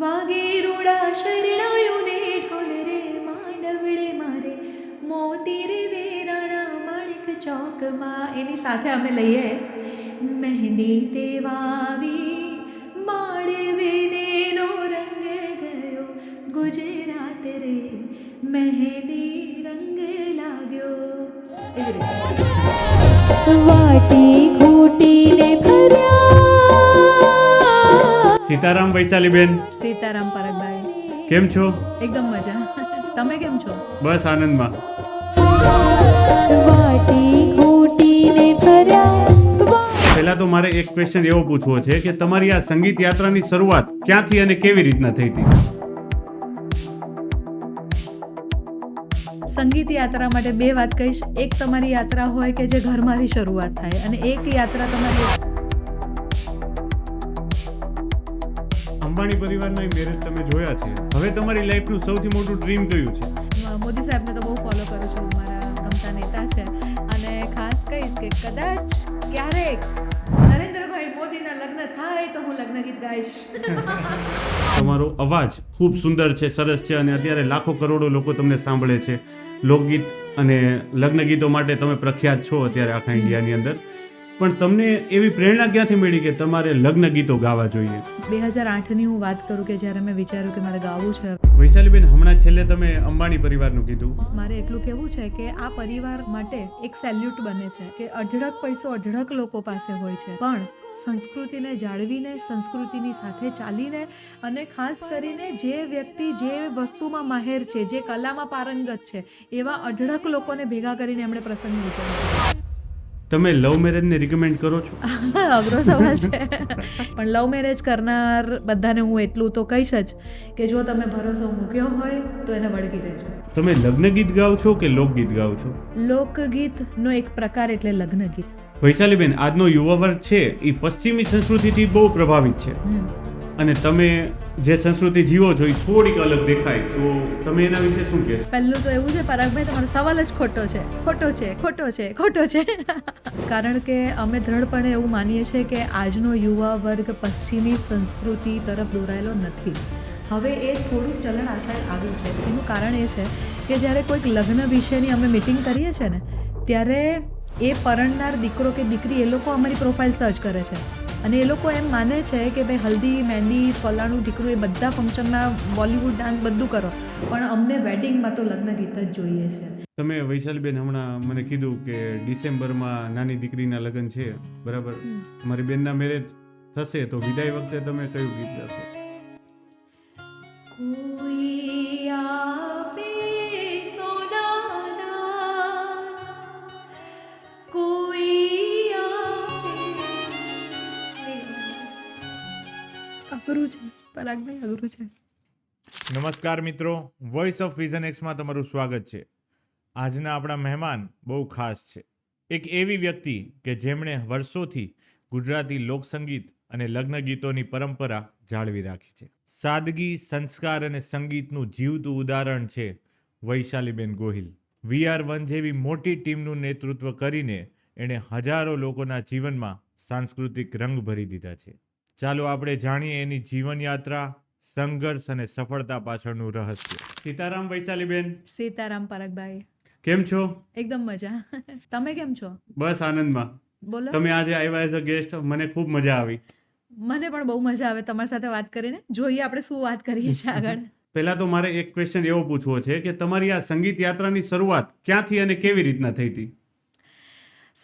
વાગીરુડા શરણાયોને ઢોલ રે માંડવડે મારે મોતી રે વેરાણા માણિક ચોકમાં. એની સાથે અમે લઈએ મહેંદી તે વાવી માંડવીનો રંગ ગયો ગુજરાત રે મહેંદી રંગ લાગ્યો. એવી રીતે વાટી ખૂટીને ભર્યા. સીતારામ વૈશાલીબેન. સીતારામ પરગભાઈ. કેમ છો? એકદમ મજા. તમે કેમ છો? બસ આનંદમાં. પહેલા તો મારે એક ક્વેશ્ચન એવો પૂછવો છે કે તમારી આ સંગીત યાત્રાની શરૂઆત ક્યાંથી અને કેવી રીતના થઈ હતી? સંગીત યાત્રા માટે બે વાત કહીશ. એક તમારી યાત્રા હોય કે જે ઘરમાંથી શરૂઆત થાય, અને એક યાત્રા તમારી અંબાણી પરિવારના મેરેજ તમે જોયા છે. હવે તમારી લાઈફનું સૌથી મોટું ડ્રીમ કયું છે? મોદી સાહેબને તો બહુ ફોલો કરું છું, મારા ગમતા નેતા છે. અને ખાસ કહીશ કે કદાચ ક્યારેક નરેન્દ્રભાઈ મોદીના લગ્ન થાય તો હું લગ્ન ગીત ગાઈશ. તમારો અવાજ ખૂબ સુંદર છે, સરસ છે, અને અત્યારે લાખો કરોડો લોકો તમને સાંભળે છે. લોકગીત અને લગ્ન ગીતો માટે તમે પ્રખ્યાત છો અત્યારે આખા ઇન્ડિયાની અંદર. પણ તમને એવી પ્રેરણા ક્યાંથી મળી કે તમારે લગ્ન ગીતો ગાવા જોઈએ? 2008ની હું વાત કરું કે જ્યારે મેં વિચાર્યું કે મારે ગાવું છે. વૈશાલીબેન, હમણાં છેલ્લે તમે અંબાણી પરિવારનું કીધું. મારે એટલું કહેવું છે કે આ પરિવાર માટે એક સેલ્યુટ બને છે કે અઢળક પૈસો અઢળક લોકો પાસે હોય છે, પણ સંસ્કૃતિને જાળવીને, સંસ્કૃતિની સાથે ચાલીને, અને ખાસ કરીને જે વ્યક્તિ જે વસ્તુમાં માહેર છે, જે કલામાં પારંગત છે, એવા અઢળક લોકોને ભેગા કરીને એમણે પ્રસંગ ઉજવ્યો. તમે લવ મેરેજને રિકમેન્ડ કરો છો? અઘરો સવાલ છે, પણ લવ મેરેજ કરનાર બધાને હું એટલું તો કહીશ જ કે જો તમે ભરોસો મૂક્યો હોય તો એને વળગી રહેજો. તમે લગ્ન ગીત ગાઓ છો કે લોકગીત ગાઓ છો? લોકગીતનો એક પ્રકાર એટલે લગ્ન ગીત. વૈશાલીબેન, આજનો યુવા વર્ગ છે એ પશ્ચિમી સંસ્કૃતિથી બહુ પ્રભાવિત છે, અને તમે જે સંસ્કૃતિ જીવો છો એ થોડીક અલગ દેખાય, તો તમે એના વિશે શું કહેશો? પહેલું તો એવું છે પરાગભાઈ, તમારો સવાલ જ ખોટો છે. ખોટો છે, ખોટો છે, ખોટો છે. કારણ કે અમે દ્રઢપણે એવું માનીએ છીએ કે આજનો યુવા વર્ગ પશ્ચિમી સંસ્કૃતિ તરફ દોરાયેલો નથી. હવે એ થોડુંક ચલણ આ સાઈડ આવ્યું છે. એનું કારણ એ છે કે જ્યારે કોઈક લગ્ન વિશેની અમે મિટિંગ કરીએ છીએ ને, ત્યારે એ પરણનાર દીકરો કે દીકરી એ લોકો અમારી પ્રોફાઇલ સર્ચ કરે છે, અને એ લોકો એમ માને છે કે ભાઈ હલ્દી, મહેંદી, ફલાણું ઢીકણું, એ બધા ફંક્શનમાં બોલિવૂડ ડાન્સ બધું કરો, પણ અમને વેડિંગમાં તો લગ્ન ગીત જ જોઈએ છે. તમે વૈશાલીબેન હમણાં મને કીધું કે ડિસેમ્બરમાં નાની દીકરીના લગ્ન છે, બરાબર? મારી બેનના મેરેજ થશે તો વિદાય વખતે તમે કયું ગીત ગાશો? કોઈ આપે સોનાદાન, કોઈ આપે. અઘરું છે પરાગભાઈ, અઘરું છે. નમસ્કાર મિત્રો, વોઇસ ઓફ વિઝન એક્સમાં તમારું સ્વાગત છે. આજના આપણા મહેમાન બહુ ખાસ છે. એક એવી વ્યક્તિ કે જેમણે વર્ષોથી ગુજરાતી લોકસંગીત અને લગ્ન ગીતોની પરંપરા જાળવી રાખી છે. સાદગી, સંસ્કાર અને સંગીતનું જીવતું ઉદાહરણ છે વૈશાલીબેન ગોહિલ. VR1 જેવી મોટી ટીમનું નેતૃત્વ કરીને એણે હજારો લોકોના જીવનમાં સાંસ્કૃતિક રંગ ભરી દીધા છે. ચાલો આપણે જાણીએ એની જીવનયાત્રા, સંઘર્ષ અને સફળતા પાછળનું રહસ્ય. સીતારામ વૈશાલીબેન. સીતારામ પરગભાઈ. કેમ છો? એકદમ મજા. તમે કેમ છો? બસ આનંદમાં. બોલો. તમે આજે આવ્યા એઝ અ ગેસ્ટ, મને ખૂબ મજા આવી. મને પણ બહુ મજા આવે તમારી સાથે વાત કરીને. જોઈએ આપણે શું વાત કરીએ છીએ આગળ. પહેલા તો મારે એક ક્વેશ્ચન એવો પૂછવો છે કે તમારી આ સંગીત યાત્રાની શરૂઆત ક્યાંથી અને કેવી રીતના થઈ હતી?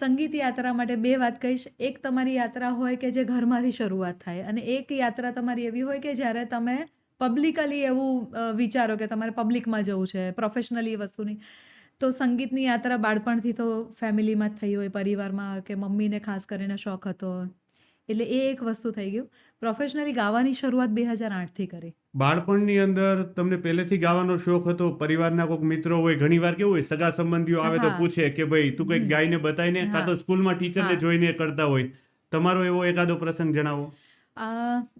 સંગીત યાત્રા માટે બે વાત કહીશ. એક તમારી યાત્રા હોય કે જે ઘરમાંથી શરૂઆત થાય, અને એક યાત્રા તમારી એવી હોય કે જ્યારે તમે પબ્લિકલી એવું વિચારો કે તમારે પબ્લિકમાં જવું છે, પ્રોફેશનલી એ વસ્તુની. તો સંગીતની યાત્રા બાળપણથી તો ફેમિલીમાં જ થઈ હોય, પરિવારમાં, કે મમ્મીને ખાસ કરીને શોખ હતો, એટલે એ એક વસ્તુ થઈ ગયું. પ્રોફેશનલી ગાવાની શરૂઆત 2008થી કરી. બાળપણની અંદર તમને પહેલેથી ગાવાનો શોખ હતો? પરિવારના કોઈક મિત્રો હોય, ઘણીવાર કેવું હોય સગા સંબંધીઓ આવે તો પૂછે કે ભાઈ તું કંઈક ગાઈને બતાવીને, કાં તો સ્કૂલમાં ટીચરને જોઈને કરતા હોય. તમારો એવો એકાદો પ્રસંગ જણાવો.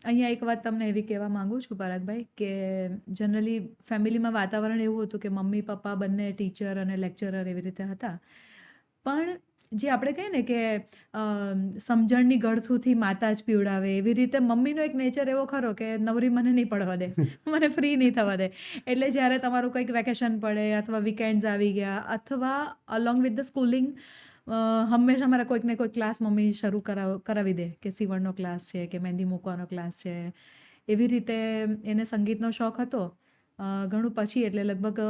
અહીંયા એક વાત તમને એવી કહેવા માંગુ છું પરાગભાઈ, કે જનરલી ફેમિલીમાં વાતાવરણ એવું હતું કે મમ્મી પપ્પા બંને ટીચર અને લેક્ચરર એવી રીતે હતા, પણ જે આપણે કહીએ ને કે સમજણની ગળથુથી માતા જ પીવડાવે, એવી રીતે મમ્મીનો એક નેચર એવો ખરો કે નવરી મને નહીં પડવા દે, મને ફ્રી નહીં થવા દે. એટલે જ્યારે તમારું કંઈક વેકેશન પડે અથવા વીકેન્ડ્સ આવી ગયા અથવા અલોંગ વિથ ધ સ્કૂલિંગ હંમેશા મારા કોઈક ને કોઈક ક્લાસ મમ્મી શરૂ કરાવી દે, કે સીવણનો ક્લાસ છે કે મહેંદી મૂકવાનો ક્લાસ છે. એવી રીતે એને સંગીતનો શોખ હતો ઘણું પછી, એટલે લગભગ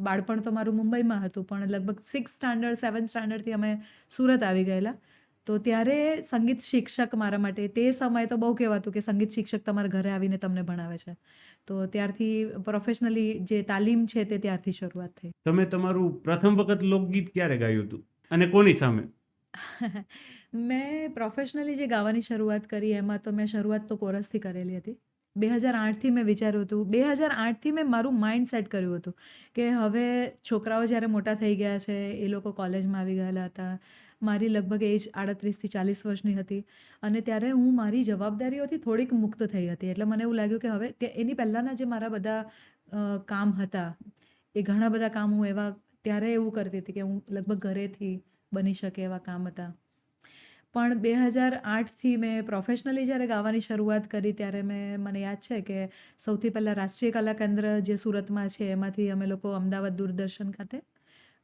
બાળપણ તો મારું મુંબઈમાં હતું, પણ લગભગ 6th સ્ટાન્ડર્ડ 7th સ્ટાન્ડર્ડથી અમે સુરત આવી ગયેલા. તો ત્યારે સંગીત શિક્ષક મારા માટે તે સમયે તો બહુ કહેવાતું કે સંગીત શિક્ષક તમારા ઘરે આવીને તમને ભણાવે છે. તો ત્યારથી પ્રોફેશનલી જે તાલીમ છે તે ત્યારથી શરૂઆત થઈ. તમે તમારું પ્રથમ વખત લોકગીત ક્યારે ગાયું હતું અને કોની સામે? મેં પ્રોફેશનલી જે ગાવાની શરૂઆત કરી એમાં તો મેં શરૂઆત તો કોરસથી કરેલી હતી. 2008થી મેં વિચાર્યું હતું, 2008થી મેં મારું માઇન્ડ સેટ કર્યું હતું કે હવે છોકરાઓ જ્યારે મોટા થઈ ગયા છે, એ લોકો કોલેજમાં આવી ગયેલા હતા, મારી લગભગ એજ 38થી 40 વર્ષની હતી, અને ત્યારે હું મારી જવાબદારીઓથી થોડીક મુક્ત થઈ હતી. એટલે મને એવું લાગ્યું કે હવે એની પહેલાંના જે મારા બધા કામ હતા, એ ઘણા બધા કામ હું એવા ત્યારે એવું કરતી હતી કે હું લગભગ ઘરેથી બની શકે એવા કામ હતા. પણ 2008થી મેં પ્રોફેશનલી જ્યારે ગાવાની શરૂઆત કરી ત્યારે મને યાદ છે કે સૌથી પહેલાં રાષ્ટ્રીય કલા કેન્દ્ર જે સુરતમાં છે એમાંથી અમે લોકો અમદાવાદ દૂરદર્શન ખાતે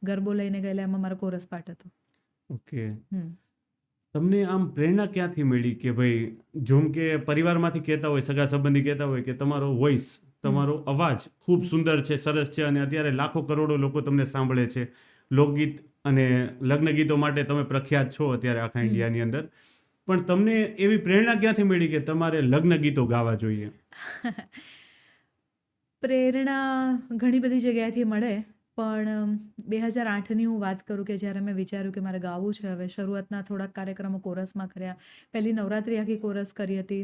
ગરબો લઈને ગયેલા, એમાં મારો કોરસ પાર્ટ હતો. ઓકે. તમને આમ પ્રેરણા ક્યાંથી મળી કે ભાઈ, જેમ કે પરિવારમાંથી કહેતા હોય, સગા સંબંધી કહેતા હોય કે તમારો વોઇસ, તમારો અવાજ ખૂબ સુંદર છે, સરસ છે, અને અત્યારે લાખો કરોડો લોકો તમને સાંભળે છે, લોકગીત અને લગ્ન ગીતો માટે તમે પ્રખ્યાત છો અત્યારે આખા ઇન્ડિયાની અંદર, પણ તમને એવી પ્રેરણા ક્યાંથી મળી કે તમારે લગ્ન ગીતો ગાવા જોઈએ? પ્રેરણા ઘણી બધી જગ્યાએથી મળે, પણ 2008ની હું વાત કરું કે જ્યારે મેં વિચાર્યું કે મારે ગાવું છે. હવે શરૂઆતના થોડાક કાર્યક્રમો કોરસમાં કર્યા, પહેલી નવરાત્રિ આખી કોરસ કરી હતી.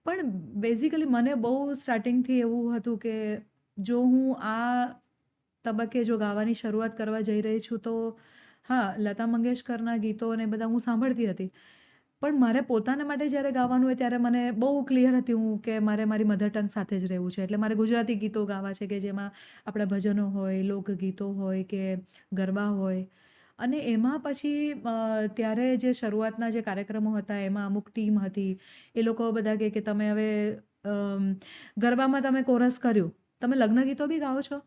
પણ બેઝિકલી મને બહુ સ્ટાર્ટિંગથી એવું હતું કે જો હું આ તબક્કે જો ગાવાની શરૂઆત કરવા જઈ રહી છું તો હા, લતા મંગેશકરના ગીતો અને બધા હું સાંભળતી હતી, પણ મારે પોતાના માટે જ્યારે ગાવાનું હોય ત્યારે મને બહુ ક્લિયર હતી હું કે મારે મારી મધર ટંગ સાથે જ રહેવું છે. એટલે મારે ગુજરાતી ગીતો ગાવા છે કે જેમાં આપણા ભજનો હોય, લોકગીતો હોય કે ગરબા હોય. અને એમાં પછી ત્યારે જે શરૂઆતના જે કાર્યક્રમો હતા એમાં અમુક ટીમ હતી, એ લોકો બધા કે તમે હવે ગરબામાં તમે કોરસ કર્યું, તમે લગ્ન ગીતો બી ગાઓ છો,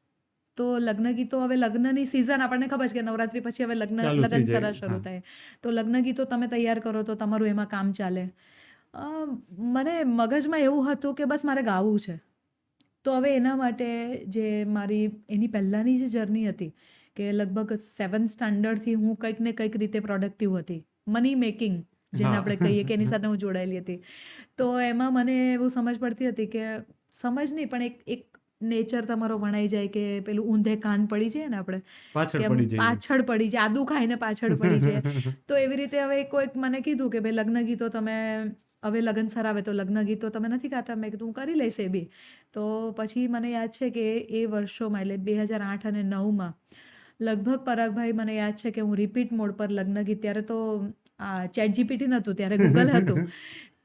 તો લગ્ન ગીતો હવે લગ્નની સિઝન આપણને ખબર છે કે નવરાત્રી પછી હવે લગ્ન સરા શરૂ થાય, તો લગ્ન ગીતો તમે તૈયાર કરો તો તમારું એમાં કામ ચાલે. મને મગજમાં એવું હતું કે બસ મારે ગાવું છે. તો હવે એના માટે જે મારી એની પહેલાંની જે જર્ની હતી કે લગભગ 7th સ્ટાન્ડર્ડથી હું કંઈક ને કંઈક રીતે પ્રોડક્ટિવ હતી, મની મેકિંગ જેને આપણે કહીએ કે એની સાથે હું જોડાયેલી હતી. તો એમાં મને એવું સમજ પડતી હતી કે સમજ નહીં પણ એક નેચર તમારો વણાઈ જાય કે પેલું ઊંધે કાન પડી જાય ને આપણે પાછળ પડી જાય, આદુ ખાઈને પાછળ પડી જાય. તો એવી રીતે હવે કોઈક મને કીધું કે ભાઈ લગ્ન ગીતો તમે હવે લગ્ન સરાવે તો લગ્ન ગીતો તમે નથી ગાતા. મેં કીધું હું કરી લઈશ એ બી. તો પછી મને યાદ છે કે એ વર્ષોમાં એટલે 2008 અને 9માં લગભગ પરાગભાઈ મને યાદ છે કે હું રિપીટ મોડ પર લગ્ન ગીત, ત્યારે તો ચેટ જીપીટી નહોતું, ત્યારે ગૂગલ હતું,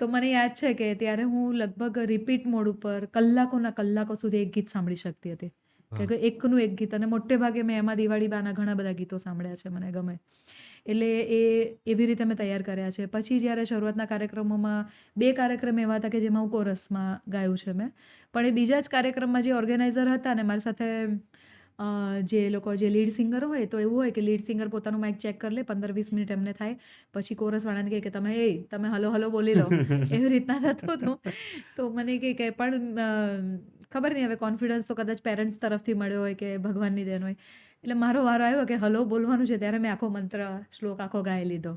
તો મને યાદ છે કે ત્યારે હું લગભગ રિપીટ મોડ ઉપર કલાકોના કલાકો સુધી એક ગીત સાંભળી શકતી હતી, કે એકનું એક ગીત. અને મોટે ભાગે મેં એમાં દિવાળી બાના ઘણા બધા ગીતો સાંભળ્યા છે, મને ગમે. એટલે એવી રીતે મેં તૈયાર કર્યા છે. પછી જ્યારે શરૂઆતના કાર્યક્રમોમાં 2 કાર્યક્રમ એવા હતા કે જેમાં હું કોરસમાં ગાયું છે મેં, પણ એ બીજા જ કાર્યક્રમમાં જે ઓર્ગેનાઇઝર હતા ને મારી સાથે જે લોકો જે લીડ સિંગર હોય, તો એવું હોય કે લીડ સિંગર પોતાનું માઇક ચેક કરી લે, 15-20 મિનિટ એમને થાય, પછી કોરસવાળાને કહે કે તમે હલો બોલી લો, એવી રીતના થતું હતું. તો મને કે પણ ખબર નહીં હવે કોન્ફિડન્સ તો કદાચ પેરેન્ટ્સ તરફથી મળ્યો હોય કે ભગવાનની દેન હોય. એટલે મારો વારો આવ્યો કે હલો બોલવાનું છે, ત્યારે મેં આખો મંત્ર શ્લોક આખો ગાઈ લીધો,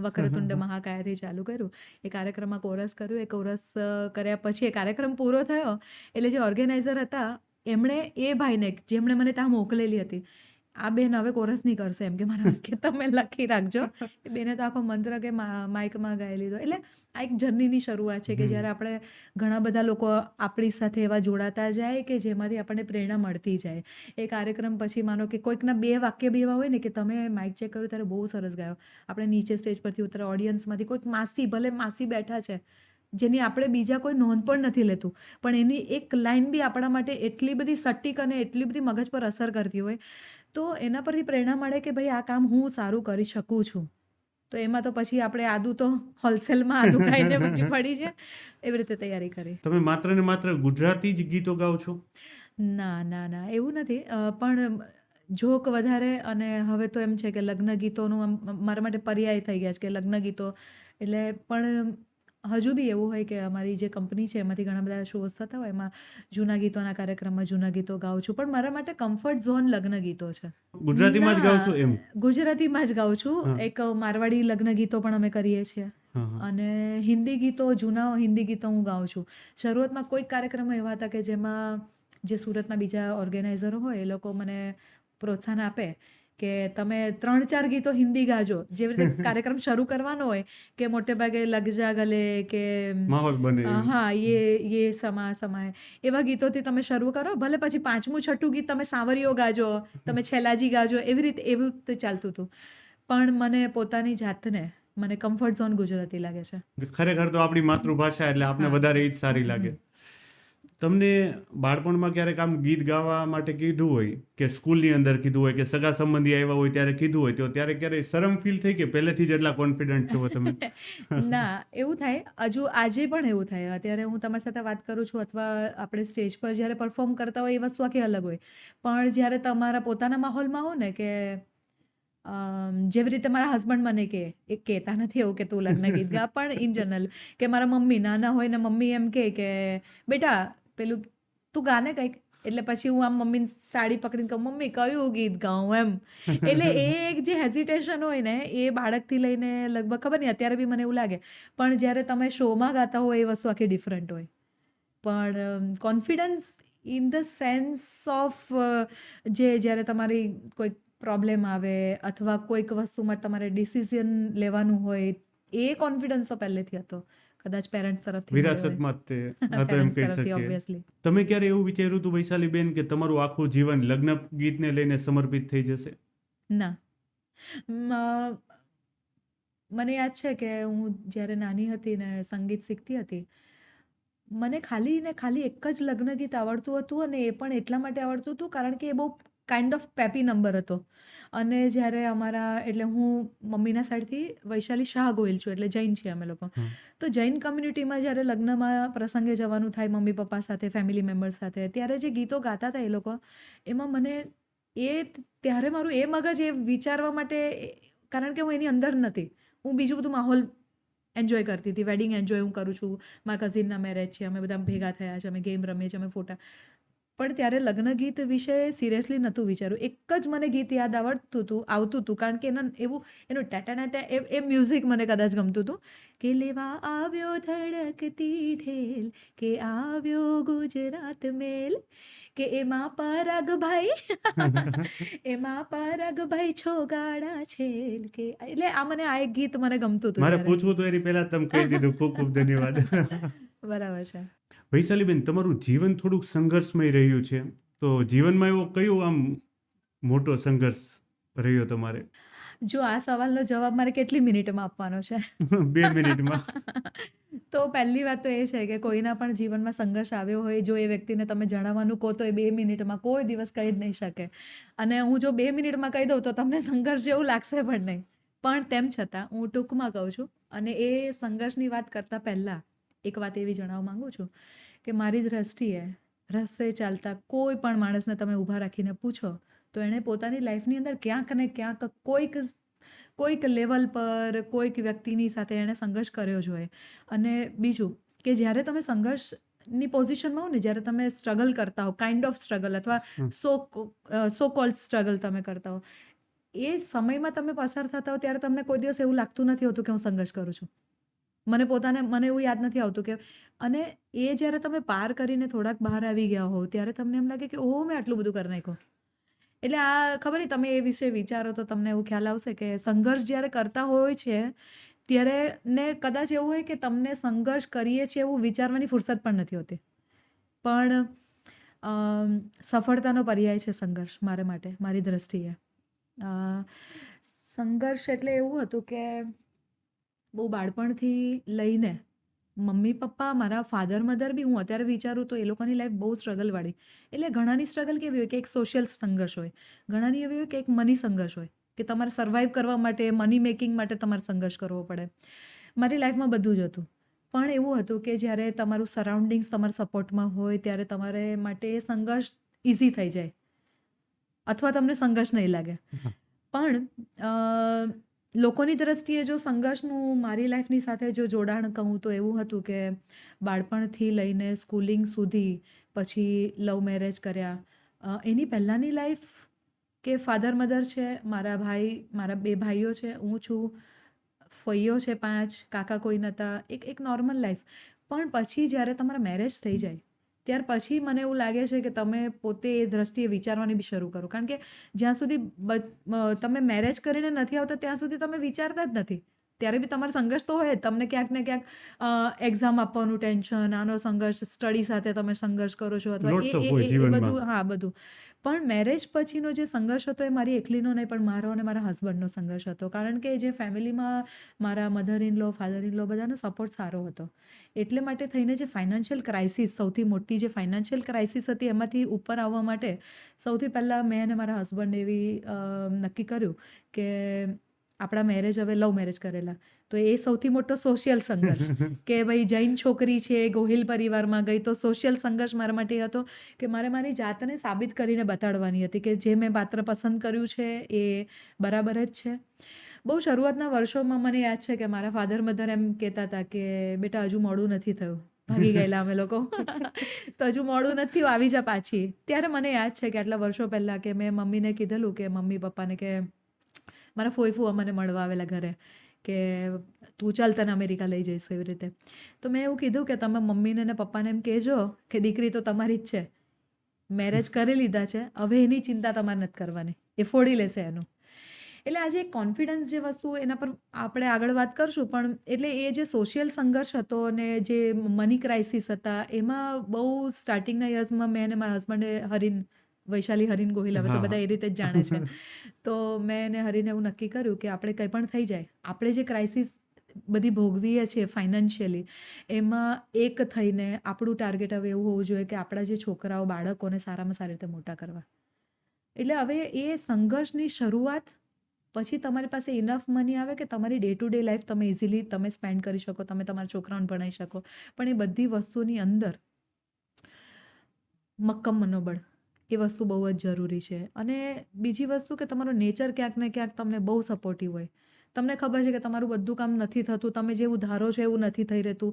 વક્રતુંડ મહાકાયથી ચાલુ કર્યું. એ કાર્યક્રમમાં કોરસ કર્યું. એ કોરસ કર્યા પછી એ કાર્યક્રમ પૂરો થયો એટલે જે ઓર્ગેનાઇઝર હતા એમણે એ ભાઈને જેમણે મને ત્યાં મોકલેલી હતી, આ બેન હવે કોરસ નહીં કરશે એમ કે મારા કે તમે લખી રાખજો. એ બેને તો આખો મંત્ર કે માઇકમાં ગાઈ લીધો. એટલે આ એક જર્નીની શરૂઆત છે કે જ્યારે આપણે ઘણા બધા લોકો આપણી સાથે એવા જોડાતા જાય કે જેમાંથી આપણને પ્રેરણા મળતી જાય. એ કાર્યક્રમ પછી માનો કે કોઈકના 2 વાક્ય બી એવા હોય ને કે તમે માઇક ચેક કર્યું ત્યારે બહુ સરસ ગાયો, આપણે નીચે સ્ટેજ પરથી ઉતરે, ઓડિયન્સમાંથી કોઈક ભલે માસી બેઠા છે જેની આપણે બીજા કોઈ નોંધ પણ નથી લેતું, પણ એની એક લાઇન બી આપણા માટે એટલી બધી સટીક અને એટલી બધી મગજ પર અસર કરતી હોય, તો એના પરથી પ્રેરણા મળે કે ભાઈ આ કામ હું સારું કરી શકું છું. તો એમાં તો પછી આપણે આદુ તો હોલસેલમાં આદુ ખાઈને પછી પડી છે, એવી રીતે તૈયારી કરી. તમે માત્ર ને માત્ર ગુજરાતી જ ગીતો ગાઓ છો? ના ના ના એવું નથી, પણ જોક વધારે, અને હવે તો એમ છે કે લગ્ન ગીતોનું આમ મારા માટે પર્યાય થઈ ગયા છે કે લગ્ન ગીતો એટલે. પણ હજુ બી એવું હોય કે અમારી જે કંપની છે એમાંથી ઘણા બધા શોઝ થતા હોય, એમાં જૂના ગીતોના કાર્યક્રમમાં જૂના ગીતો ગાઉં છું, પણ મારા માટે કમ્ફર્ટ ઝોન લગ્ન ગીતો છે. ગુજરાતીમાં જ ગાઓ છો એમ? ગુજરાતીમાં જ ગાઉં છું. એક મારવાડી લગ્ન ગીતો પણ અમે કરીએ છીએ, અને હિન્દી ગીતો, જૂના હિન્દી ગીતો હું ગાઉં છું. શરૂઆતમાં કોઈક કાર્યક્રમો એવા હતા કે જેમાં જે સુરતના બીજા ઓર્ગેનાઇઝરો હોય એ લોકો મને પ્રોત્સાહન આપે કે તમે 3-4 ગીતો હિન્દી ગાજો. જેવી રીતે કાર્યક્રમ શરૂ કરવાનો હોય કે મોટે ભાગે લગ જા ગલે કે માહોલ બને. હા યે સમાય એવા ગીતોથી તમે શરૂ કરો, ભલે પછી 5મું 6ઠું ગીત તમે સાવરીઓ ગાજો, તમે છેલાજી ગાજો, એવું તો ચાલતું હતું. પણ મને પોતાની જાતને મને કમ્ફર્ટ ઝોન ગુજરાતી લાગે છે. ખરેખર તો આપણી માતૃભાષા એટલે આપણે વધારે ઈ જ સારી લાગે. તમને બાળપણમાં ક્યારેક આમ ગીત ગાવા માટે કીધું હોય, કે સ્કૂલની અંદર કીધું હોય, કે સગા સંબંધી આવ્યા હોય ત્યારે કીધું હોય, તો ત્યારે ક્યારેય શરમ ફીલ થઈ કે પહેલેથી જ એટલા કોન્ફિડન્ટ છો તમે? ના, એવું થાય, હજુ આજે પણ એવું થાય. અત્યારે હું તમારી સાથે વાત કરું છું અથવા આપણે સ્ટેજ પર જ્યારે પરફોર્મ કરતા હોય એ વસ્તુ આખી અલગ હોય, પણ જ્યારે તમારા પોતાના માહોલમાં હો ને, કે જેવી રીતે મારા હસબન્ડ મને કે, એ કહેતા નથી એવું કે તું લગ્ન ગીત ગા, પણ ઇન જનરલ કે મારા મમ્મી નાના હોય ને મમ્મી એમ કે બેટા પેલું તું ગાને કંઈક, એટલે પછી હું આમ મમ્મીની સાડી પકડીને કહું મમ્મી કયું ગીત ગાઉં એમ. એટલે એ એક જે હેઝિટેશન હોય ને એ બાળકથી લઈને લગભગ ખબર નહીં અત્યારે બી મને એવું લાગે, પણ જ્યારે તમે શોમાં ગાતા હો એ વસ્તુ આખી ડિફરન્ટ હોય. પણ confidence in the sense of જ્યારે તમારી કોઈક પ્રોબ્લેમ આવે અથવા કોઈક વસ્તુમાં તમારે ડિસિઝન લેવાનું હોય, એ કોન્ફિડન્સ તો પહેલેથી હતો, કદાચ પેરેન્ટ્સ તરફથી વિરાસતમાં જ તે હતો એમ કહી શકીએ. ઓબ્વિયસલી. તમે ક્યારે એવું વિચાર્યું હતું વૈશાલીબેન કે તમારું આખું જીવન લગ્ન ગીતને લઈને સમર્પિત થઈ જશે? ના, મને યાદ છે કે હું જ્યારે નાની હતી ને સંગીત શીખતી હતી, મને ખાલી ને ખાલી એક જ લગ્ન ગીત આવડતું હતું, અને એ પણ એટલા માટે આવડતું હતું કારણ કે એ બહુ કાઇન્ડ ઓફ પેપી નંબર હતો. અને જ્યારે અમારા એટલે હું મમ્મીના સાઈડથી વૈશાલી શાહ ગોહિલ છું, એટલે જૈન છીએ અમે લોકો. તો જૈન કમ્યુનિટીમાં જ્યારે લગ્નમાં પ્રસંગે જવાનું થાય મમ્મી પપ્પા સાથે, ફેમિલી મેમ્બર સાથે, ત્યારે જે ગીતો ગાતા હતા એ લોકો, એમાં મને ત્યારે મારું એ મગજ એ વિચારવા માટે, કારણ કે હું એની અંદર નથી, હું બીજું બધું માહોલ એન્જોય કરતી હતી. વેડિંગ એન્જોય હું કરું છું, મારા કઝિનના મેરેજ છે, અમે બધા ભેગા થયા છે, અમે ગેમ રમીએ છીએ, અમે ફોટા. પણ ત્યારે લગ્ન ગીત વિશે સિરિયસલી નહોતું વિચાર્યું. એક જ મને ગીત યાદ આવતું હતું, કારણ કે એનું ટેટાના એ મ્યુઝિક મને કદાચ ગમતું હતું, કે લેવા આવ્યો ધડકતી ઢેલ, કે આવ્યો ગુજરાત મેલ, કે એમાં પરાગભાઈ છોગાડા છેલ, કે એટલે આ એક ગીત મને ગમતું હતું. મારે પૂછવું તો એની પહેલા તમે કહી દીધું. ખૂબ ખૂબ ધન્યવાદ. બરાબર છે. વૈશાલીબેન, તમારું જીવન થોડુંક સંઘર્ષમય રહ્યું છે, તો જીવનમાં એવો કયો આમ મોટો સંઘર્ષ રહ્યો તમારે? જો આ સવાલનો જવાબ મારે કેટલી મિનિટમાં આપવાનો છે? 2 મિનિટમાં. તો પહેલી વાત તો એ છે કે કોઈના પણ જીવનમાં સંઘર્ષ આવ્યો હોય, જો એ વ્યક્તિને તમે જણાવવાનું કહો તો એ 2 મિનિટમાં કોઈ દિવસ કહી જ નહીં શકે. અને હું જો 2 મિનિટમાં કહી દઉં તો તમને સંઘર્ષ જેવું લાગશે પણ નહીં. પણ તેમ છતાં હું ટૂંકમાં કહું છું, અને એ સંઘર્ષની વાત કરતાં પહેલાં એક વાત એવી જણાવવા માંગુ છું કે મારી દ્રષ્ટિએ રસ્તે ચાલતા કોઈ પણ માણસને તમે ઊભા રાખીને પૂછો તો એણે પોતાની લાઈફની અંદર ક્યાંક ને ક્યાંક કોઈક લેવલ પર કોઈક વ્યક્તિની સાથે એણે સંઘર્ષ કર્યો જ હોય. અને બીજું કે જ્યારે તમે સંઘર્ષની પોઝિશનમાં હો ને, જ્યારે તમે સ્ટ્રગલ કરતા હો, કાઇન્ડ ઓફ સ્ટ્રગલ અથવા સો કોલ્ડ સ્ટ્રગલ તમે કરતા હો, એ સમયમાં તમે પસાર થતા હો ત્યારે તમને કોઈ દિવસ એવું લાગતું નથી હોતું કે હું સંઘર્ષ કરું છું. મને એવું યાદ નથી આવતું કે, અને એ જ્યારે તમે પાર કરીને થોડાક બહાર આવી ગયા હો ત્યારે તમને એમ લાગે કે ઓહો મેં આટલું બધું કરી નાખ્યું. એટલે આ ખબર નહીં, તમે એ વિશે વિચારો તો તમને એવું ખ્યાલ આવશે કે સંઘર્ષ જ્યારે કરતા હોય છે ત્યારે ને કદાચ એવું હોય કે તમને સંઘર્ષ કરીએ છીએ એવું વિચારવાની ફુરસદ પણ નથી હોતી. પણ સફળતાનો પર્યાય છે સંઘર્ષ મારા માટે, મારી દ્રષ્ટિએ. સંઘર્ષ એટલે એવું હતું કે બહુ બાળપણથી લઈને મમ્મી પપ્પા, મારા ફાધર મધર બી, હું અત્યારે વિચારું તો એ લોકોની લાઈફ બહુ સ્ટ્રગલવાળી. એટલે ઘણાની સ્ટ્રગલ કેવી હોય કે એક સોશિયલ સંઘર્ષ હોય, ઘણાની એવી હોય કે એક મની સંઘર્ષ હોય, કે તમારે સર્વાઈવ કરવા માટે, મની મેકિંગ માટે તમારે સંઘર્ષ કરવો પડે. મારી લાઈફમાં બધું જ હતું, પણ એવું હતું કે જ્યારે તમારું સરાઉન્ડિંગ્સ તમારા સપોર્ટમાં હોય ત્યારે તમારે માટે એ સંઘર્ષ ઇઝી થઈ જાય અથવા તમને સંઘર્ષ નહીં લાગે. પણ લોકોની દ્રષ્ટિએ જો સંઘર્ષનું મારી લાઈફની સાથે જો જોડાણ કહું તો એવું હતું કે બાળપણથી લઈને સ્કૂલિંગ સુધી, પછી લવ મેરેજ કર્યા, એની પહેલાંની લાઈફ કે ફાધર મધર છે, મારા 2 ભાઈઓ છે, હું છું, ફઈઓ છે 5, કાકા કોઈ નહોતા, એક નોર્મલ લાઈફ. પણ પછી જ્યારે તમારા મેરેજ થઈ જાય ત્યાર પછી મને એવું લાગે છે કે તમે પોતે એ દ્રષ્ટિએ વિચારવાની બી શરૂ કરો. કારણ કે જ્યાં સુધી તમે મેરેજ કરીને નથી આવતા ત્યાં સુધી તમે વિચારતા જ નથી. ત્યારે બી તમારો સંઘર્ષ તો હોય જ. તમને ક્યાંક ને ક્યાંક એક્ઝામ આપવાનું ટેન્શન, આનો સંઘર્ષ, સ્ટડી સાથે તમે સંઘર્ષ કરો છો અથવા Lots of હોય જીવનમાં. બધું. હા, બધું. પણ મેરેજ પછીનો જે સંઘર્ષ હતો એ મારી એકલીનો નહીં, પણ મારો અને મારા હસબન્ડનો સંઘર્ષ હતો. કારણ કે જે ફેમિલીમાં મારા mother in law, father in law બધાનો સપોર્ટ સારો હતો. એટલે માટે થઈને જે ફાઇનાન્શિયલ ક્રાઇસિસ, સૌથી મોટી જે ફાઇનાન્શિયલ ક્રાઇસિસ હતી એમાંથી ઉપર આવવા માટે સૌથી પહેલાં મેં અને મારા હસબન્ડ એવી નક્કી કર્યું કે આપણા મેરેજ હવે લવ મેરેજ કરેલા, તો એ સૌથી મોટો સોશિયલ સંઘર્ષ કે ભાઈ જૈન છોકરી છે, ગોહિલ પરિવારમાં ગઈ, તો સોશિયલ સંઘર્ષ મારા માટે એ હતો કે મારે મારી જાતને સાબિત કરીને બતાડવાની હતી કે જે મેં પાત્ર પસંદ કર્યું છે એ બરાબર જ છે. બહુ શરૂઆતના વર્ષોમાં મને યાદ છે કે મારા ફાધર મધર એમ કહેતા હતા કે બેટા હજુ મોડું નથી થયું, ભાગી ગયેલા અમે લોકો તો હજુ મોડું નથી થયું, આવી જા પાછી. ત્યારે મને યાદ છે કે આટલા વર્ષો પહેલાં કે મેં મમ્મીને કીધેલું કે મમ્મી પપ્પાને કે મારા ફોઈ ફૂવા મને મળવા આવેલા ઘરે કે તું ચાલ તને અમેરિકા લઈ જઈશું એવી રીતે. તો મેં એવું કીધું કે તમે મમ્મીને ને પપ્પાને એમ કહેજો કે દીકરી તો તમારી જ છે, મેરેજ કરી લીધા છે, હવે એની ચિંતા તમારે નથી કરવાની, એ ફોડી લેશે એનું. એટલે આજે કોન્ફિડન્સ જે વસ્તુ એના પર આપણે આગળ વાત કરશું, પણ એટલે એ જે સોશિયલ સંઘર્ષ હતો અને જે મની ક્રાઇસિસ હતા એમાં બહુ સ્ટાર્ટિંગના યર્સમાં મેં અને મારા હસબન્ડે વૈશાલી હરીન ગોહિલ, હવે તો બધા એ રીતે જ જાણે છે, તો મેં અને હરીને એવું નક્કી કર્યું કે આપણે કંઈ પણ થઈ જાય, આપણે જે ક્રાઇસિસ બધી ભોગવીએ છીએ ફાઇનાન્શિયલી, એમાં એક થઈને આપણું ટાર્ગેટ હવે એવું હોવું જોઈએ કે આપણા જે છોકરાઓ, બાળકોને સારામાં સારી રીતે મોટા કરવા. એટલે હવે એ સંઘર્ષની શરૂઆત પછી તમારી પાસે ઇનફ મની આવે કે તમારી ડે ટુ ડે લાઈફ તમે ઇઝીલી તમે સ્પેન્ડ કરી શકો, તમે તમારા છોકરાઓને ભણાવી શકો, પણ એ બધી વસ્તુની અંદર મક્કમ મનોબળ એ વસ્તુ બહુ જ જરૂરી છે. અને બીજી વસ્તુ કે તમારો નેચર ક્યાંક ને ક્યાંક તમને બહુ સપોર્ટિવ હોય. તમને ખબર છે કે તમારું બધું કામ નથી થતું, તમે જેવું ધારો છો એવું નથી થઈ રહેતું.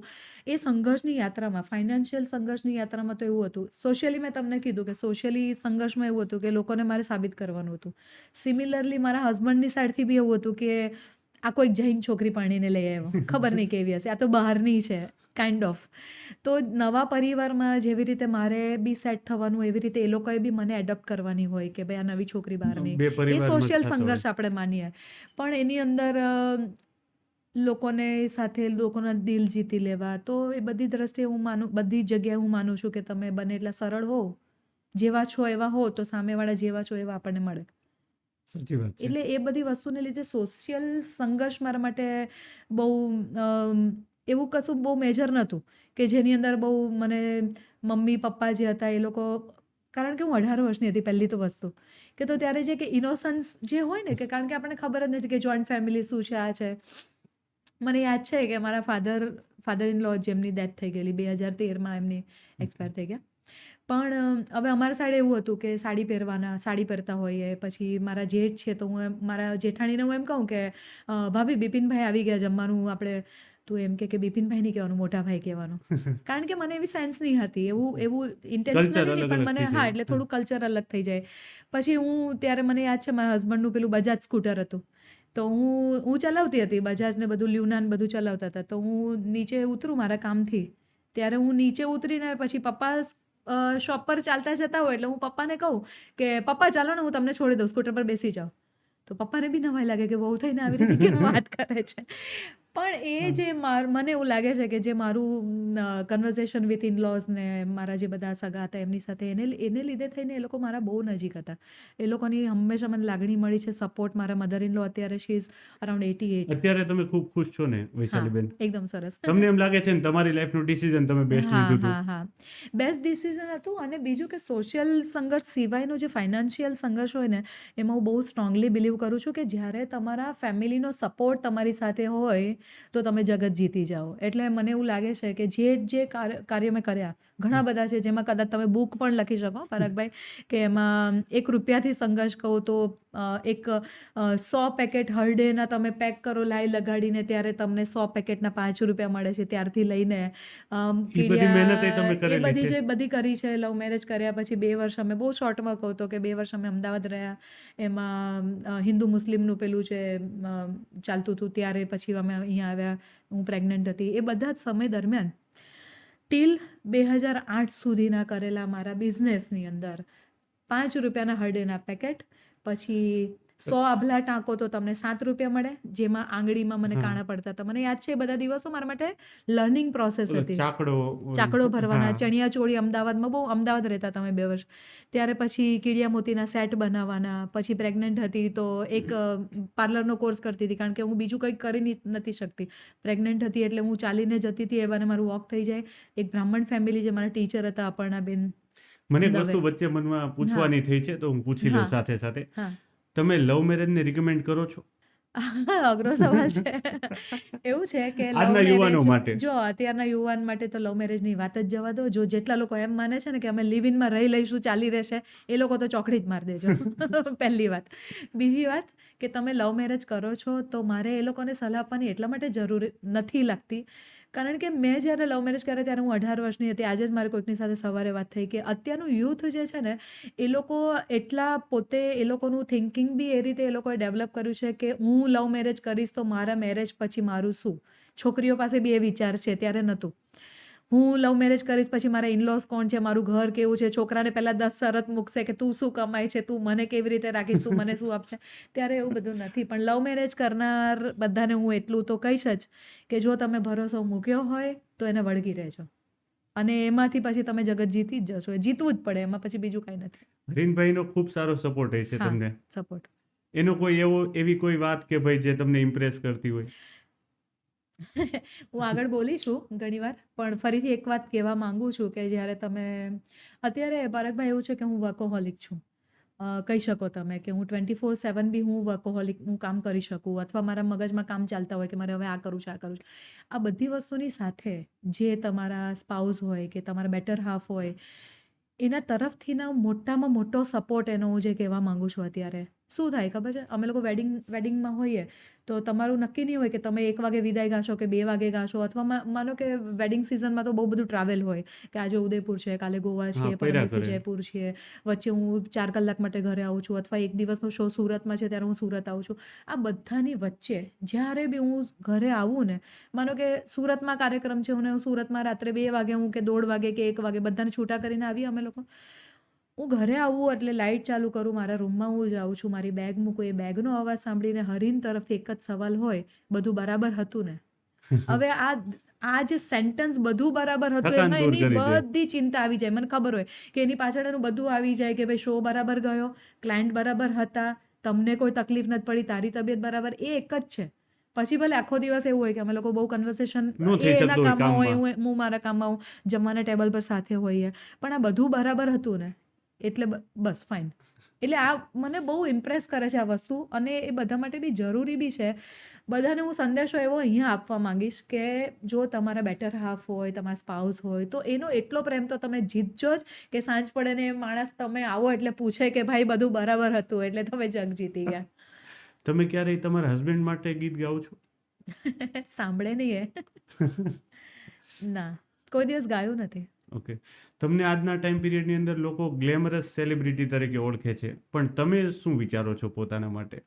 એ સંઘર્ષની યાત્રામાં, ફાઇનાન્શિયલ સંઘર્ષની યાત્રામાં તો એવું હતું. સોશિયલી મેં તમને કીધું કે સોશિયલી સંઘર્ષમાં એવું હતું કે લોકોને મારે સાબિત કરવાનું હતું. સિમિલરલી મારા હસબન્ડની સાઈડથી બી એવું હતું કે આ કોઈક જૈન છોકરી પરણીને લઈ આવ્યો, ખબર નહીં કેવી હશે, આ તો બહારની છે, કાઇન્ડ ઓફ. તો નવા પરિવારમાં જેવી રીતે મારે બી સેટ થવાનું એવી રીતે એ લોકોએ બી મને એડપ્ટ કરવાની હોય કે ભાઈ આ નવી છોકરી બહારની. બે એ પરિવારમાં સોશિયલ થતો સંઘર્ષ આપણે માનીએ, પણ એની અંદર લોકોને સાથે લોકોના દિલ જીતી લેવા, તો એ બધી દ્રષ્ટિએ હું માનું, બધી જગ્યાએ હું માનું છું કે તમે બને એટલા સરળ હો, જેવા છો એવા હો, તો સામેવાળા જેવા છો એવા આપણને મળે. સાચી વાત છે. એટલે એ બધી વસ્તુને લીધે સોશિયલ સંઘર્ષ મારા માટે બહુ એવું કશું બહુ મેજર નહોતું કે જેની અંદર બહુ મને મમ્મી પપ્પા જે હતા એ લોકો, કારણ કે હું 18 વર્ષની હતી પહેલી તો વસ્તુ કે, તો ત્યારે જે કે ઇનોસન્સ જે હોય ને કે, કારણ કે આપણને ખબર જ નથી કે જોઈન્ટ ફેમિલી શું છે, આ છે. મને યાદ છે કે મારા ફાધર ઇન લો જેમની ડેથ થઈ ગયેલી 2013માં, એમની એક્સપાયર થઈ ગયા. પણ હવે અમારા સાઈડ એવું હતું કે સાડી પહેરતા હોઈએ. પછી મારા જેઠ છે તો હું મારા જેઠાણીને હું એમ કહું કે ભાભી બિપિનભાઈ આવી ગયા જમવાનું, આપણે તું એમ કે બિપિનભાઈ નહીં કહેવાનું, મોટા ભાઈ કહેવાનું. કારણ કે મને એવી સેન્સ નહીં હતી, એવું ઇન્ટેન્શનલી નહીં, પણ મને હા એટલે થોડું કલ્ચર અલગ થઈ જાય. પછી હું ત્યારે મને યાદ છે મારા હસબન્ડનું પેલું બજાજ સ્કૂટર હતું, તો હું ચલાવતી હતી બજાજ ને બધું, લ્યુનાન બધું ચલાવતા હતા. તો હું નીચે ઉતરું મારા કામથી, ત્યારે હું નીચે ઉતરીને પછી પપ્પા શોપ પર ચાલતા જતા હોય એટલે હું પપ્પાને કહું કે પપ્પા ચાલો ને હું તમને છોડી દઉં, સ્કૂટર પર બેસી જાઓ. તો પપ્પાને બી નવાઈ લાગે કે વહુ થઈને આવી રીતે કેમ વાત કરે છે. પણ એ જે મને એવું લાગે છે કે જે મારું કન્વર્ઝેશન વિથ ઇનલોઝ ને મારા જે બધા સગા હતા એમની સાથે એને લીધે થઈને એ લોકો મારા બહુ નજીક હતા. એ લોકોની હંમેશા મને લાગણી મળી છે, સપોર્ટ. મારા મધર ઇન લો અત્યારે શી ઇઝ અરાઉન્ડ 88. અત્યારે તમે ખૂબ ખુશ છો ને વૈશાલીબેન? એકદમ સરસ. તમને એમ લાગે છે ને તમારી લાઈફનું ડિસિઝન તમે બેસ્ટ લીધું હતું? હા. બેસ્ટ ડિસિઝન હતું. અને બીજું કે સોશિયલ સંઘર્ષ સિવાયનો જે ફાઇનાન્શિયલ સંઘર્ષ હોય ને એમાં હું બહુ સ્ટ્રોંગલી બિલીવ કરું છું કે જ્યારે તમારા ફેમિલીનો સપોર્ટ તમારી સાથે હોય તો તમે જગત જીતી જાઓ. એટલે મને એવું લાગે છે કે જે કાર્ય મેં કર્યા ઘણા બધા છે, જેમાં કદાચ તમે બુક પણ લખી શકો પરાગભાઈ, કે એમાં ₹1 સંઘર્ષ કહું તો એક 100 પેકેટ હર ડેના તમે પેક કરો લાઈ લગાડીને, ત્યારે તમને 100 પેકેટના ₹5 મળે છે. ત્યારથી લઈને બધી મહેનત તમે એ કરેલી બધી છે. જે બધી કરી છે. લવ મેરેજ કર્યા પછી 2 વર્ષ અમે, બહુ શોર્ટમાં કહું તો, કે 2 વર્ષ અમે અમદાવાદ રહ્યા. એમાં હિન્દુ મુસ્લિમનું પેલું જે ચાલતું હતું ત્યારે પછી અમે અહીંયા આવ્યા. હું પ્રેગ્નન્ટ હતી. એ બધા જ સમય દરમિયાન ટીલ 2008 સુધીના કરેલા મારા બિઝનેસની અંદર ₹5 હર ડેના પેકેટ, પછી 100 આભલા ટાંકો તો તમને ₹7 મળે, જેમાં આંગળીમાં મને કાણા પડતા હતા. મને યાદ છે એ બધા દિવસો મારા માટે લર્નિંગ પ્રોસેસ હતી. ચાકડો ભરવાના, ચણિયા ચોળી અમદાવાદમાં, બહુ અમદાવાદ રહેતા તમે 2 વર્ષ. ત્યારે પછી કીડિયા મોતીના સેટ બનાવવાના. પછી પ્રેગ્નન્ટ હતી તો એક પાર્લરનો કોર્સ કરતી હતી, કારણ કે હું બીજું કંઈક કરી નથી શકતી. પ્રેગ્નન્ટ હતી એટલે હું ચાલીને જતી હતી, એવાને મારું વોક થઈ જાય. એક બ્રાહ્મણ ફેમિલી, જે મારા ટીચર હતા અપર્ણાબેન. મને એક વસ્તુ વચ્ચે મનમાં પૂછવાની થઈ છે તો હું પૂછી લઉં સાથે સાથે. તમે લવ મેરેજને રિકમેન્ડ કરો છો? અઘરો સવાલ છે. એવું છે કે આજના યુવાનો લવ માટે. મેરેજ, જો અત્યારના યુવાન માટે તો લવ મેરેજની વાત જ જવા દો. જો જેટલા લોકો એમ માને છે ને કે અમે લિવ ઇનમાં રહી લઈશું, ચાલી રહેશે, એ લોકો તો ચોકડી જ માર દેજો. પહેલી વાત. બીજી વાત કે તમે લવ મેરેજ કરો છો તો મારે એ લોકોને સલાહ આપવાની એટલા માટે જરૂર નથી લાગતી, કારણ કે મેં જ્યારે લવ મેરેજ કર્યા ત્યારે હું 18 વર્ષની હતી. આજે જ મારે કોઈકની સાથે સવારે વાત થઈ કે અત્યારનું યુથ જે છે ને એ લોકો એટલા પોતે, એ લોકોનું થિંકિંગ બી એ રીતે એ લોકોએ ડેવલપ કર્યું છે કે હું લવ મેરેજ કરીશ તો મારા મેરેજ પછી મારું શું. છોકરીઓ પાસે બી એ વિચાર છે, ત્યારે નહોતું. હું લવ મેરેજ કરીશ પછી મારા ઇનલોસ કોણ છે, મારું ઘર કેવું છે. છોકરાને પહેલાં 10 શરત મૂકશે કે તું શું કમાય છે, તું મને કેવી રીતે રાખીશ, તું મને શું આપશે. ત્યારે એવું બધું નથી. પણ લવ મેરેજ કરનાર બધાને હું એટલું તો કહીશ જ કે જો તમે ભરોસો મૂક્યો હોય તો એને વળગી રહેજો, અને એમાંથી પછી તમે જગત જીતી જ જશો. જીતવું જ પડે, એમાં પછી બીજું કાંઈ નથી. હરીનભાઈનો ખૂબ સારો સપોર્ટ હશે તમને. સપોર્ટ. એનો કોઈ એવી કોઈ વાત કે ભાઈ જે તમને ઇમ્પ્રેસ કરતી હોય? હું આગળ બોલી છું ઘણીવાર, પણ ફરીથી એક વાત કહેવા માંગુ છું કે જ્યારે તમે અત્યારે, પરાગભાઈ, એવું છે કે હું વર્કોહોલિક છું. કહી શકો તમે કે હું 24/7 બી હું વર્કોહોલિક, હું કામ કરી શકું, અથવા મારા મગજમાં કામ ચાલતા હોય કે મારે હવે આ કરવું છે, આ કરવું છે. આ બધી વસ્તુની સાથે જે તમારા સ્પાઉસ હોય કે તમારા બેટર હાફ હોય, એના તરફથીનો મોટામાં મોટો સપોર્ટ એનો હું જે કહેવા માંગુ છું અત્યારે. શું થાય ખબર છે, અમે લોકો વેડિંગમાં હોઈએ તો તમારું નક્કી નહીં હોય કે તમે 1 વાગે વિદાય ગાશો કે 2 વાગે ગાશો, અથવા માનો કે વેડિંગ સિઝનમાં તો બહુ બધું ટ્રાવેલ હોય કે આજે ઉદયપુર છે, કાલે ગોવા છીએ, પરમ દિવસે જયપુર છીએ, વચ્ચે હું 4 કલાક માટે ઘરે આવું છું, અથવા એક દિવસનો શો સુરતમાં છે ત્યારે હું સુરત આવું છું. આ બધાની વચ્ચે જ્યારે બી હું ઘરે આવું ને, માનો કે સુરતમાં કાર્યક્રમ છે, હું સુરતમાં રાત્રે 2 વાગે હું કે 1:30 વાગે કે 1 વાગે બધાને છૂટા કરીને આવીએ અમે લોકો. હું ઘરે આવું એટલે લાઇટ ચાલુ કરું, મારા રૂમમાં હું જાઉં છું, મારી બેગ મૂકું. એ બેગનો અવાજ સાંભળીને હરીન તરફથી એક જ સવાલ હોય, બધું બરાબર હતું ને? હવે આ જે સેન્ટેન્સ બધું બરાબર હતું, એમાં એની બધી ચિંતા આવી જાય. મને ખબર હોય કે એની પાછળ એનું બધું આવી જાય કે ભાઈ શો બરાબર ગયો, ક્લાયન્ટ બરાબર હતા, તમને કોઈ તકલીફ નથી પડી, તારી તબિયત બરાબર. એ એક જ છે. પછી ભલે આખો દિવસ એવું હોય કે અમે લોકો બહુ કન્વર્સેશન, એ એના કામમાં હોય, હું મારા કામમાં, હું જમવાના ટેબલ પર સાથે હોઈએ, પણ આ બધું બરાબર હતું ને, એટલે બસ ફાઇન. એટલે આ મને બહુ ઇમ્પ્રેસ કરે છે આ વસ્તુ, અને એ બધા માટે બી જરૂરી બી છે. બધાને હું સંદેશો એવો અહીંયા આપવા માંગીશ કે જો તમારા બેટર હાફ હોય, તમારા સ્પાઉસ હોય, તો એનો એટલો પ્રેમ તો તમે જીતજો જ કે સાંજ પડે ને માણસ તમે આવો એટલે પૂછે કે ભાઈ બધું બરાબર હતું, એટલે તમે જગ જીતી ગયા. તમે ક્યારેય તમારા હસબન્ડ માટે ગીત ગાઓ છો? સાંભળે નહીં ના, કોઈ દિવસ ગાયું નથી. ઓકે. તમને આજના ટાઈમ પીરિયડની અંદર લોકો ગ્લેમરસ સેલિબ્રિટી તરીકે ઓળખે છે, પણ તમે શું વિચારો છો પોતાના માટે?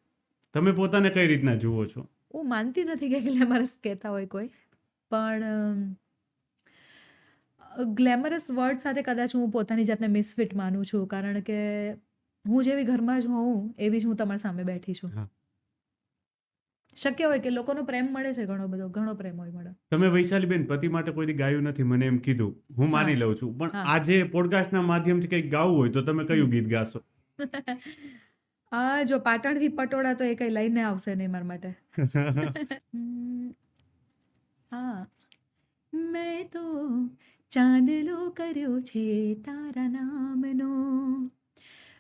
તમે પોતાને કઈ રીતના જુઓ છો? હું માનતી નથી કે ગ્લેમરસ કહેતા હોય કોઈ, પણ ગ્લેમરસ વર્ડ સાથે કદાચ હું પોતાની જાતને મિસફિટ માનું છું, કારણ કે હું જેવી ઘરમાં જ હોઉં એવી જ હું તમારી સામે બેઠી છું. શક્ય હોય કે લોકોનો પ્રેમ મળે છે, ઘણો પ્રેમ હોય મળે. તમે વૈશાલીબેન પતિ માટે કોઈ દી ગાયું નથી મને એમ કીધું, હું માની લઉં છું, પણ હા. આજે પોડકાસ્ટના માધ્યમથી કંઈક ગાવું હોય તો તમે કયું ગીત ગાશો? જો પાટણથી પટોળા તો એ કઈ લઈને આવશે નહીં મારા માટે. હા, મેં તો ચાંદલો કર્યો છે તારા નામનો,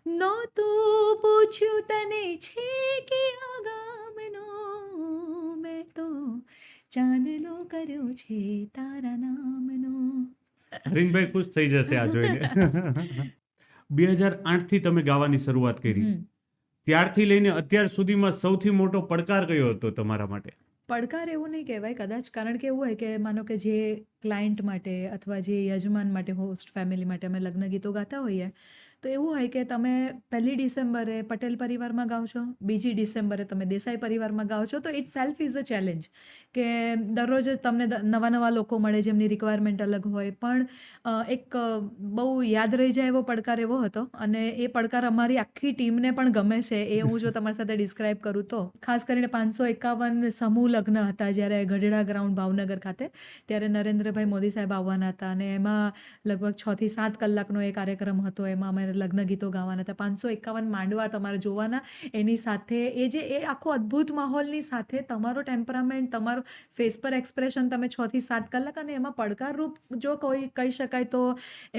નહોતું પૂછ્યું તને છે કે આગામનો, મેં તો ચાંદલો કર્યો છે તારા નામનો. હરીનભાઈ ખુશ થઈ જશે આ જોઈને. 2008 થી તમે ગાવાની શરૂઆત કરી, ત્યારથી લઈને અત્યાર સુધીમાં સૌથી મોટો પડકાર કયો હતો તમારા માટે? પડકાર એવું નહીં કહેવાય કદાચ, કારણ કે એવું હોય કે માનો કે જે ક્લાયન્ટ માટે અથવા જે યજમાન માટે, હોસ્ટ ફેમિલી માટે અમે લગ્ન ગીતો ગાતા હોઈએ, તો એવું હોય કે તમે 1 ડિસેમ્બરે પટેલ પરિવારમાં ગાઓ છો, 2 ડિસેમ્બરે તમે દેસાઈ પરિવારમાં ગાઓ છો, તો it self is a challenge કે દરરોજ જ તમને નવા લોકો મળે જેમની રિક્વાયરમેન્ટ અલગ હોય. પણ એક બહુ યાદ રહી જાય એવો પડકાર એવો હતો, અને એ પડકાર અમારી આખી ટીમને પણ ગમે છે. એ હું જો તમારી સાથે ડિસ્ક્રાઇબ કરું તો ખાસ કરીને 551 સમૂહ લગ્ન હતા જ્યારે ગઢડા ગ્રાઉન્ડ ભાવનગર ખાતે, ત્યારે નરેન્દ્રભાઈ મોદી સાહેબ આવવાના હતા, અને એમાં લગભગ 6 થી 7 કલાકનો એ કાર્યક્રમ હતો. એમાં અમે લગ્ન ગીતો ગાવાના હતા, 551 માંડવા તમારે જોવાના, એની સાથે એ આખો અદ્ભુત માહોલની સાથે તમારો ટેમ્પરામેન્ટ, તમારો ફેસ પર એક્સપ્રેશન, તમે 6 થી 7 કલાક, અને એમાં પડકારરૂપ જો કોઈ કહી શકાય તો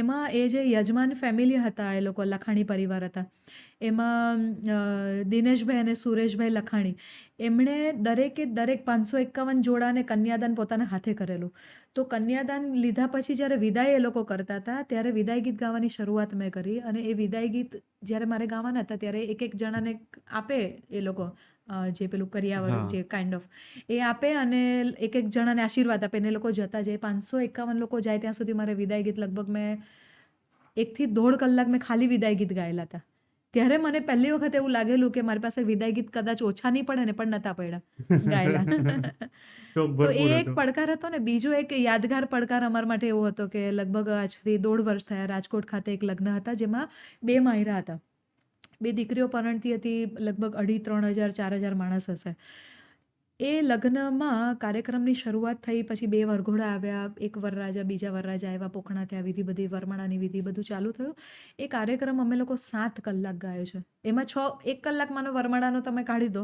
એમાં એ જે યજમાન ફેમિલી હતા, એ લોકો લખાણી પરિવાર હતા, એમાં દિનેશભાઈ અને સુરેશભાઈ લખાણી, એમણે દરેક 551 જોડાને કન્યાદાન પોતાના હાથે કરેલું. તો કન્યાદાન લીધા પછી જ્યારે વિદાય એ લોકો કરતા હતા, ત્યારે વિદાય ગીત ગાવાની શરૂઆત મેં કરી, અને એ વિદાય ગીત જ્યારે મારે ગાવાના હતા ત્યારે એક જણાને આપે એ લોકો, જે પેલું કરિયાવર જે કાઇન્ડ ઓફ એ આપે, અને એક જણાને આશીર્વાદ આપે, ને એ લોકો જતા જાય. 551 લોકો જાય ત્યાં સુધી મારે વિદાય ગીત લગભગ મેં 1 થી 1.5 કલાક મેં ખાલી વિદાય ગીત ગાયેલા હતા. ત્યારે મને પહેલી વખત એવું લાગેલું કે મારી પાસે વિદાય ગીત કદાચ ઓછા નહીં પડે ને, પણ નતા પડ્યા ગાયેલા. તો એ એક પડકાર હતો ને. બીજો એક યાદગાર પડકાર અમારા માટે એવો હતો કે લગભગ આજથી 1.5 વર્ષ થયા, રાજકોટ ખાતે એક લગ્ન હતા જેમાં 2 માયરા હતા, 2 દીકરીઓ પરણતી હતી, લગભગ 2,500-3,000-4,000 માણસ હશે. એ લગ્નમાં કાર્યક્રમની શરૂઆત થઈ, પછી 2 વરઘોડા આવ્યા, 1 વરરાજા, 2જા વરરાજા આવ્યા, પોખણા થયા, વિધિ બધી, વરમાળાની વિધિ બધું ચાલુ થયું. એ કાર્યક્રમ અમે લોકો 7 કલાક ગાયો છે. એમાં 1 કલાક માનો વરમાળાનો તમે કાઢી દો,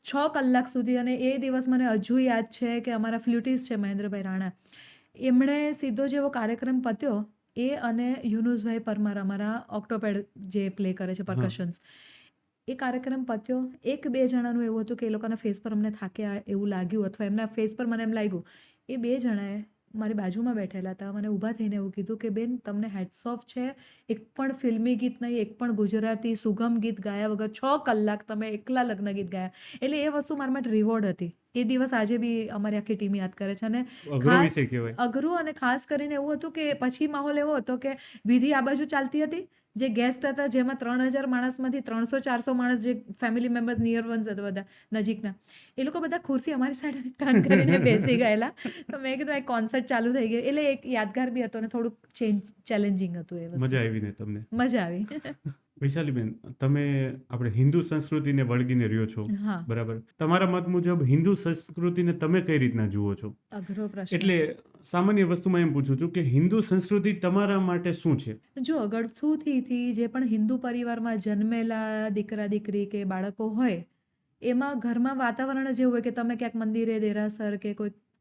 6 કલાક સુધી. અને એ દિવસ મને હજુ યાદ છે કે અમારા ફ્લ્યુટિસ્ટ છે મહેન્દ્રભાઈ રાણા, એમણે સીધો જેવો કાર્યક્રમ પત્યો, એ અને યુનુસભાઈ પરમાર અમારા ઓક્ટોપેડ જે પ્લે કરે છે પરકશન્સ, એ કાર્યક્રમ પત્યો. 1-2 જણાનું એવું હતું કે એ લોકોના ફેસ પર અમને થાક્યા એવું લાગ્યું, અથવા એમના ફેસ પર મને એમ લાગ્યું. એ 2 જણાએ મારી બાજુમાં બેઠેલા હતા, મને ઊભા થઈને એવું કીધું કે બેન, તમને હેડ્સ ઓફ છે, એક પણ ફિલ્મી ગીત નહીં, એક પણ ગુજરાતી સુગમ ગીત ગાયા વગર 6 કલાક તમે એકલા લગ્ન ગીત ગાયા. એટલે એ વસ્તુ મારા માટે રિવોર્ડ હતી. એ દિવસ આજે બી અમારી આખી ટીમ યાદ કરે છે. અને ખાસ અઘરું, અને ખાસ કરીને એવું હતું કે પછી માહોલ એવો હતો કે વિધિ આ બાજુ ચાલતી હતી, જે ગેસ્ટ હતા જેમાં 3,000 માણસમાંથી 300-400 માણસ જે ફેમિલી મેમ્બર્સ નિયર વન્સ હતા બધા નજીકના, એ લોકો બધા ખુરશી અમારી સાઈડ ટર્ન કરીને બેસી ગયેલા. તો મેં કીધું એક કોન્સર્ટ ચાલુ થઈ ગયો. એટલે એક યાદગાર બી હતો, અને થોડુંક ચેલેન્જિંગ હતું. એ વસ્તુ મજા આવી ને તમને? મજા આવી. વૈશાલીબેન, તમે આપણે હિન્દુ સંસ્કૃતિને વળગીને રહ્યો છો, બરાબર? તમારા મત મુજબ હિન્દુ સંસ્કૃતિને તમે કઈ રીતના જુઓ છો? અઘરો પ્રશ્ન. એટલે સામાન્ય વસ્તુમાં એમ પૂછું છું કે હિન્દુ સંસ્કૃતિ તમારા માટે શું છે? જો ગળથુથી જે પણ હિન્દુ પરિવારમાં જન્મેલા દીકરા દીકરી કે બાળકો હોય, એમાં ઘરમાં વાતાવરણ જ એવું હોય કે તમે ક્યાંક મંદિરે, દેરાસર કે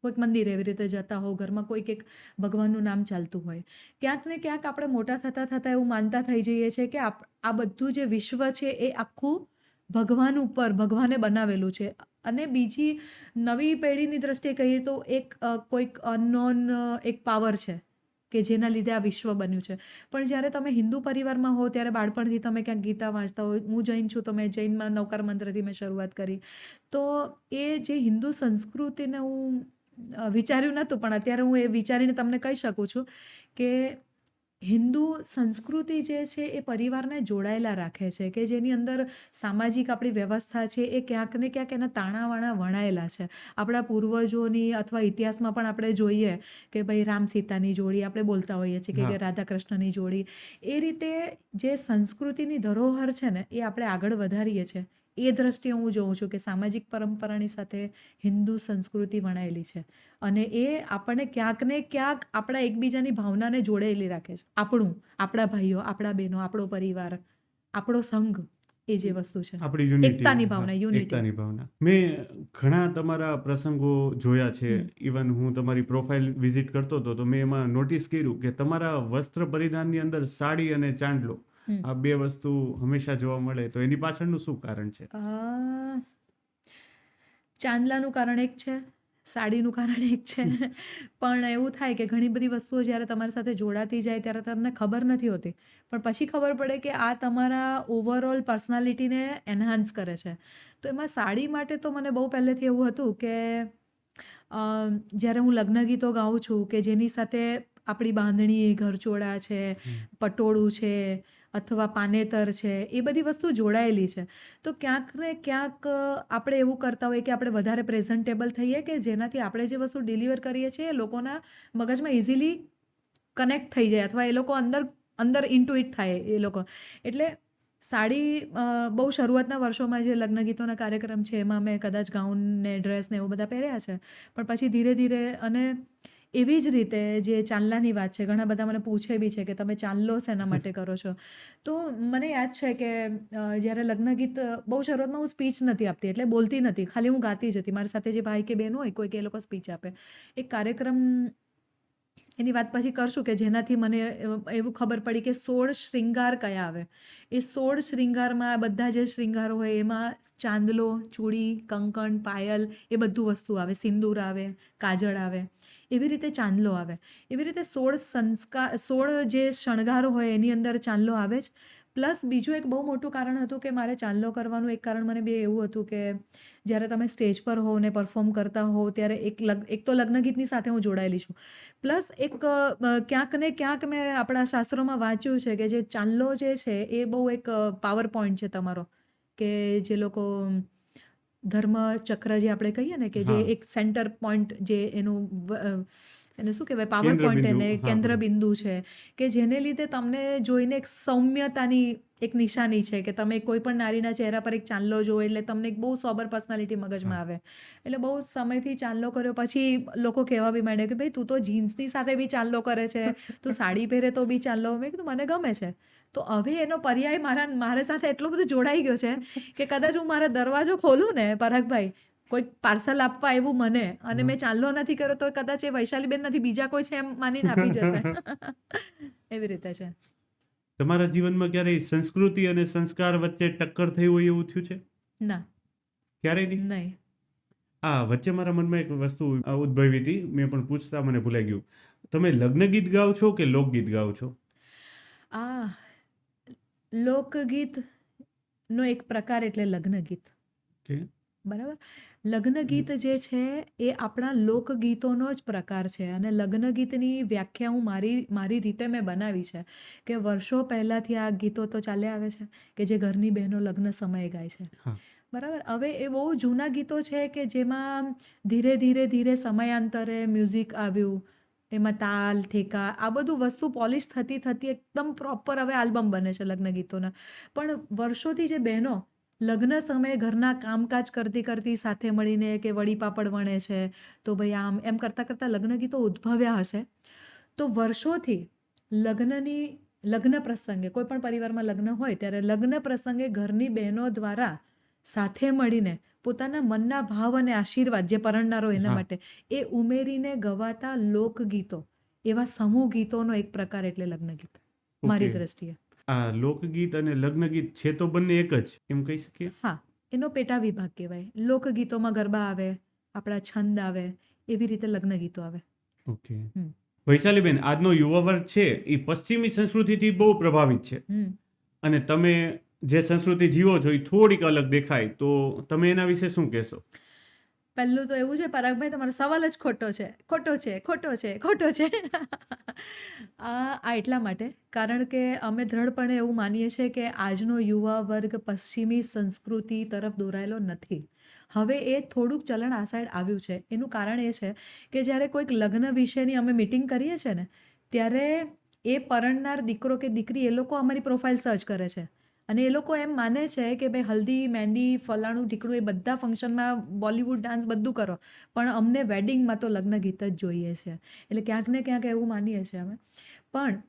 કોઈક મંદિર એવી રીતે જતા હો, ઘરમાં કોઈક એક ભગવાનનું નામ ચાલતું હોય. ક્યાંક ને ક્યાંક આપણે મોટા થતાં એવું માનતા થઈ જઈએ છીએ કે આ બધું જે વિશ્વ છે એ આખું ભગવાન ઉપર, ભગવાને બનાવેલું છે. અને બીજી નવી પેઢીની દ્રષ્ટિએ કહીએ તો કોઈક અનનોન એક પાવર છે કે જેના લીધે આ વિશ્વ બન્યું છે. પણ જ્યારે તમે હિન્દુ પરિવારમાં હો, ત્યારે બાળપણથી તમે ક્યાંક ગીતા વાંચતા હો. હું જૈન છું, તો મેં જૈનમાં નવકાર મંત્રથી મેં શરૂઆત કરી. તો એ જે હિન્દુ સંસ્કૃતિને હું વિચાર્યું નહોતું, પણ અત્યારે હું એ વિચારીને તમને કહી શકું છું કે હિન્દુ સંસ્કૃતિ જે છે એ પરિવારને જોડાયેલા રાખે છે, કે જેની અંદર સામાજિક આપણી વ્યવસ્થા છે એ ક્યાંક ને ક્યાંક એના તાણાવાણા વણાયેલા છે. આપણા પૂર્વજોની અથવા ઇતિહાસમાં પણ આપણે જોઈએ કે ભાઈ રામ સીતાની જોડી આપણે બોલતા હોઈએ છીએ, કે રાધા કૃષ્ણની જોડી. એ રીતે જે સંસ્કૃતિની ધરોહર છે ને, એ આપણે આગળ વધારીએ છીએ. એ દ્રષ્ટિએ હું જોઉં છું કે સામાજિક પરંપરાની સાથે હિન્દુ સંસ્કૃતિ વણાયેલી છે અને એ આપણને ક્યાંક ને ક્યાંક આપણા એકબીજાની ભાવનાને જોડેલી રાખે છે. આપણા ભાઈઓ, આપણા બહેનો, આપણો પરિવાર, આપણો સંઘ, એ જે વસ્તુ છે, આપણી યુનિટી, એકતાની ભાવના, યુનિટી. એકતાની ભાવના. મેં ઘણા તમારા પ્રસંગો જોયા છે. ઇવન હું તમારી પ્રોફાઇલ વિઝિટ કરતો હતો તો મેં એમાં નોટિસ કર્યું કે તમારા વસ્ત્ર પરિધાનની અંદર સાડી અને ચાંદલો, આ બે વસ્તુ હંમેશા જોવા મળે. તો એની પાછળનું શું કારણ છે? ચાંદલાનું કારણ એક છે, સાડીનું કારણ એક છે, પણ એવું થાય કે ઘણી બધી વસ્તુઓ જ્યારે તમારી સાથે જોડાતી જાય ત્યારે તમને ખબર નથી હોતી, પણ પછી ખબર પડે કે આ તમારા ઓવરઓલ પર્સનાલિટીને એન્હાન્સ કરે છે. તો એમાં સાડી માટે તો મને બહુ પહેલેથી એવું હતું કે જ્યારે હું લગ્ન ગીતો ગાઉં છું કે જેની સાથે આપણી બાંધણી, ઘરચોળા છે, પટોળું છે અથવા પાનેતર છે, એ બધી વસ્તુ જોડાયેલી છે. તો ક્યાંક ને ક્યાંક આપણે એવું કરતા હોઈએ કે આપણે વધારે પ્રેઝન્ટેબલ થઈએ કે જેનાથી આપણે જે વસ્તુ ડિલિવર કરીએ છીએ એ લોકોના મગજમાં ઇઝીલી કનેક્ટ થઈ જાય અથવા એ લોકો અંદર ઇન્ટુઇટ થાય એ લોકો. એટલે સાડી બહુ શરૂઆતના વર્ષોમાં જે લગ્ન ગીતોના કાર્યક્રમ છે એમાં મેં કદાચ ગાઉન ને ડ્રેસ ને એવું બધા પહેર્યા છે, પણ પછી ધીરે ધીરે અને એવી જ રીતે જે ચાંદલાની વાત છે, ઘણા બધા મને પૂછે બી છે કે તમે ચાંદલો શેના માટે કરો છો. તો મને યાદ છે કે જ્યારે લગ્ન ગીત બહુ શરૂઆતમાં હું સ્પીચ નથી આપતી, એટલે બોલતી નથી, ખાલી હું ગાતી જ હતી. મારી સાથે જે ભાઈ કે બહેન હોય કોઈ કે એ લોકો સ્પીચ આપે. એક કાર્યક્રમ એની વાત પછી કરશું કે જેનાથી મને એવું ખબર પડી કે 16 શ્રૃંગાર કયા આવે. એ 16 શ્રૃંગારમાં બધા જે શ્રૃંગારો હોય એમાં ચાંદલો, ચૂડી, કંકણ, પાયલ, એ બધું વસ્તુ આવે, સિંદૂર આવે, કાજળ આવે, એવી રીતે ચાંદલો આવે. એવી રીતે 16 જે શણગારો હોય એની અંદર ચાંદલો આવે જ. પ્લસ બીજું એક બહુ મોટું કારણ હતું કે મારે ચાંદલો કરવાનું એક કારણ મને બે એવું હતું કે જ્યારે તમે સ્ટેજ પર હો ને પરફોર્મ કરતા હો ત્યારે એક તો લગ્ન ગીતની સાથે હું જોડાયેલી છું, પ્લસ એક ક્યાંક ને ક્યાંક મેં આપણા શાસ્ત્રોમાં વાંચ્યું છે કે જે ચાંદલો જે છે એ બહુ એક પાવર પોઈન્ટ છે તમારો, કે જે લોકો ધર્મ ચક્ર જે આપણે કહીએ ને કે જે એક સેન્ટર પોઈન્ટ, જે એને શું કહેવાય, પાવર પોઈન્ટ, એને કેન્દ્ર બિંદુ છે કે જેને લીધે તમને જોઈને એક સૌમ્યતાની એક નિશાની છે કે તમે કોઈ પણ નારીના ચહેરા પર એક ચાંદલો જોવો એટલે તમને એક બહુ સોબર પર્સનાલિટી મગજમાં આવે. એટલે બહુ સમયથી ચાંદલો કર્યો. પછી લોકો કહેવા બી માંડ્યા કે ભાઈ તું તો જીન્સની સાથે બી ચાંદલો કરે છે, તું સાડી પહેરે તો બી ચાંદલો. મેં કીધું મને ગમે છે. તો હવે એનો પર્યાય મારા સાથે એટલો બધો જોડાઈ ગયો છે કે કદાચ હું મારા દરવાજો ખોલું ને પરાગભાઈ, કોઈ પાર્સલ આપવા આવ્યું મને અને મેં ચાંદલો નથી કર્યો તો કદાચ એ વૈશાલીબેન નથી, બીજા કોઈ છે એમ માનીને આપી જશે. એવી રીતે છે. તમારા જીવનમાં ક્યારેય સંસ્કૃતિ અને સંસ્કાર વચ્ચે ટક્કર થઈ હોય એવું થયું છે? ના, ક્યારેય નહીં? નહીં. વચ્ચે મારા મનમાં એક વસ્તુ ઉદ્ભવી હતી, મેં પણ પૂછતા મને ભૂલાઈ ગયું. તમે લગ્ન ગીત ગાઓ છો કે લોકગીત ગાઓ છો? લોકગીતનો એક પ્રકાર એટલે લગ્ન ગીત. બરાબર. લગ્ન ગીત જે છે એ આપણા લોકગીતોનો જ પ્રકાર છે અને લગ્ન ગીતની વ્યાખ્યા હું મારી રીતે મેં બનાવી છે કે વર્ષો પહેલાંથી આ ગીતો તો ચાલ્યા આવે છે કે જે ઘરની બહેનો લગ્ન સમયે ગાય છે. બરાબર. હવે એ બહુ જૂના ગીતો છે કે જેમાં ધીરે ધીરે ધીરે સમયાંતરે મ્યુઝિક આવ્યું, એમાં તાલ, ઠેકા, આ બધું વસ્તુ પોલિશ થતી એકદમ પ્રોપર હવે આલ્બમ બને છે લગ્ન ગીતોના. પણ વર્ષોથી જે બહેનો લગ્ન સમયે ઘરના કામકાજ કરતી સાથે મળીને કે વડી પાપડ વણે છે, તો ભાઈ આમ એમ કરતાં લગ્ન ગીતો ઉદ્ભવ્યા હશે. તો વર્ષોથી લગ્ન પ્રસંગે, કોઈ પણ પરિવારમાં લગ્ન હોય ત્યારે લગ્ન પ્રસંગે ઘરની બહેનો દ્વારા સાથે મળીને પોતાના મનના ભાવ અને આશીર્વાદ જે પરણનારો એના માટે એ ઉમેરીને ગવાતા લોકગીતો, એવા સમૂહ ગીતોનો એક પ્રકાર એટલે લગ્ન ગીત મારી દ્રષ્ટિએ. આ લોકગીત અને લગ્ન ગીત છે તો બંને એક જ એમ કહી શકીએ? હા, એનો પેટા વિભાગ કહેવાય. લોકગીતોમાં ગરબા આવે, આપણા છંદ આવે, એવી રીતે લગ્ન ગીતો આવે. ઓકે. વૈશાલીબેન, આજનો યુવા વર્ગ છે એ પશ્ચિમી સંસ્કૃતિથી બહુ પ્રભાવિત છે અને તમે જે સંસ્કૃતિ જીવો છો એ થોડીક અલગ દેખાય, તો તમે એના વિશે શું કહેશો? પહેલું તો એવું છે પરાગભાઈ, તમારો સવાલ જ ખોટો છે. આ એટલા માટે કારણ કે અમે દ્રઢપણે એવું માનીએ છીએ કે આજનો યુવા વર્ગ પશ્ચિમી સંસ્કૃતિ તરફ દોરાયેલો નથી. હવે એ થોડુંક ચલણ આ સાઈડ આવ્યું છે. એનું કારણ એ છે કે જ્યારે કોઈક લગ્ન વિશેની અમે મિટિંગ કરીએ છીએ ને ત્યારે એ પરણનાર દીકરો કે દીકરી એ લોકો અમારી પ્રોફાઇલ સર્ચ કરે છે અને એ લોકો એમ માને છે કે ભાઈ હલ્દી મહેંદી ફલાણું ઢીકણું એ બધા ફંક્શનમાં બોલિવૂડ ડાન્સ બધું કરો, પણ અમને વેડિંગમાં તો લગ્ન ગીત જ જોઈએ છે. એટલે ક્યાંક ને ક્યાંક એવું માનીએ છીએ અમે. પણ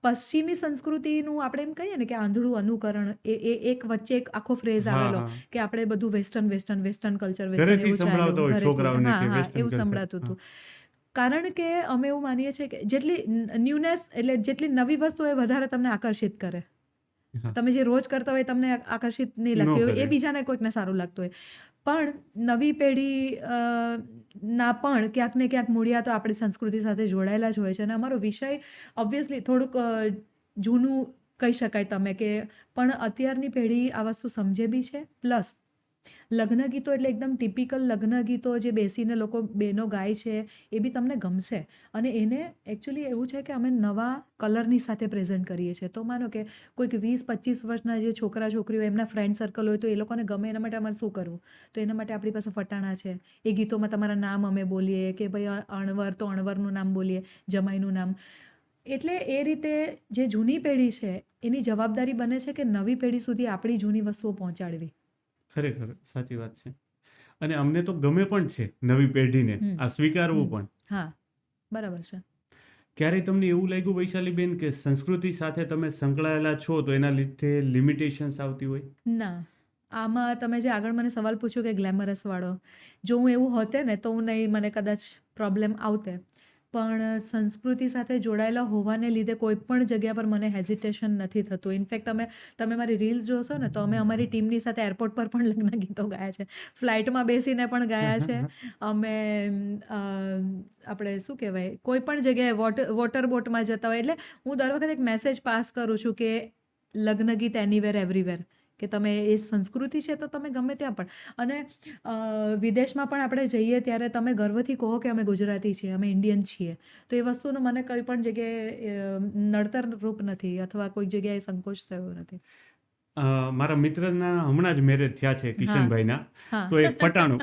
પશ્ચિમી સંસ્કૃતિનું આપણે એમ કહીએ ને કે આંધળું અનુકરણ, એ એક વચ્ચે એક આખો ફ્રેઝ હા, આવેલો હા. કે આપણે બધું વેસ્ટર્ન કલ્ચર ઘરેથી એવું સંભળાવતા હોય ચાલ્યું છોકરાઓને હા કે હા western એવું culture. સંભળાતું હતું. કારણ કે અમે એવું માનીએ છીએ કે જેટલી ન્યૂનેસ એટલે જેટલી નવી વસ્તુ એ વધારે તમને આકર્ષિત કરે. હા. તમે જે રોજ કરતા હોય તમને આકર્ષિત નહીં લાગતી ન હોય, કરે. એ બીજાને કોઈકને સારું લાગતું હોય. પણ નવી પેઢી ના પણ ક્યાંક ને ક્યાંક મૂળિયા તો આપણી સંસ્કૃતિ સાથે જોડાયેલા જ હોય છે. અને અમારો વિષય ઓબ્વિયસલી થોડુંક જૂનું કહી શકાય તમે કે, પણ અત્યારની પેઢી આ વસ્તુ સમજે બી છે. પ્લસ લગ્ન ગીતો એટલે એકદમ ટિપિકલ લગ્ન ગીતો જે બેસીને લોકો બહેનો ગાય છે એ બી તમને ગમશે. અને એને એકચ્યુઅલી એવું છે કે અમે નવા કલરની સાથે પ્રેઝન્ટ કરીએ છીએ. તો માનો કે કોઈક 20-25 વર્ષના જે છોકરા છોકરીઓ એમના ફ્રેન્ડ સર્કલ હોય તો એ લોકોને ગમે, એના માટે અમારે શું કરવું? તો એના માટે આપણી પાસે ફટાણા છે. એ ગીતોમાં તમારા નામ અમે બોલીએ કે ભાઈ અણવર તો અણવરનું નામ બોલીએ, જમાઈનું નામ. એટલે એ રીતે જે જૂની પેઢી છે એની જવાબદારી બને છે કે નવી પેઢી સુધી આપણી જૂની વસ્તુઓ પહોંચાડવી. ખરેખર સાચી વાત છે. અને અમને તો ગમે પણ છે નવી પેઢીને આ સ્વીકારવું પણ. હા, બરાબર છે. ક્યારેય તમને એવું લાગ્યું વૈશાલીબેન કે સંસ્કૃતિ સાથે તમે સંકળાયેલા છો તો એના લીધે લિમિટેશન્સ આવતી હોય? ના, આમાં તમે જે આગળ મને સવાલ પૂછ્યો કે ગ્લેમરસ વાળો, જો હું એવું હોતે ને તો હું નહીં, મને કદાચ પ્રોબ્લેમ આવતે. પણ સંસ્કૃતિ સાથે જોડાયેલા હોવાને લીધે કોઈ પણ જગ્યા પર મને હેઝિટેશન નથી થતું. ઇનફેક્ટ તમે મારી રીલ્સ જોશો ને તો અમે અમારી ટીમની સાથે એરપોર્ટ પર પણ લગ્ન ગીતો ગાયા છે, ફ્લાઇટમાં બેસીને પણ ગાયા છે અમે. આપણે શું કહેવાય, કોઈ પણ જગ્યાએ વોટર બોટમાં જતા હોય, એટલે હું દર વખતે એક મેસેજ પાસ કરું છું કે લગ્ન ગીત એનીવેર એવરીવેર, કે તમે એ સંસ્કૃતિ છે તો તમે ગમે ત્યાં પણ. અને વિદેશમાં પણ આપણે જઈએ ત્યારે તમે ગર્વથી કહો કે અમે ગુજરાતી છીએ, અમે ઇન્ડિયન છીએ. તો એ વસ્તુનો મને કોઈ પણ જગ્યાએ નડતર રૂપ નથી અથવા કોઈ જગ્યાએ સંકોચ થયો નથી. મારા મિત્રના હમણાં જ મેરેજ થયા છે કિશનભાઈના, હા. તો એક ફટાણું.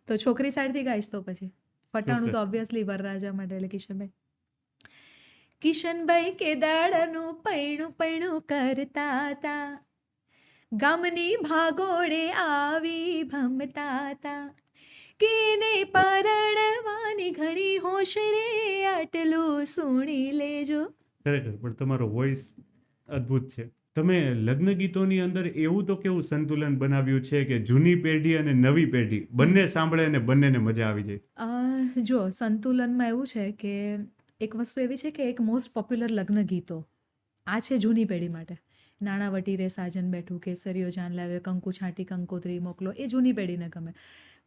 તો છોકરી સાઈડથી ગાઈશ તો પછી ફટાણું તો ચોક્કસ. ઓબ્વિયસલી વરરાજા માટે, એટલે કિશનભાઈ. કિશનભાઈ કે દાડાનું પૈણું પૈણું કરતા તા, ગામની ભાગોળે આવી ભમતા તા, કેને પરણવાની ઘણી હોશ રે, આટલું સુણી લેજો. ખરેખર પણ તમારો વોઇસ અદ્ભુત છે. તમે લગ્ન ગીતોની અંદર એવું તો કેવું સંતુલન બનાવ્યું છે કે જૂની પેઢી અને નવી પેઢી બંને સાંભળે અને બંનેને મજા આવી જાય? જો સંતુલનમાં એવું છે કે એક વસ્તુ એવી છે કે એક મોસ્ટ પોપ્યુલર લગ્ન ગીતો આ છે જૂની પેઢી માટે. નાણાવટી રે સાજન બેઠું, કેસરીઓ જાન લાવે, કંકુ છાંટી કંકોત્રી મોકલો, એ જૂની પેઢીને ગમે.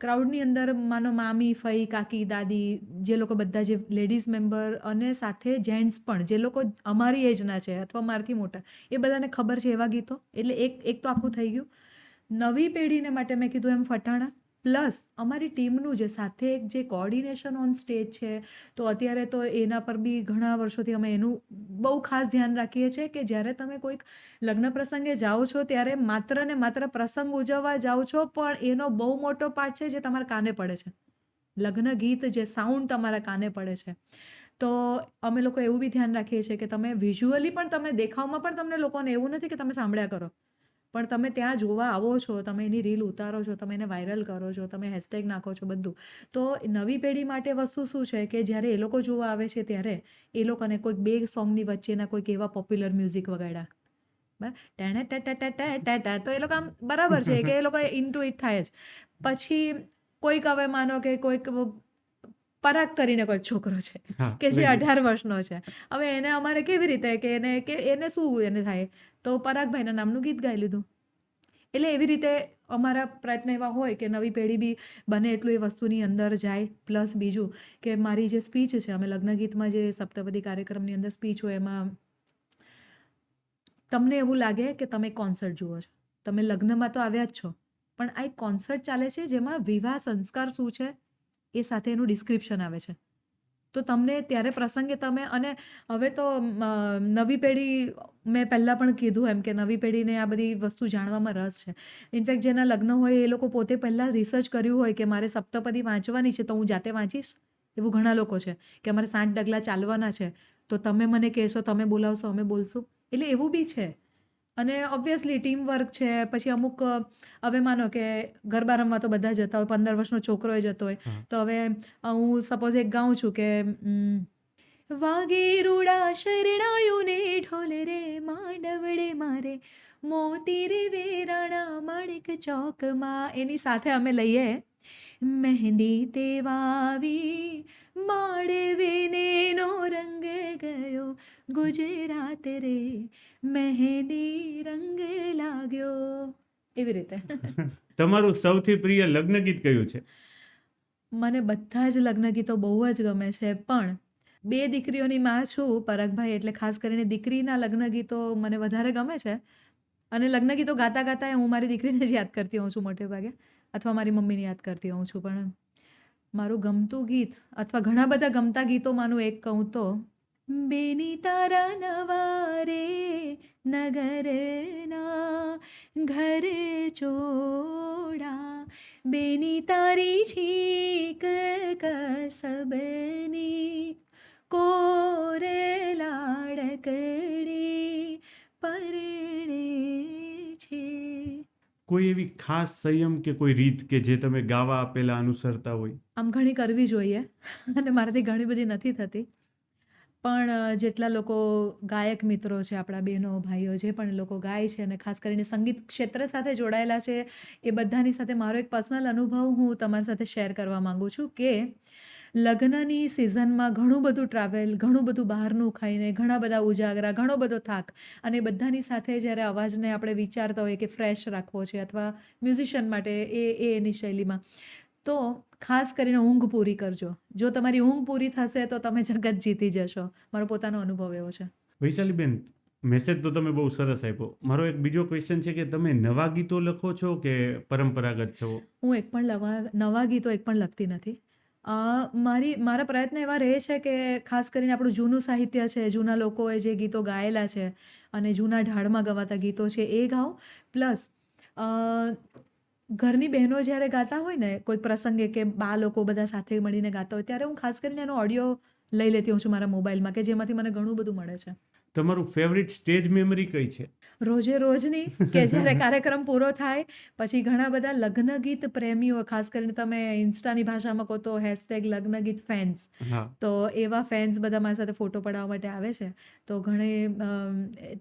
ક્રાઉડની અંદર માનો મામી, ફઈ, કાકી, દાદી, જે લોકો બધા જે લેડીઝ મેમ્બર અને સાથે જેન્ટ્સ પણ, જે લોકો અમારી એજના છે અથવા મારાથી મોટા, એ બધાને ખબર છે એવા ગીતો. એટલે એક તો આખું થઈ ગયું. નવી પેઢીને માટે મેં કીધું એમ ફટાણા, પ્લસ અમારી ટીમનું જે સાથે એક જે કોઓર્ડિનેશન ઓન સ્ટેજ છે, તો અત્યારે તો એના પર બી ઘણા વર્ષોથી અમે એનું બહુ ખાસ ધ્યાન રાખીએ છીએ કે જ્યારે તમે કોઈક લગ્ન પ્રસંગે જાઓ છો ત્યારે માત્ર ને માત્ર પ્રસંગ ઉજવવા જાઓ છો, પણ એનો બહુ મોટો પાર્ટ છે જે તમારા કાને પડે છે. લગ્ન ગીત જે સાઉન્ડ તમારા કાને પડે છે. તો અમે લોકો એવું બી ધ્યાન રાખીએ છીએ કે તમે વિઝ્યુઅલી પણ, તમે દેખાવમાં પણ તમને લોકોને એવું નથી કે તમે સાંભળ્યા કરો, પણ તમે ત્યાં જોવા આવો છો, તમે એની રીલ ઉતારો છો, તમે એને વાયરલ કરો છો, તમે હેશટેગ નાખો છો, બધું. તો નવી પેઢી માટે વસ્તુ શું છે કે જ્યારે એ લોકો જોવા આવે છે ત્યારે એ લોકોને કોઈક બે સોંગની વચ્ચેના કોઈક એવા પોપ્યુલર મ્યુઝિક વગાડ્યા, બરાબર, ટેણે ટેટા, તો એ લોકો આમ બરાબર છે કે એ લોકો ઇન્ટુ ઇટ થાય જ. પછી કોઈક હવે માનો કે કોઈક પરાગ કરીને કોઈક છોકરો છે કે જે 18 વર્ષનો છે, હવે એને અમારે કેવી રીતે કે એને શું એને થાય, તો પરાગભાઈના નામનું ગીત ગાઈ લીધું. એટલે એવી રીતે અમારા પ્રયત્ન એવા હોય કે નવી પેઢી બી બને એટલું એ વસ્તુની અંદર જાય. પ્લસ બીજું કે મારી જે સ્પીચ છે, અમે લગ્ન ગીતમાં જે સપ્તપદી કાર્યક્રમની અંદર સ્પીચ હોય એમાં તમને એવું લાગે કે તમે કોન્સર્ટ જુઓ છો, તમે લગ્નમાં તો આવ્યા જ છો, પણ આ એક કોન્સર્ટ ચાલે છે જેમાં વિવાહ સંસ્કાર શું છે એ સાથે એનું ડિસ્ક્રિપ્શન આવે છે. તો તમને ત્યારે પ્રસંગે તમે, અને હવે તો નવી પેઢી, મેં પહેલાં પણ કીધું એમ કે નવી પેઢીને આ બધી વસ્તુ જાણવામાં રસ છે. ઇનફેક્ટ જેના લગ્ન હોય એ લોકો પોતે પહેલાં રિસર્ચ કર્યું હોય કે મારે સપ્તપદી વાંચવાની છે તો હું જાતે વાંચીશ, એવું ઘણા લોકો છે કે અમારે 60 ડગલા ચાલવાના છે તો તમે મને કહેશો, તમે બોલાવશો, અમે બોલશું. એટલે એવું બી છે. અને ઓબ્વિયસલી ટીમ વર્ક છે. પછી અમુક હવે માનો કે ગરબા રમવા તો બધા જતા હોય, 15 વર્ષનો છોકરો જતો હોય, તો હવે હું સપોઝ એક ગાઉં છું કે વાગે રૂડા શરણાયું ને ઢોલ રે માંડવડે મારે મોતી રે વેરાણા માણેક ચોકમાં, એની સાથે અમે લઈએ મહેંદી તે વાવી માળવે ને નો રંગ ગયો ગુજરાત રે મહેંદી રંગ લાગ્યો, એવી રીતે. તમારું સૌથી પ્રિય લગ્ન ગીત કયું છે? મને બધા જ લગ્ન ગીતો બહુ જ ગમે છે, પણ 2 દીકરીઓની માં છું પરાગભાઈ, એટલે ખાસ કરીને દીકરીના લગ્ન ગીતો મને વધારે ગમે છે. અને લગ્ન ગીતો ગાતા ગાતા હું મારી દીકરીને જ યાદ કરતી હોઉં છું મોટે ભાગે, અથવા મારી મમ્મીને યાદ કરતી હોઉં છું. પણ મારું ગમતું ગીત અથવા ઘણા બધા ગમતા ગીતોમાંનું એક કહું તો બેની તારા નવારે નગરના ઘર ચોડા, બેની તારી છીક કસબની કોરે લાડકડી પરણે છે. કોઈ એવી ખાસ સંયમ કે કોઈ રીત કે જે તમે ગાવા પહેલા અનુસરતા હોય? આમ ઘણી કરવી જોઈએ અને મારાથી ઘણી બધી નથી થતી, પણ જેટલા લોકો ગાયક મિત્રો છે, આપણા બહેનો ભાઈઓ જે પણ લોકો ગાય છે અને ખાસ કરીને સંગીત ક્ષેત્ર સાથે જોડાયેલા છે, એ બધાની સાથે મારો એક પર્સનલ અનુભવ હું તમારી સાથે શેર કરવા માંગુ છું કે લગ્નની સિઝનમાં ઘણું બધું ટ્રાવેલ, ઘણું બધું બહારનું ખાઈને, ઘણા બધા ઉજાગરા, ઘણો બધો થાક, અને બધાની સાથે જ્યારે અવાજને આપણે વિચારતા હોઈએ કે ફ્રેશ રાખવો છે અથવા મ્યુઝિશિયન માટે એની શૈલીમાં, તો ખાસ કરીને ઊંઘ પૂરી કરજો. જો તમારી ઊંઘ પૂરી થશે તો તમે જગત જીતી જશો. મારો પોતાનો અનુભવ એવો છે. વૈશાલીબેન, મેસેજ તો તમે બહુ સરસ આપ્યો. મારો એક બીજો ક્વેશ્ચન છે કે તમે નવા ગીતો લખો છો કે પરંપરાગત છો? હું એક પણ નવા ગીતો એક પણ લખતી નથી. મારા પ્રયત્ન એવા રહે છે કે ખાસ કરીને આપણું જૂનું સાહિત્ય છે, જૂના લોકોએ જે ગીતો ગાયેલા છે અને જૂના ઢાળમાં ગવાતા ગીતો છે એ ગાઉં. પ્લસ ઘરની બહેનો જ્યારે ગાતા હોય ને કોઈ પ્રસંગે, કે બા લોકો બધા સાથે મળીને ગાતા હોય, ત્યારે હું ખાસ કરીને એનો ઓડિયો લઈ લેતી હોઉં છું મારા મોબાઈલમાં, કે જેમાંથી મને ઘણું બધું મળે છે. તમારું ફેવરિટ સ્ટેજ મેમરી કઈ છે? રોજે રોજની, કે જ્યારે કાર્યક્રમ પૂરો થાય પછી ઘણા બધા લગ્ન ગીત પ્રેમીઓ, ખાસ કરીને તમે ઇન્સ્ટાની ભાષામાં કહો તો #લગ્ન ગીત ફેન્સ, હા, તો એવા ફેન્સ બધા મારી સાથે ફોટો પડાવવા માટે આવે છે. તો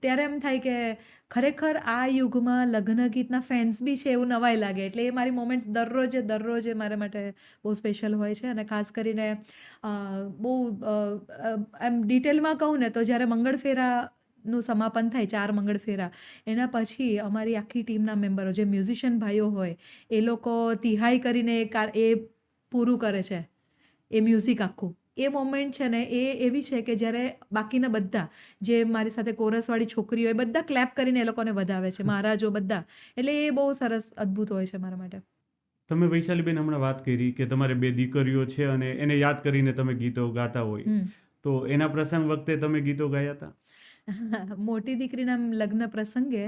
ત્યારે એમ થાય કે ખરેખર આ યુગમાં લગ્ન ગીતના ફેન્સ બી છે એવું નવાઈ લાગે. એટલે એ મારી મોમેન્ટ્સ દરરોજે મારા માટે બહુ સ્પેશિયલ હોય છે. અને ખાસ કરીને બહુ એમ ડિટેલમાં કહું ને તો જ્યારે મંગળફેરાનું સમાપન થાય, 4 મંગળફેરા, એના પછી અમારી આખી ટીમના મેમ્બરો, જે મ્યુઝિશિયન ભાઈઓ હોય, એ લોકો તિહાઈ કરીને એ પૂરું કરે છે, એ મ્યુઝિક આખું. એ મોમેન્ટ છે ને એ એવી છે કે જ્યારે બાકીના બધા જે મારી સાથે કોરસવાળી છોકરીઓ, એ બધા ક્લેપ કરીને એ લોકોને વધાવે છે, મહારાજો બધા. એટલે એ બહુ સરસ, અદ્ભુત હોય છે મારા માટે. તમે વૈશાલીબેન હમણાં વાત કરી કે તમારે 2 દીકરીઓ છે અને એને યાદ કરીને તમે ગીતો ગાતા હોય, તો એના પ્રસંગ વખતે તમે ગીતો ગાયા હતા? મોટી દીકરીના લગ્ન પ્રસંગે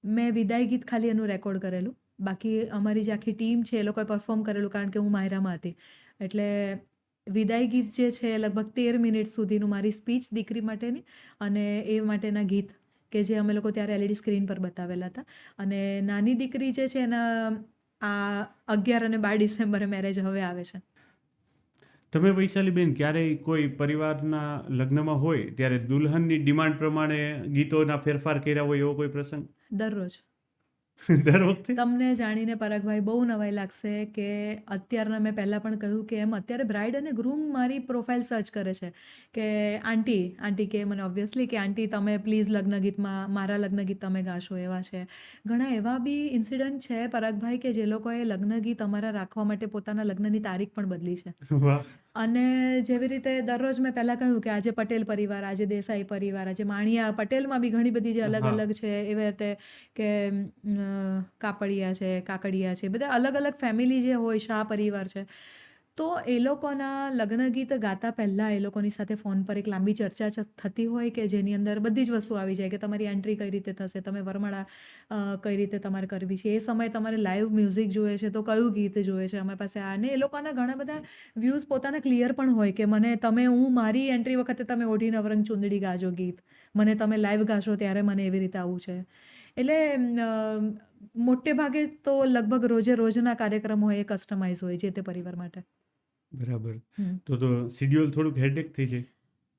મેં વિદાય ગીત ખાલી એનું રેકોર્ડ કરેલું. બાકી અમારી જે આખી ટીમ છે એ લોકોએ પરફોર્મ કરેલું, કારણ કે હું માયરામાં હતી. એટલે વિદાય ગીત જે છે લગભગ 13 મિનિટ સુધીનું મારી સ્પીચ દીકરી માટેની અને એ માટેના ગીત કે જે અમે લોકો ત્યારે LED સ્ક્રીન પર બતાવેલા હતા. અને નાની દીકરી જે છે એના આ 11 અને 12 ડિસેમ્બરે મેરેજ હવે આવે છે. તમે વૈશાલીબેન ક્યારેય કોઈ પરિવારના લગ્નમાં હોય ત્યારે દુલ્હનની ડિમાન્ડ પ્રમાણે ગીતોના ફેરફાર કર્યા હોય એવો કોઈ પ્રસંગ? દરરોજ. દર વખતે? તમને જાણીને પરાગભાઈ બહુ નવાઈ લાગશે કે અત્યારના, મેં પહેલાં પણ કહ્યું કે એમ અત્યારે બ્રાઇડ અને ગ્રૂમ મારી પ્રોફાઇલ સર્ચ કરે છે કે આંટી કે મને ઓબ્વિયસલી કે આંટી તમે પ્લીઝ લગ્ન ગીતમાં મારા લગ્ન ગીત તમે ગાશો, એવા છે. ઘણા એવા બી ઇન્સિડન્ટ છે પરાગભાઈ કે જે લોકોએ લગ્ન ગીત અમારા રાખવા માટે પોતાના લગ્નની તારીખ પણ બદલી છે. વાહ. અને જેવી રીતે દરરોજ મેં પહેલાં કહ્યું કે આજે પટેલ પરિવાર, આજે દેસાઈ પરિવાર, આજે માણિયા પટેલમાં બી ઘણી બધી જે અલગ અલગ છે, એવી રીતે કે કાપડિયા છે, કાકડિયા છે, બધા અલગ અલગ ફેમિલી જે હોય, શાહ પરિવાર છે. તો એ લોકોના લગ્ન ગીત ગાતા પહેલાં એ લોકોની સાથે ફોન પર એક લાંબી ચર્ચા થતી હોય કે જેની અંદર બધી જ વસ્તુ આવી જાય કે તમારી એન્ટ્રી કઈ રીતે થશે, તમે વરમાળા કઈ રીતે તમારે કરવી છે, એ સમયે તમારે લાઈવ મ્યુઝિક જોઈએ છે તો કયું ગીત જોઈએ છે અમારી પાસે આ. અને એ લોકોના ઘણા બધા વ્યૂઝ પોતાના ક્લિયર પણ હોય કે હું મારી એન્ટ્રી વખતે તમે ઓઢી નવરંગ ચુંદડી ગાજો ગીત, મને તમે લાઈવ ગાશો ત્યારે મને એવી રીતે આવું છે. એટલે મોટે ભાગે તો લગભગ રોજના કાર્યક્રમ હોય એ કસ્ટમાઇઝ હોય જે તે પરિવાર માટે. બરાબર. તો શિડ્યુલ થોડુંક હેડેક થઈ જાય.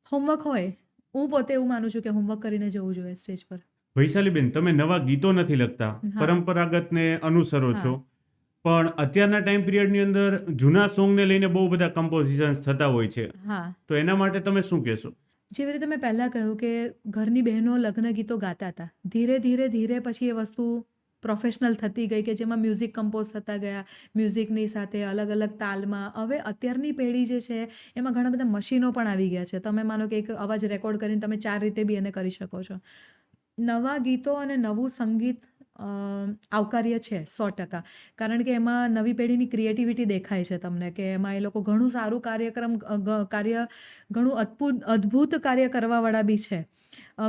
હોમવર્ક હોય, હું પોતે એવું માનું છું કે હોમવર્ક કરીને જવું જોઈએ સ્ટેજ પર. વૈશાલીબેન, તમે નવા ગીતો નથી લખતા, પરંપરાગતને અનુસરો છો, પણ અત્યારના ટાઈમ પિરિયડની અંદર જૂના સોંગને લઈને બહુ બધા કમ્પોઝિશન્સ થતા હોય છે, તો એના માટે તમે શું કહેશો? જેવી રીતે મેં પહેલાં કહ્યું કે ઘરની બહેનો લગ્ન ગીતો ગાતા હતા, ધીરે ધીરે પછી એ વસ્તુ પ્રોફેશનલ થતી ગઈ કે જેમાં મ્યુઝિક કમ્પોઝ થતા ગયા, મ્યુઝિકની સાથે અલગ અલગ તાલમાં. હવે અત્યારની પેઢી જે છે એમાં ઘણા બધા મશીનો પણ આવી ગયા છે. તમે માનો કે એક અવાજ રેકોર્ડ કરીને તમે 4 રીતે બી એને કરી શકો છો. નવા ગીતો અને નવું સંગીત આવકાર્ય છે 100%, કારણ કે એમાં નવી પેઢીની ક્રિએટિવિટી દેખાય છે તમને કે એમાં એ લોકો ઘણું સારું ઘણું અદ્ભુત કાર્ય કરવાવાળા બી છે.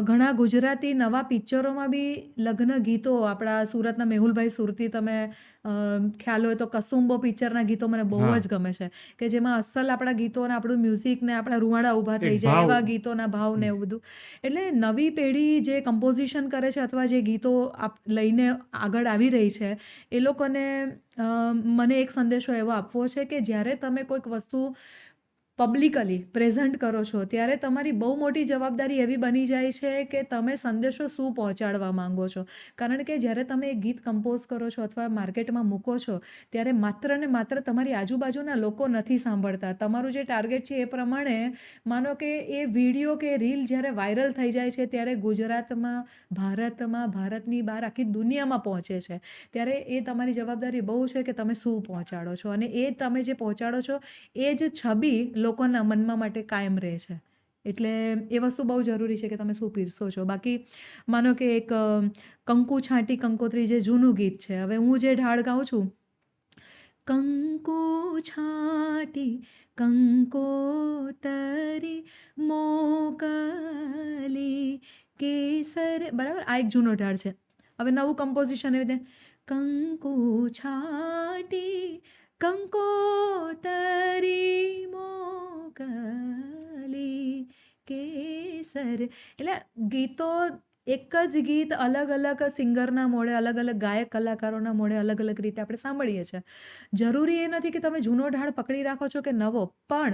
ઘણા ગુજરાતી નવા પિક્ચરોમાં બી લગ્ન ગીતો, આપણા સુરતના મેહુલભાઈ સુરતી, તમે ખ્યાલ હોય તો કસુંબો પિક્ચરના ગીતો મને બહુ જ ગમે છે કે જેમાં અસલ આપણા ગીતો અને આપણું મ્યુઝિક ને આપણા રૂવાડા ઊભા થઈ જાય એવા ગીતોના ભાવ ને એવું બધું. એટલે નવી પેઢી જે કમ્પોઝિશન કરે છે અથવા જે ગીતો લઈને આગળ આવી રહી છે એ લોકોને મને એક સંદેશો એવો આપવો છે કે જ્યારે તમે કોઈક વસ્તુ પબ્લિકલી પ્રેઝન્ટ કરો છો ત્યારે તમારી બહુ મોટી જવાબદારી એવી બની જાય છે કે તમે સંદેશો શું પહોંચાડવા માંગો છો. કારણ કે જ્યારે તમે એક ગીત કમ્પોઝ કરો છો અથવા માર્કેટમાં મૂકો છો ત્યારે માત્ર ને માત્ર તમારી આજુબાજુના લોકો નથી સાંભળતા. તમારું જે ટાર્ગેટ છે એ પ્રમાણે માનો કે એ વિડીયો કે રીલ જ્યારે વાયરલ થઈ જાય છે ત્યારે ગુજરાતમાં, ભારતમાં, ભારતની બહાર આખી દુનિયામાં પહોંચે છે. ત્યારે એ તમારી જવાબદારી બહુ છે કે તમે શું પહોંચાડો છો, અને એ તમે જે પહોંચાડો છો એ જ છબી લોકોના મનમાં માટે કાયમ રહે છે. એટલે એ વસ્તુ બહુ જરૂરી છે કે તમે શું પીરસો છો. બાકી માનો કે એક કંકુ છાંટી કંકોત્રી જે જૂનું ગીત છે, હવે હું જે ઢાળ ગાઉં છું, કંકુ છાંટી કંકોતરી મોકલી કેસર, બરાબર, આ એક જૂનો ઢાળ છે. હવે નવું કમ્પોઝિશન એવી રીતે કંકુ છાંટી કંકોતરી મોકલી કેસર. એટલે ગીતો એક જ ગીત અલગ અલગ સિંગરના મોઢે, અલગ અલગ ગાયક કલાકારોના મોઢે અલગ અલગ રીતે આપણે સાંભળીએ છીએ. જરૂરી એ નથી કે તમે જૂનો ઢાળ પકડી રાખો છો કે નવો, પણ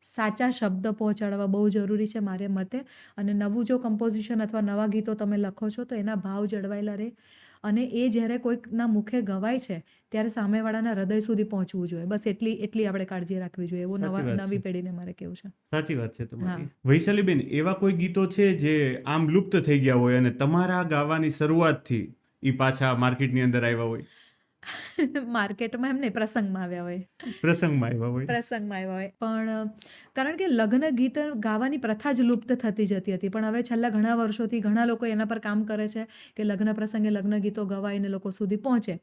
સાચા શબ્દ પહોંચાડવા બહુ જરૂરી છે મારે મતે. અને નવું જો કમ્પોઝિશન અથવા નવા ગીતો તમે લખો છો તો એના ભાવ જળવાયેલા રહે, અને એ જ્યારે કોઈકના મુખે ગવાય છે ત્યારે સામેવાળાના હૃદય સુધી પહોંચવું જોઈએ. બસ એટલી આપણે કાળજી રાખવી જોઈએ, એવું નવી પેઢીને મારે કેવું છે. સાચી વાત છે તમારી. વૈશાલીબેન, એવા કોઈ ગીતો છે જે આમ લુપ્ત થઈ ગયા હોય અને તમારા ગાવાની શરૂઆતથી એ પાછા માર્કેટની અંદર આવ્યા હોય? માર્કેટમાં એમ નહીં, પ્રસંગમાં આવ્યા હોય. પ્રસંગમાં આવ્યા હોય. પણ કારણ કે લગ્ન ગીત ગાવાની પ્રથા જ લુપ્ત થતી જતી હતી, પણ હવે છેલ્લા ઘણા વર્ષોથી ઘણા લોકો એના પર કામ કરે છે કે લગ્ન પ્રસંગે લગ્ન ગીતો ગવાઈને લોકો સુધી પહોંચે.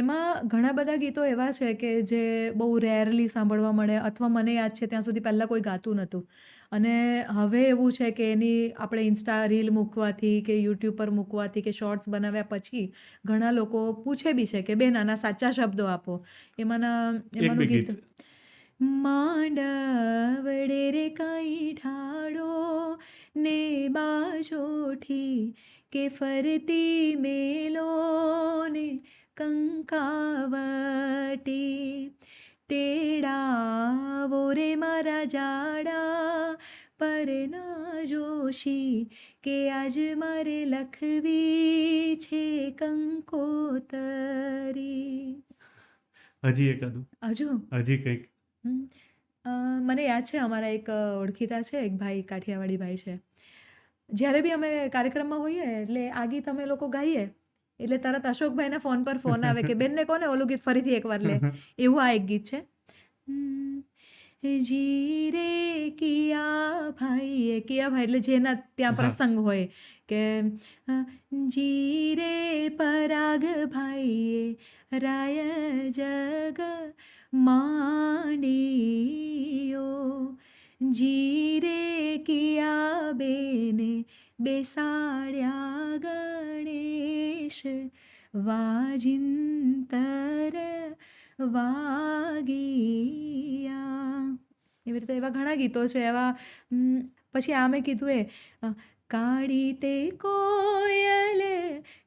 એમાં ઘણા બધા ગીતો એવા છે કે જે બહુ રેરલી સાંભળવા મળે, અથવા મને યાદ છે ત્યાં સુધી પહેલાં કોઈ ગાતું નહોતું, અને હવે એવું છે કે એની આપણે ઇન્સ્ટા રીલ મૂકવાથી કે યુટ્યુબ પર મૂકવાથી કે શોર્ટ્સ બનાવ્યા પછી ઘણા લોકો પૂછે બી છે કે બેન આના સાચા શબ્દો આપો. એમાંનું ગીત માંડવડે રે કાંઈ ઢાળો ને બાજોઠી કે ફરતી મેલો ને કંકાવટી, તેડાવો રે મારા જાડા પર ના જોશી કે આજ મારે લખવી છે કંકોતરી. હજી એકાદું? હજી કંઈક? મને યાદ છે, અમારા એક ઓળખીતા છે, એક ભાઈ, કાઠિયાવાડી ભાઈ છે. જ્યારે બી અમે કાર્યક્રમમાં હોઈએ એટલે આ ગીત અમે લોકો ગાઈએ એટલે તરત અશોકભાઈના ફોન પર ફોન આવે કે બેનને કોને ઓલું ગીત ફરીથી એકવાર લે. એવું આ એક ગીત છે. જી રે કિયા ભાઈએ, કિયા ભાઈ એટલે જેના ત્યાં પ્રસંગ હોય કે જી રે પરાગ ભાઈએ રાય જગ માંડિયો, જી રે કિયા બેને બેસાડ્યા ગણેશ, વાજિંતર વાગિયા. એવી રીતે એવા ઘણા ગીતો છે એવા. પછી આ મેં કીધું એ કાળી તે કોયલ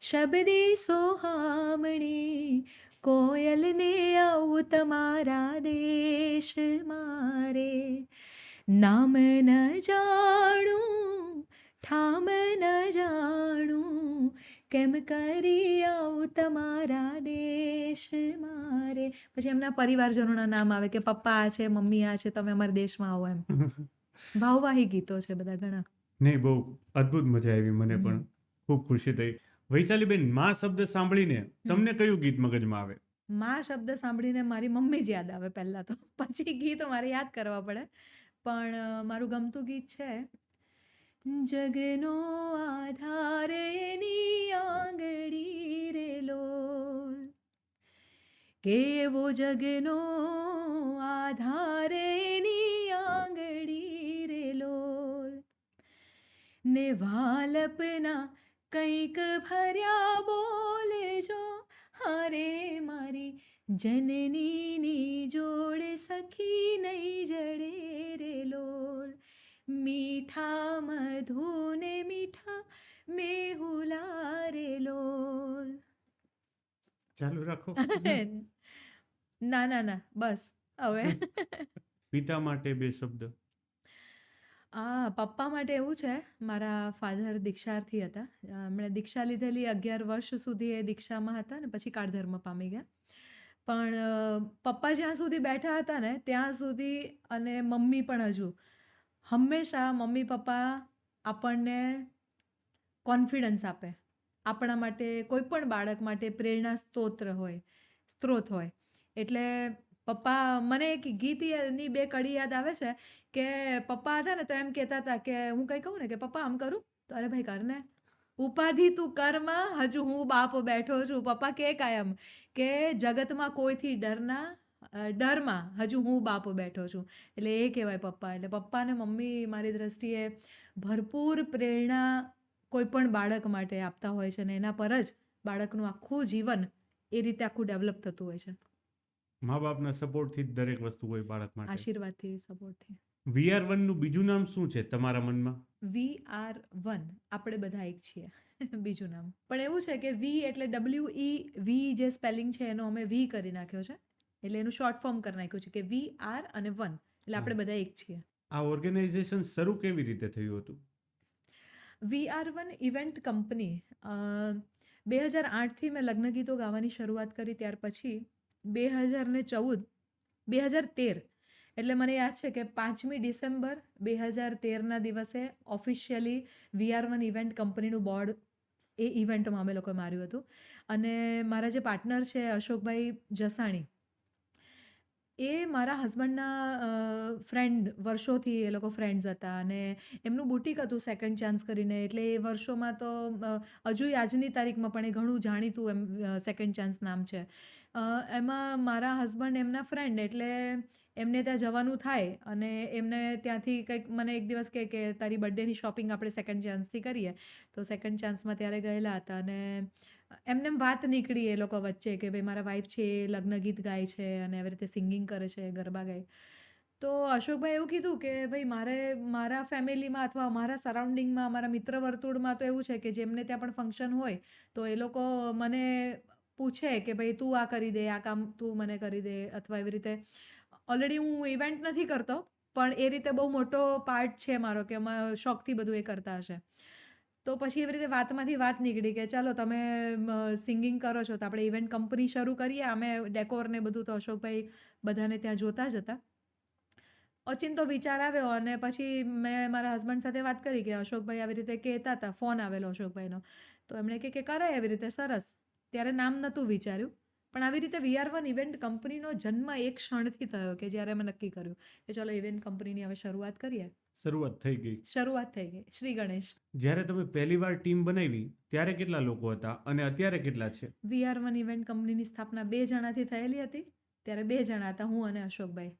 શબદી સોહામણી, કોયલને આવું તમારા દેશ મારે, નામ ન જાણું ઠામ ન જાણું, કેમ કરી આવું તમારા દેશ મારે. પછી એમના પરિવારજનોના નામ આવે કે પપ્પા આ છે, મમ્મી આ છે, તમે અમારા દેશમાં આવો એમ. ભાવવાહી ગીતો છે બધા ઘણા. નહીં, બહુ અદ્ભુત મજા આવી, મને પણ ખૂબ ખુશી થઈ. વૈશાલીબેન, માં શબ્દ સાંભળીને તમને કયું ગીત મગજમાં આવે? માં શબ્દ સાંભળીને મારી મમ્મી જ યાદ આવે પહેલાં તો, પછી ગીત મારે યાદ કરવા પડે. પણ મારું ગમતું ગીત છે જગનો આધાર એની આંગળી રે લોલ, કેવો જગનો આધાર એની આંગળી રે લોલ, ને વાલપના કંઈક ભર્યા બોલજો, હારે મારી જનનીની જોડે સખી નહીં જડે રે લોલ, મીઠા મધુને મીઠા મેહુલા રે લોલ. ચાલુ રાખો. ના ના ના, બસ હવે. પિતા માટે બે શબ્દ. પપ્પા માટે એવું છે, મારા ફાધર દીક્ષાર્થી હતા. એમણે દીક્ષા લીધેલી 11 વર્ષ સુધી એ દીક્ષામાં હતા ને પછી કાળધર્મ પામી ગયા. પણ પપ્પા જ્યાં સુધી બેઠા હતા ને ત્યાં સુધી, અને મમ્મી પણ હજુ, હંમેશા મમ્મી પપ્પા આપણને કોન્ફિડન્સ આપે. આપણા માટે, કોઈ પણ બાળક માટે પ્રેરણા સ્ત્રોત હોય. એટલે પપ્પા, મને એક ગીતની 2 કડી યાદ આવે છે કે પપ્પા હતા ને તો એમ કહેતા હતા કે હું કંઈ કહું ને કે પપ્પા આમ કરું તો અરે ભાઈ કર ને, ઉપાધિ તું કરમાં, હજુ હું બાપ બેઠો છું. પપ્પા કે કાયમ કે જગતમાં કોઈથી ડરમાં હજુ હું બાપ બેઠો છું. એટલે એ કહેવાય પપ્પા. એટલે પપ્પા અને મમ્મી મારી દ્રષ્ટિએ ભરપૂર પ્રેરણા કોઈ પણ બાળક માટે આપતા હોય છે, ને એના પર જ બાળકનું આખું જીવન એ રીતે આખું ડેવલપ થતું હોય છે. મા બાપના સપોર્ટથી જ દરેક વસ્તુ હોય બાળક માટે. આશીર્વાદથી, સપોર્ટથી. VR1 નું બીજું નામ શું છે તમારા મનમાં? VR1, આપણે બધા એક છીએ બીજું નામ. પણ એવું છે કે વી એટલે WE, જે સ્પેલિંગ છે એનો અમે વી કરી નાખ્યો છે. એટલે એનું શોર્ટ ફોર્મ કરી નાખ્યું છે કે VR અને 1, એટલે આપણે બધા એક છીએ. આ ઓર્ગેનાઇઝેશન શરૂ કેવી રીતે થયું હતું? VR1 ઇવેન્ટ કંપની 2008થી મેં લગ્ન ગીતો ગાવાની શરૂઆત કરી. ત્યાર પછી 2013, એટલે મને યાદ છે કે 5મી ડિસેમ્બર 2013ના દિવસે ઓફિશિયલી VR1 ઇવેન્ટ કંપનીનું બોર્ડ એ ઇવેન્ટમાં અમે લોકોએ માર્યું હતું. અને મારા જે પાર્ટનર છે અશોકભાઈ જસાણી, એ મારા હસબન્ડના ફ્રેન્ડ, વર્ષોથી એ લોકો ફ્રેન્ડ્સ હતા. અને એમનું બુટિક હતું સેકન્ડ ચાન્સ કરીને. એટલે એ વર્ષોમાં તો હજુ આજની તારીખમાં પણ એ ઘણું જાણીતું એમ સેકન્ડ ચાન્સ નામ છે. એમાં મારા હસબન્ડ એમના ફ્રેન્ડ, એટલે એમને ત્યાં જવાનું થાય અને એમને ત્યાંથી કંઈક મને એક દિવસ કહે કે તારી બર્થડેની શોપિંગ આપણે સેકન્ડ ચાન્સથી કરીએ. તો સેકન્ડ ચાન્સમાં ત્યારે ગયેલા હતા અને એમને વાત નીકળી એ લોકો વચ્ચે કે ભાઈ મારા વાઈફ છે એ લગ્ન ગીત ગાય છે અને આવી રીતે સિંગિંગ કરે છે, ગરબા ગાય. તો અશોકભાઈ એવું કીધું કે ભાઈ મારા ફેમિલીમાં અથવા મારા સરાઉન્ડિંગમાં, મારા મિત્ર વર્તુળમાં તો એવું છે કે જેમને ત્યાં પણ ફંક્શન હોય તો એ લોકો મને પૂછે કે ભાઈ તું આ કરી દે, આ કામ તું મને કરી દે, અથવા એવી રીતે. ઓલરેડી હું ઇવેન્ટ નથી કરતો, પણ એ રીતે બહુ મોટો પાર્ટ છે મારો કે શોખથી બધું એ કરતા હશે. તો પછી એવી રીતે વાતમાંથી વાત નીકળી કે ચાલો તમે સિંગિંગ કરો છો તો આપણે ઇવેન્ટ કંપની શરૂ કરીએ. અમે ડેકોર ને બધું તો અશોકભાઈ બધાને ત્યાં જોતા જ હતા. ઓચિંતો વિચાર આવ્યો અને પછી મેં મારા હસબન્ડ સાથે વાત કરી કે અશોકભાઈ આવી રીતે કહેતા હતા. ફોન આવેલો અશોકભાઈનો, તો એમણે કે કરાય એવી રીતે, સરસ. ત્યારે નામ નહોતું વિચાર્યું. પણ આવી રીતે VR1 ઇવેન્ટ કંપનીનો જન્મ એક ક્ષણથી થયો કે જ્યારે અમે નક્કી કર્યું કે ચલો ઇવેન્ટ કંપનીની હવે શરૂઆત કરીએ. શરૂઆત થઈ ગઈ. શરૂઆત થઈ ગઈ. શ્રી ગણેશ. જ્યારે તમે પહેલીવાર ટીમ બનાવી ત્યારે કેટલા લોકો હતા અને અત્યારે કેટલા છે? VR1 ઇવેન્ટ કંપનીની સ્થાપના 2 જણાથી થયેલી હતી. ત્યારે 2 જણા હતા, હું અને અશોકભાઈ.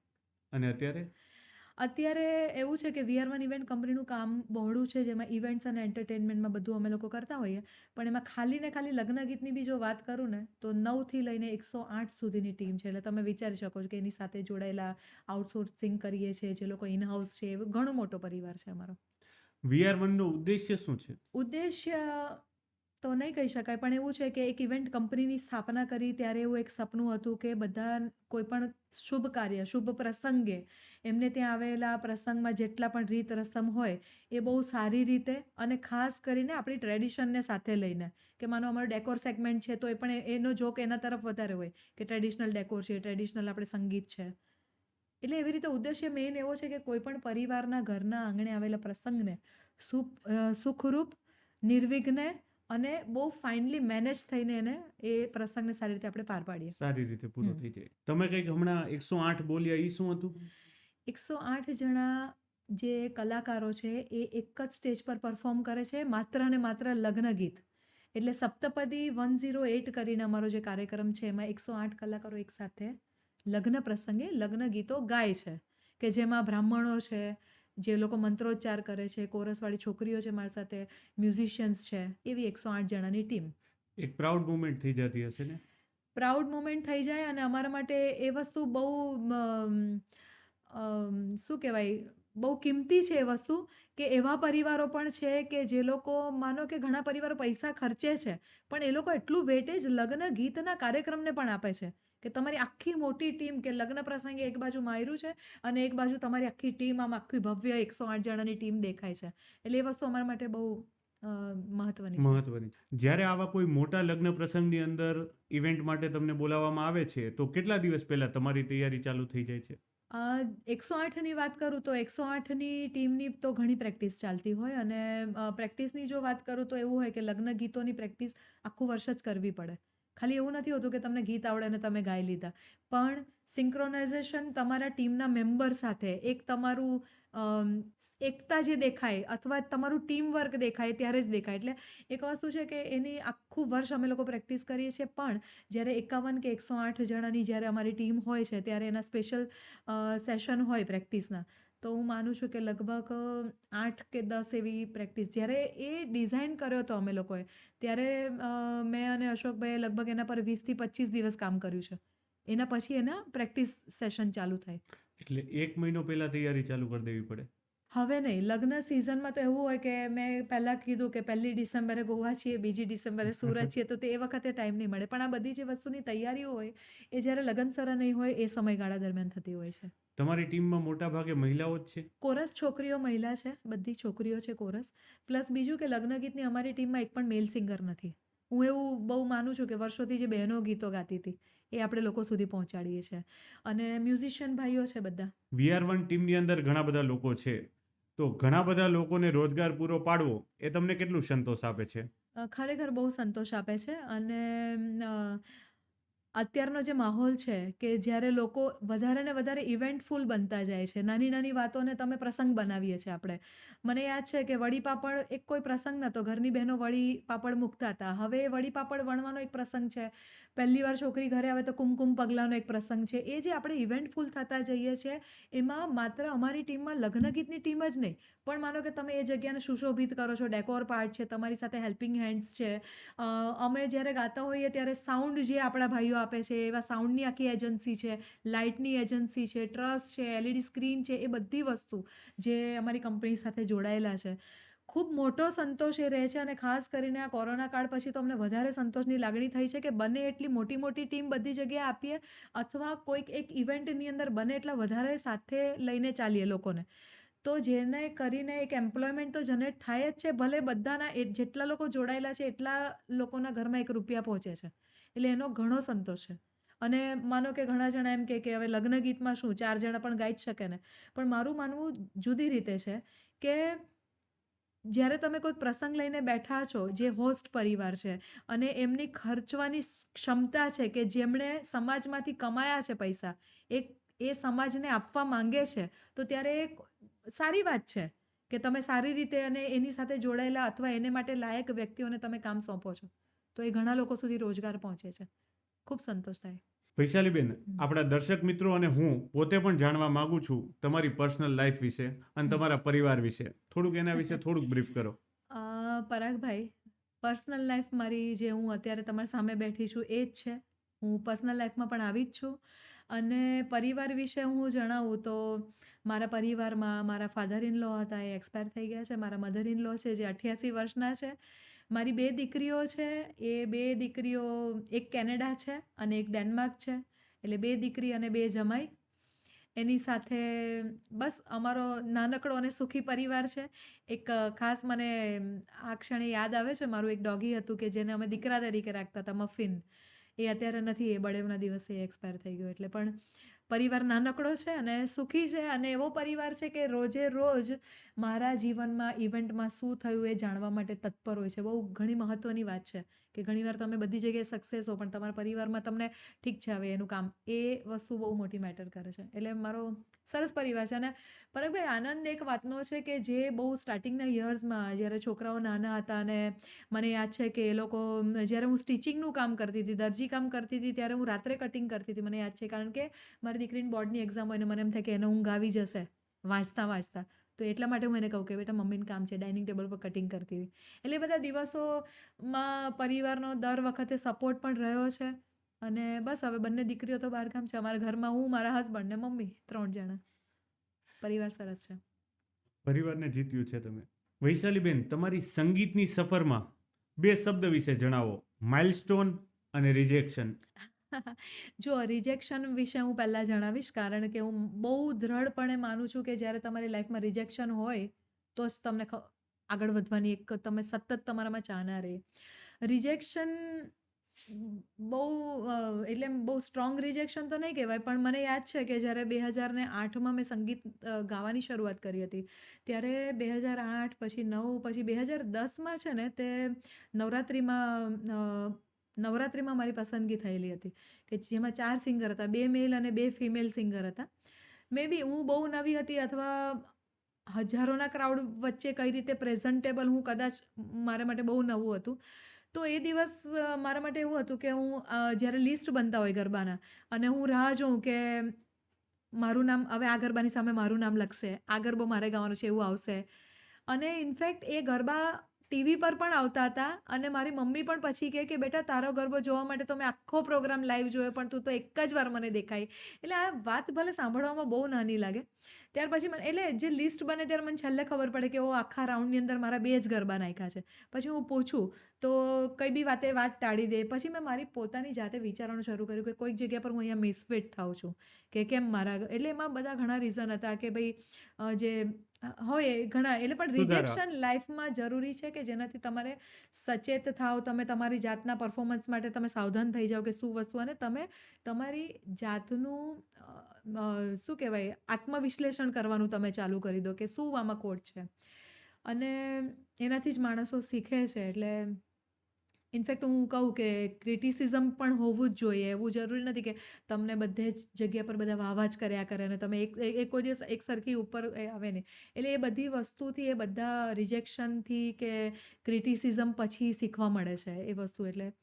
અને અત્યારે અત્યારે એવું છે કે VR1 ઇવેન્ટ કંપનીનું કામ બહોળું છે, જેમાં ઇવેન્ટ્સ અને એન્ટરટેનમેન્ટમાં બધું અમે લોકો કરતા હોઈએ, પણ એમાં ખાલી ને ખાલી લગ્ન ગીતની બી જો વાત કરું ને તો 9 થી લઈને 108 સુધીની ટીમ છે. એટલે તમે વિચારી શકો છો કે એની સાથે જોડાયેલા આઉટસોર્સિંગ કરીએ છીએ જે લોકો ઇનહાઉસ છે, એવો ઘણો મોટો પરિવાર છે અમારો. VR1 નો ઉદ્દેશ્ય શું છે? ઉદ્દેશ્ય તો નહીં કહી શકાય, પણ એવું છે કે એક ઇવેન્ટ કંપનીની સ્થાપના કરી ત્યારે એવું એક સપનું હતું કે બધા કોઈ પણ શુભ કાર્ય, શુભ પ્રસંગે એમને ત્યાં આવેલા પ્રસંગમાં જેટલા પણ રીત રસમ હોય એ બહુ સારી રીતે અને ખાસ કરીને આપણી ટ્રેડિશનને સાથે લઈને, કે માનો અમારો ડેકોર સેગમેન્ટ છે તો એ પણ એનો જોક એના તરફ વધારે હોય કે ટ્રેડિશનલ ડેકોર છે, ટ્રેડિશનલ આપણે સંગીત છે. એટલે એવી રીતે ઉદ્દેશ્ય મેઇન એવો છે કે કોઈ પણ પરિવારના ઘરના આંગણે આવેલા પ્રસંગને સુખરૂપ, નિર્વિઘ્ને અને બહુ ફાઇનલી મેનેજ થઈને એને એ પ્રસંગને સારી રીતે આપણે પાર પાડીએ. સારી રીતે પૂરો થઈ જાય. તમે કંઈક હમણાં 108 બોલ્યા, એ શું હતું? 108 જણા જે કલાકારો છે એ એક જ સ્ટેજ પર પરફોર્મ કરે છે, માત્ર ને માત્ર લગ્ન ગીત. એટલે સપ્તપદી 108 કરીને અમારો જે કાર્યક્રમ છે એમાં 108 કલાકારો એકસાથે લગ્ન પ્રસંગે લગ્ન ગીતો ગાય છે, કે જેમાં બ્રાહ્મણો છે, જે લોકો મંત્રોચ્ચાર કરે છે, કોરસવાળી છોકરીઓ છે મારી સાથે, મ્યુઝિશિયન્સ છે, એવી 108 જણાની ટીમ. એક પ્રાઉડ મુમેન્ટ થઈ જતી હશે ને? પ્રાઉડ મોમેન્ટ થઈ જાય અને અમારા માટે એ વસ્તુ બહુ શું કહેવાય, બહુ કિંમતી છે એ વસ્તુ, કે એવા પરિવારો પણ છે કે જે લોકો, માનો કે ઘણા પરિવારો પૈસા ખર્ચે છે પણ એ લોકો એટલું વેટેજ લગ્ન ગીતના કાર્યક્રમને પણ આપે છે કે તમારી આખી મોટી ટીમ, કે લગ્ન પ્રસંગે એક બાજુ માયરું છે અને એક બાજુ તમારી આખી ટીમ, આમ આખી ભવ્ય 108 જણાની ટીમ દેખાય છે. એટલે એ વસ્તુ અમારા માટે બહુ મહત્વની. જ્યારે આવા કોઈ મોટા લગ્ન પ્રસંગની અંદર ઇવેન્ટ માટે તમને બોલાવવામાં આવે છે તો કેટલા દિવસ પહેલા તમારી તૈયારી ચાલુ થઈ જાય છે? 108ની વાત કરું તો 108ની ટીમની તો ઘણી પ્રેક્ટિસ ચાલતી હોય, અને પ્રેક્ટિસની જો વાત કરું તો એવું હોય કે લગ્ન ગીતોની પ્રેક્ટિસ આખું વર્ષ જ કરવી પડે. ખાલી એવું નથી હોતું કે તમને ગીત આવડે અને તમે ગાઈ લીધા, પણ સિંક્રોનાઇઝેશન તમારા ટીમના મેમ્બર સાથે, એક તમારું એકતા જે દેખાય અથવા તમારું ટીમ વર્ક દેખાય ત્યારે જ દેખાય. એટલે એક વસ્તુ છે કે એની આખું વર્ષ અમે લોકો પ્રેક્ટિસ કરીએ છીએ, પણ જ્યારે 51 કે 108 જણાની જ્યારે અમારી ટીમ હોય છે ત્યારે એના સ્પેશિયલ સેશન હોય પ્રેક્ટિસના, તો હું માનું છું કે લગભગ 8 કે 10 એવી પ્રેક્ટિસ. જ્યારે એ ડિઝાઇન કર્યો હતો અમે લોકોએ ત્યારે મેં અને અશોકભાઈએ લગભગ એના પર 20 થી 25 દિવસ કામ કર્યું છે. એના પછી એના પ્રેક્ટિસ સેશન ચાલુ થાય. એટલે 1 મહિનો પહેલા તૈયારી ચાલુ કરી દેવી પડે? હવે નહીં, લગ્ન સિઝનમાં તો એવું હોય કે મેં પહેલાં કીધું કે 1 ડિસેમ્બરે ગોવા છીએ, 2 ડિસેમ્બરે સુરત છીએ, તો તે એ વખતે ટાઈમ નહીં મળે. પણ આ બધી જે વસ્તુની તૈયારીઓ હોય એ જ્યારે લગ્નસરા નહીં હોય એ સમયગાળા દરમિયાન થતી હોય છે. તમારી ટીમમાં મોટા ભાગે મહિલાઓ જ છે? કોરસ છોકરીઓ મહિલા છે, બધી છોકરીઓ છે કોરસ. પ્લસ બીજું કે લગ્ન ગીતની અમારી ટીમમાં એક પણ મેલ સિંગર નથી. હું એવું બહુ માનું છું કે વર્ષોથી જે બહેનો ગીતો ગાતી હતી એ આપણે લોકો સુધી પહોંચાડીએ છીએ, અને મ્યુઝિશિયન ભાઈઓ છે બધા. VR1 ટીમની અંદર ઘણા બધા લોકો છે, તો ઘણા બધા લોકોને રોજગાર પૂરો પાડવો એ તમને કેટલું સંતોષ આપે છે? ખરેખર બહુ સંતોષ આપે છે. અને અત્યારનો જે માહોલ છે કે જ્યારે લોકો વધારે ને વધારે ઇવેન્ટફુલ બનતા જાય છે, નાની નાની વાતોને તમે પ્રસંગ બનાવીએ છીએ આપણે. મને યાદ છે કે વડી પાપડ એક કોઈ પ્રસંગ નહોતો, ઘરની બહેનો વડી પાપડ મૂકતા હતા. હવે એ વડી પાપડ વણવાનો એક પ્રસંગ છે, પહેલી વાર છોકરી ઘરે આવે તો કુમકુમ પગલાંનો એક પ્રસંગ છે. એ જે આપણે ઇવેન્ટફુલ થતા જઈએ છીએ એમાં માત્ર અમારી ટીમમાં લગ્ન ગીતની ટીમ જ નહીં, પણ માનો કે તમે એ જગ્યાને સુશોભિત કરો છો, ડેકોર પાર્ટ છે, તમારી સાથે હેલ્પિંગ હેન્ડ્સ છે. અમે જ્યારે ગાતા હોઈએ ત્યારે સાઉન્ડ જે આપણા ભાઈઓ આપે છે, એવા સાઉન્ડની આખી એજન્સી છે, લાઇટની એજન્સી છે, ટ્રસ્ટ છે, LED સ્ક્રીન છે, એ બધી વસ્તુ જે અમારી કંપની સાથે જોડાયેલા છે. ખૂબ મોટો સંતોષ એ રહે છે, અને ખાસ કરીને આ કોરોના કાળ પછી તો અમને વધારે સંતોષની લાગણી થઈ છે કે બને એટલી મોટી મોટી ટીમ બધી જગ્યાએ આપીએ, અથવા કોઈક એક ઇવેન્ટની અંદર બને એટલા વધારે સાથે લઈને ચાલીએ લોકોને, તો જેને કરીને એક એમ્પ્લોયમેન્ટ તો જનરેટ થાય જ છે. ભલે બધાના જેટલા લોકો જોડાયેલા છે એટલા લોકોના ઘરમાં 1 રૂપિયા પહોંચે છે, એટલે એનો ઘણો સંતોષ છે. અને માનો કે ઘણા જણા એમ કે હવે લગ્ન ગીતમાં શું 4 જણા પણ ગાઈ જ શકે ને, પણ મારું માનવું જુદી રીતે છે કે જ્યારે તમે કોઈ પ્રસંગ લઈને બેઠા છો જે હોસ્ટ પરિવાર છે અને એમની ખર્ચવાની ક્ષમતા છે કે જેમણે સમાજમાંથી કમાયા છે પૈસા એ સમાજને આપવા માંગે છે, તો ત્યારે એ સારી વાત છે કે તમે સારી રીતે અને એની સાથે જોડાયેલા અથવા એને માટે લાયક વ્યક્તિઓને તમે કામ સોંપો છો, તો એ ઘણા લોકો સુધી રોજગાર પહોંચે છે. ખૂબ સંતોષ થાય. વૈશાલીબેન, આપણા દર્શક મિત્રો અને હું પોતે પણ જાણવા માંગુ છું તમારી પર્સનલ લાઈફ વિશે અને તમારા પરિવાર વિશે. થોડુંક એના વિશે થોડુંક બ્રીફ કરો. પરાગભાઈ, પર્સનલ લાઈફ મારી જે હું અત્યારે તમારી સામે બેઠી છું એ જ છે. હું પર્સનલ લાઈફમાં પણ આવી જ છું. અને પરિવાર વિશે હું જણાવું તો મારા પરિવારમાં મારા ફાધર ઇન લો હતા, એ એક્સપાયર થઈ ગયા છે. મારા મધર ઇન લો છે જે 88 વર્ષના છે. મારી 2 દીકરીઓ છે. એ 2 દીકરીઓ, એક કેનેડા છે અને એક ડેનમાર્ક છે. એટલે 2 દીકરી અને 2 જમાઈ. એની સાથે બસ અમારો નાનકડો અને સુખી પરિવાર છે. એક ખાસ મને આ ક્ષણે યાદ આવે છે, મારું એક ડોગી હતું કે જેને અમે દીકરા તરીકે રાખતા હતા, મફિન. એ અત્યારે નથી, એ બળેવના દિવસે એક્સપાયર થઈ ગયો. એટલે પણ પરિવાર નાનકડો છે અને સુખી છે, અને એવો પરિવાર છે કે રોજે રોજ મારા જીવનમાં ઇવેન્ટમાં શું થયું એ જાણવા માટે તત્પર હોય છે. બહુ ઘણી મહત્ત્વની વાત છે કે ઘણીવાર તમે બધી જગ્યાએ સક્સેસ હો પણ તમારા પરિવારમાં તમને ઠીક છે હવે એનું કામ, એ વસ્તુ બહુ મોટી મેટર કરે છે. એટલે મારો સરસ પરિવાર છે. અને પરાગભાઈ, આનંદ એક વાતનો છે કે જે બહુ સ્ટાર્ટિંગના યર્સમાં જ્યારે છોકરાઓ નાના હતા અને મને યાદ છે કે એ લોકો, જ્યારે હું સ્ટિચિંગનું કામ કરતી હતી, દરજી કામ કરતી હતી, ત્યારે હું રાત્રે કટિંગ કરતી હતી. મને યાદ છે કારણ કે મારી દીકરીની બોર્ડની એક્ઝામ હોય ને મને એમ થાય કે એને ઊંઘ આવી જશે વાંચતા. તો એટલા માટે હું એને કહું કે બેટા મમ્મીને કામ છે, ડાઇનિંગ ટેબલ પર કટિંગ કરતી હતી. એટલે એ બધા દિવસોમાં પરિવારનો દર વખતે સપોર્ટ પણ રહ્યો છે. અને બસ હવે બંને દીકરીઓ તો બહારગામ છે. અમારા ઘરમાં હું, મારા હસબન્ડ ને મમ્મી, 3 જણા. પરિવાર સરસ છે. પરિવારને જીત્યું છે તમે. વૈશાલીબેન, તમારી સંગીતની સફરમાં 2 શબ્દ વિશે જણાવો, માઇલસ્ટોન અને રિજેક્શન. જો રિજેક્શન વિશે હું પહેલાં જણાવીશ, કારણ કે હું બહુ દ્રઢપણે માનું છું કે જ્યારે તમારી લાઈફમાં રિજેક્શન હોય તો જ તમને આગળ વધવાની એક તમે સતત તમારામાં ચાહના રહે. રિજેક્શન બહુ એટલે બહુ સ્ટ્રોંગ રિજેક્શન તો નહીં કહેવાય, પણ મને યાદ છે કે જ્યારે 2008માં મેં સંગીત ગાવાની શરૂઆત કરી હતી, ત્યારે 2008 પછી 9 પછી 2010માં છે ને તે નવરાત્રિમાં મારી પસંદગી થયેલી હતી કે જેમાં 4 સિંગર હતા, 2 મેલ અને 2 ફિમેલ સિંગર હતા. મે બી હું બહુ નવી હતી અથવા હજારોના ક્રાઉડ વચ્ચે કઈ રીતે પ્રેઝન્ટેબલ હું, કદાચ મારા માટે બહુ નવું હતું. તો એ દિવસ મારા માટે એવું હતું કે હું જ્યારે લિસ્ટ બનતા હોય ગરબાના અને હું રાહ જોઉં કે મારું નામ, હવે આ ગરબાની સામે મારું નામ લખશે, આ ગરબો મારે ગાવાનો છે એવું આવશે. અને ઇનફેક્ટ એ ગરબા ટીવી પર પણ આવતા હતા અને મારી મમ્મી પણ પછી કહે કે બેટા તારો ગરબો જોવા માટે તો મેં આખો પ્રોગ્રામ લાઈવ જોયો પણ તું તો એક જ વાર મને દેખાઈ. એટલે આ વાત ભલે સાંભળવામાં બહુ નાની લાગે, ત્યાર પછી મને, એટલે જે લિસ્ટ બને ત્યારે મને છેલ્લે ખબર પડે કે આખા રાઉન્ડની અંદર મારા 2 જ ગરબા નાખ્યા છે. પછી હું પૂછું તો કઈ બી વાત ટાળી દે. પછી મેં મારી પોતાની જાતે વિચારવાનું શરૂ કર્યું કે કોઈક જગ્યા પર હું અહીંયા મિસફિટ થાઉં છું કે કેમ મારા, એટલે એમાં બધા ઘણા રીઝન હતા કે ભાઈ જે હોય ઘણા, એટલે પણ રિજેક્શન લાઈફમાં જરૂરી છે કે જેનાથી તમારે સચેત થાવ, તમે તમારી જાતના પરફોર્મન્સ માટે તમે સાવધાન થઈ જાઓ કે શું વસ્તુ, અને તમે તમારી જાતનું શું કહેવાય આત્મવિશ્લેષણ કરવાનું તમે ચાલુ કરી દો કે શું આમાં ખોટ છે. અને એનાથી જ માણસો શીખે છે. એટલે ઇનફેક્ટ હું કહું કે ક્રિટિસિઝમ પણ હોવું જ જોઈએ. એવું જરૂરી નથી કે તમને બધે જ જગ્યા પર બધા વાહ જ કર્યા કરે અને તમે એક કોઈ દિવસ એક સરખી ઉપર આવે નહીં. એટલે એ બધી વસ્તુથી, એ બધા રિજેક્શનથી કે ક્રિટિસિઝમ પછી શીખવા મળે છે એ વસ્તુ. એટલે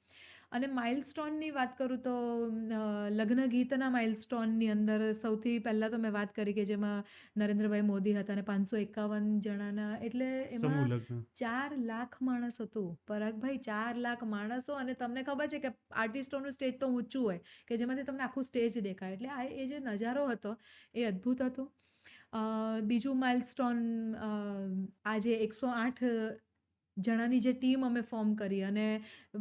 અને માઇલસ્ટોનની વાત કરું તો લગ્ન ગીતના માઇલસ્ટોનની અંદર સૌથી પહેલાં તો મેં વાત કરી કે જેમાં નરેન્દ્રભાઈ મોદી હતા અને 551 જણાના, એટલે એમાં 4 લાખ માણસ હતું પરાગભાઈ, 4 લાખ માણસો. અને તમને ખબર છે કે આર્ટિસ્ટોનું સ્ટેજ તો ઊંચું હોય કે જેમાંથી તમને આખું સ્ટેજ દેખાય. એટલે એ જે નજારો હતો એ અદ્ભુત હતો. બીજું માઇલસ્ટોન, આજે 108 જણાની જે ટીમ અમે ફોર્મ કરી અને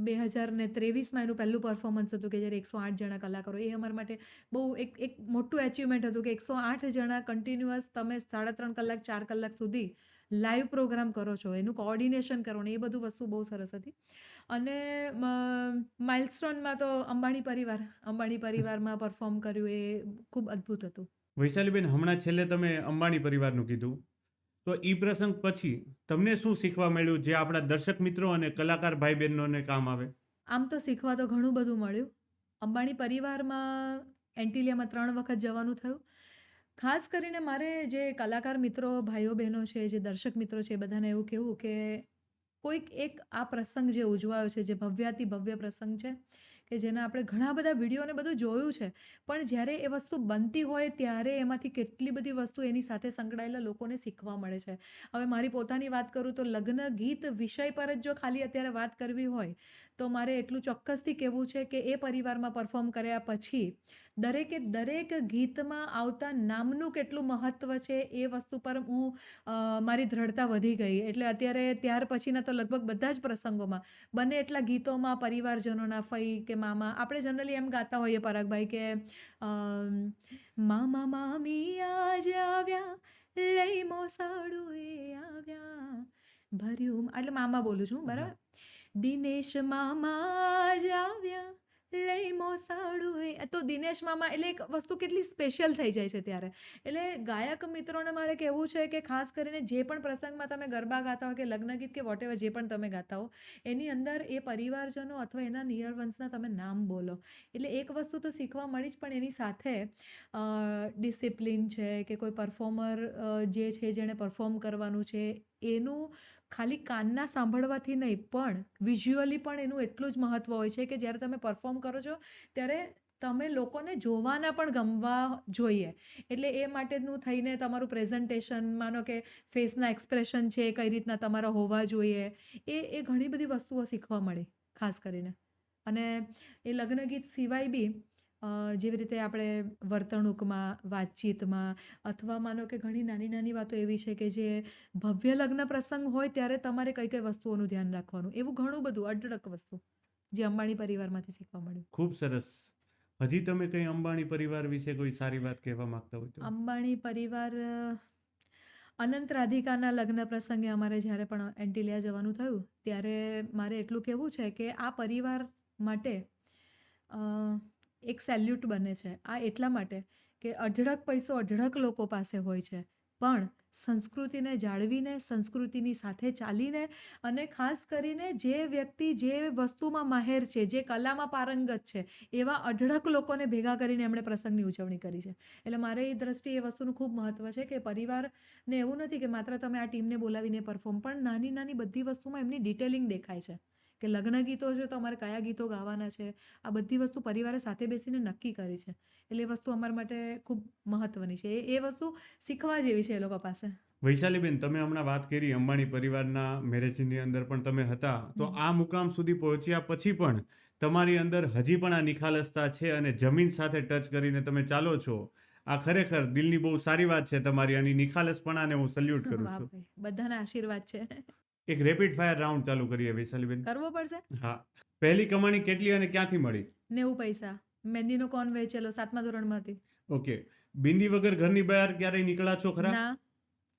2023માં એનું પહેલું પરફોર્મન્સ હતું કે જ્યારે 108 જણા કલાકારો, એ અમારા માટે બહુ એક મોટું એચિવમેન્ટ હતું કે 108 જણા કન્ટિન્યુઅસ તમે 3.5 કલાક 4 કલાક સુધી લાઈવ પ્રોગ્રામ કરો છો, એનું કોઓર્ડિનેશન કરો ને એ બધું વસ્તુ બહુ સરસ હતી. અને માઇલસ્ટોનમાં તો અંબાણી પરિવારમાં પરફોર્મ કર્યું એ ખૂબ અદ્ભુત હતું. વૈશાલીબેન, હમણાં છેલ્લે તમે અંબાણી પરિવારનું કીધું, તો ઈ પ્રસંગ પછી તમને શું શીખવા મળ્યું જે આપણા દર્શક મિત્રો અને કલાકાર ભાઈ બહેનોને કામ આવે? આમ તો શીખવા તો ઘણું બધું મળ્યું. અંબાણી પરિવારમાં એન્ટિલિયામાં 3 વખત જવાનું થયું. ખાસ કરીને મારે જે કલાકાર મિત્રો ભાઈઓ બહેનો છે, જે દર્શક મિત્રો છે, એ બધાને એવું કહેવું કે કોઈક એક આ પ્રસંગ જે ઉજવાયો છે, જે ભવ્યાતિ ભવ્ય પ્રસંગ છે, કે જેના આપણે ઘણા બધા વિડીયો ને બધું જોયું છે, પણ જ્યારે એ વસ્તુ બનતી હોય ત્યારે એમાંથી કેટલી બધી વસ્તુ એની સાથે સંકળાયેલા લોકોને શીખવા મળે છે. હવે મારી પોતાની વાત કરું તો લગ્ન ગીત વિષય પર જ જો ખાલી અત્યારે વાત કરવી હોય તો મારે એટલું ચોક્કસથી કહેવું છે કે એ પરિવારમાં પરફોર્મ કર્યા પછી દરેકે દરેક ગીતમાં આવતા નામનું કેટલું મહત્ત્વ છે એ વસ્તુ પર મારી દ્રઢતા વધી ગઈ. એટલે અત્યારે ત્યાર પછીના તો લગભગ બધા જ પ્રસંગોમાં બને એટલા ગીતોમાં પરિવારજનોના, ફઈ કે મામા, આપણે જનરલી એમ ગાતા હોઈએ પરાગભાઈ કે મામા મામી આજ આવ્યા, લઈ મોસાળું એ આવ્યા, ભર્યું, એટલે મામા બોલું છું, બરાબર. દિનેશ મામા આજ આવ્યા, લઈ મોસાળું એ, તો દિનેશ મામા એટલે એક વસ્તુ કેટલી સ્પેશિયલ થઈ જાય છે ત્યારે. એટલે ગાયક મિત્રોને મારે કહેવું છે કે ખાસ કરીને જે પણ પ્રસંગમાં તમે ગરબા ગાતા હો કે લગ્ન ગીત કે વોટેવર જે પણ તમે ગાતા હો, એની અંદર એ પરિવારજનો અથવા એના નિયર વંશના તમે નામ બોલો. એટલે એક વસ્તુ તો શીખવા મળી જ, પણ એની સાથે ડિસિપ્લિન છે કે કોઈ પરફોર્મર જે છે જેણે પરફોર્મ કરવાનું છે એનું ખાલી કાનના સાંભળવાથી નહીં પણ વિઝ્યુઅલી પણ એનું એટલું જ મહત્ત્વ હોય છે કે જ્યારે તમે પરફોર્મ કરો છો ત્યારે તમે લોકોને જોવાના પણ ગમવા જોઈએ. એટલે એ માટેનું થઈને તમારું પ્રેઝન્ટેશન, માનો કે ફેસના એક્સપ્રેશન છે કઈ રીતના તમારા હોવા જોઈએ, એ ઘણી બધી વસ્તુઓ શીખવા મળી ખાસ કરીને. અને એ લગ્ન ગીત સિવાય બી જેવી રીતે આપણે વર્તણૂકમાં, વાતચીતમાં, અથવા માનો કે ઘણી નાની નાની વાતો એવી છે કે જે ભવ્ય લગ્ન પ્રસંગ હોય ત્યારે તમારે કઈ કઈ વસ્તુઓનું ધ્યાન રાખવાનું, એવું ઘણું બધું અઢળક વસ્તુ જે અંબાણી પરિવારમાંથી શીખવા મળ્યું. ખૂબ સરસ. હજી તમે કંઈ અંબાણી પરિવાર વિશે કોઈ સારી વાત કહેવા માંગતા હોય તો? અંબાણી પરિવાર, અનંત રાધિકાના લગ્ન પ્રસંગે અમારે જ્યારે પણ એન્ટિલિયા જવાનું થયું ત્યારે મારે એટલું કહેવું છે કે આ પરિવાર માટે એક સેલ્યુટ બને છે. આ એટલા માટે કે અઢળક પૈસો અઢળક લોકો પાસે હોય છે, પણ સંસ્કૃતિને જાળવીને, સંસ્કૃતિની સાથે ચાલીને, અને ખાસ કરીને જે વ્યક્તિ જે વસ્તુમાં માહેર છે, જે કલામાં પારંગત છે, એવા અઢળક લોકોને ભેગા કરીને એમણે પ્રસંગની ઉજવણી કરી છે. એટલે મારે એ દ્રષ્ટિએ એ વસ્તુનું ખૂબ મહત્ત્વ છે કે પરિવારને એવું નથી કે માત્ર તમે આ ટીમને બોલાવીને પરફોર્મ, પણ નાની નાની બધી વસ્તુમાં એમની ડિટેલિંગ દેખાય છે કે લગ્ન ગીતો છે તો અમારે કયા ગીતો ગાવાના છે, આ બધી વસ્તુ પરિવારે સાથે બેસીને નક્કી કરી છે. એટલે એ વસ્તુ અમારા માટે ખૂબ મહત્ત્વની છે. એ વસ્તુ શીખવા જેવી છે એ લોકો પાસે. વૈશાલીબેન, તમે હમણાં વાત કરી અંબાણી પરિવારના મેરેજની અંદર પણ તમે હતા, તો આ મુકામ સુધી પહોંચ્યા પછી પણ તમારી અંદર હજી પણ આ નિખાલસતા છે અને જમીન સાથે ટચ કરીને તમે ચાલો છો. આ ખરેખર દિલની બહુ સારી વાત છે તમારી, અને નિખાલસપણાને હું સલ્યુટ કરું છું. બધાના આશીર્વાદ છે. એક રેપિડ ફાયર રાઉન્ડ ચાલુ કરીએ વૈશાલીબેન. કરવો પડશે. હા. પહેલી કમાણી કેટલી અને ક્યાંથી મળી? 90 પૈસા. મહેંદીનો કોન વેચેલો 7મા ધોરણમાં હતી. ઓકે. બિંદી વગર ઘરની બહાર ક્યારેય નીકળ્યા છો ખરા? ના.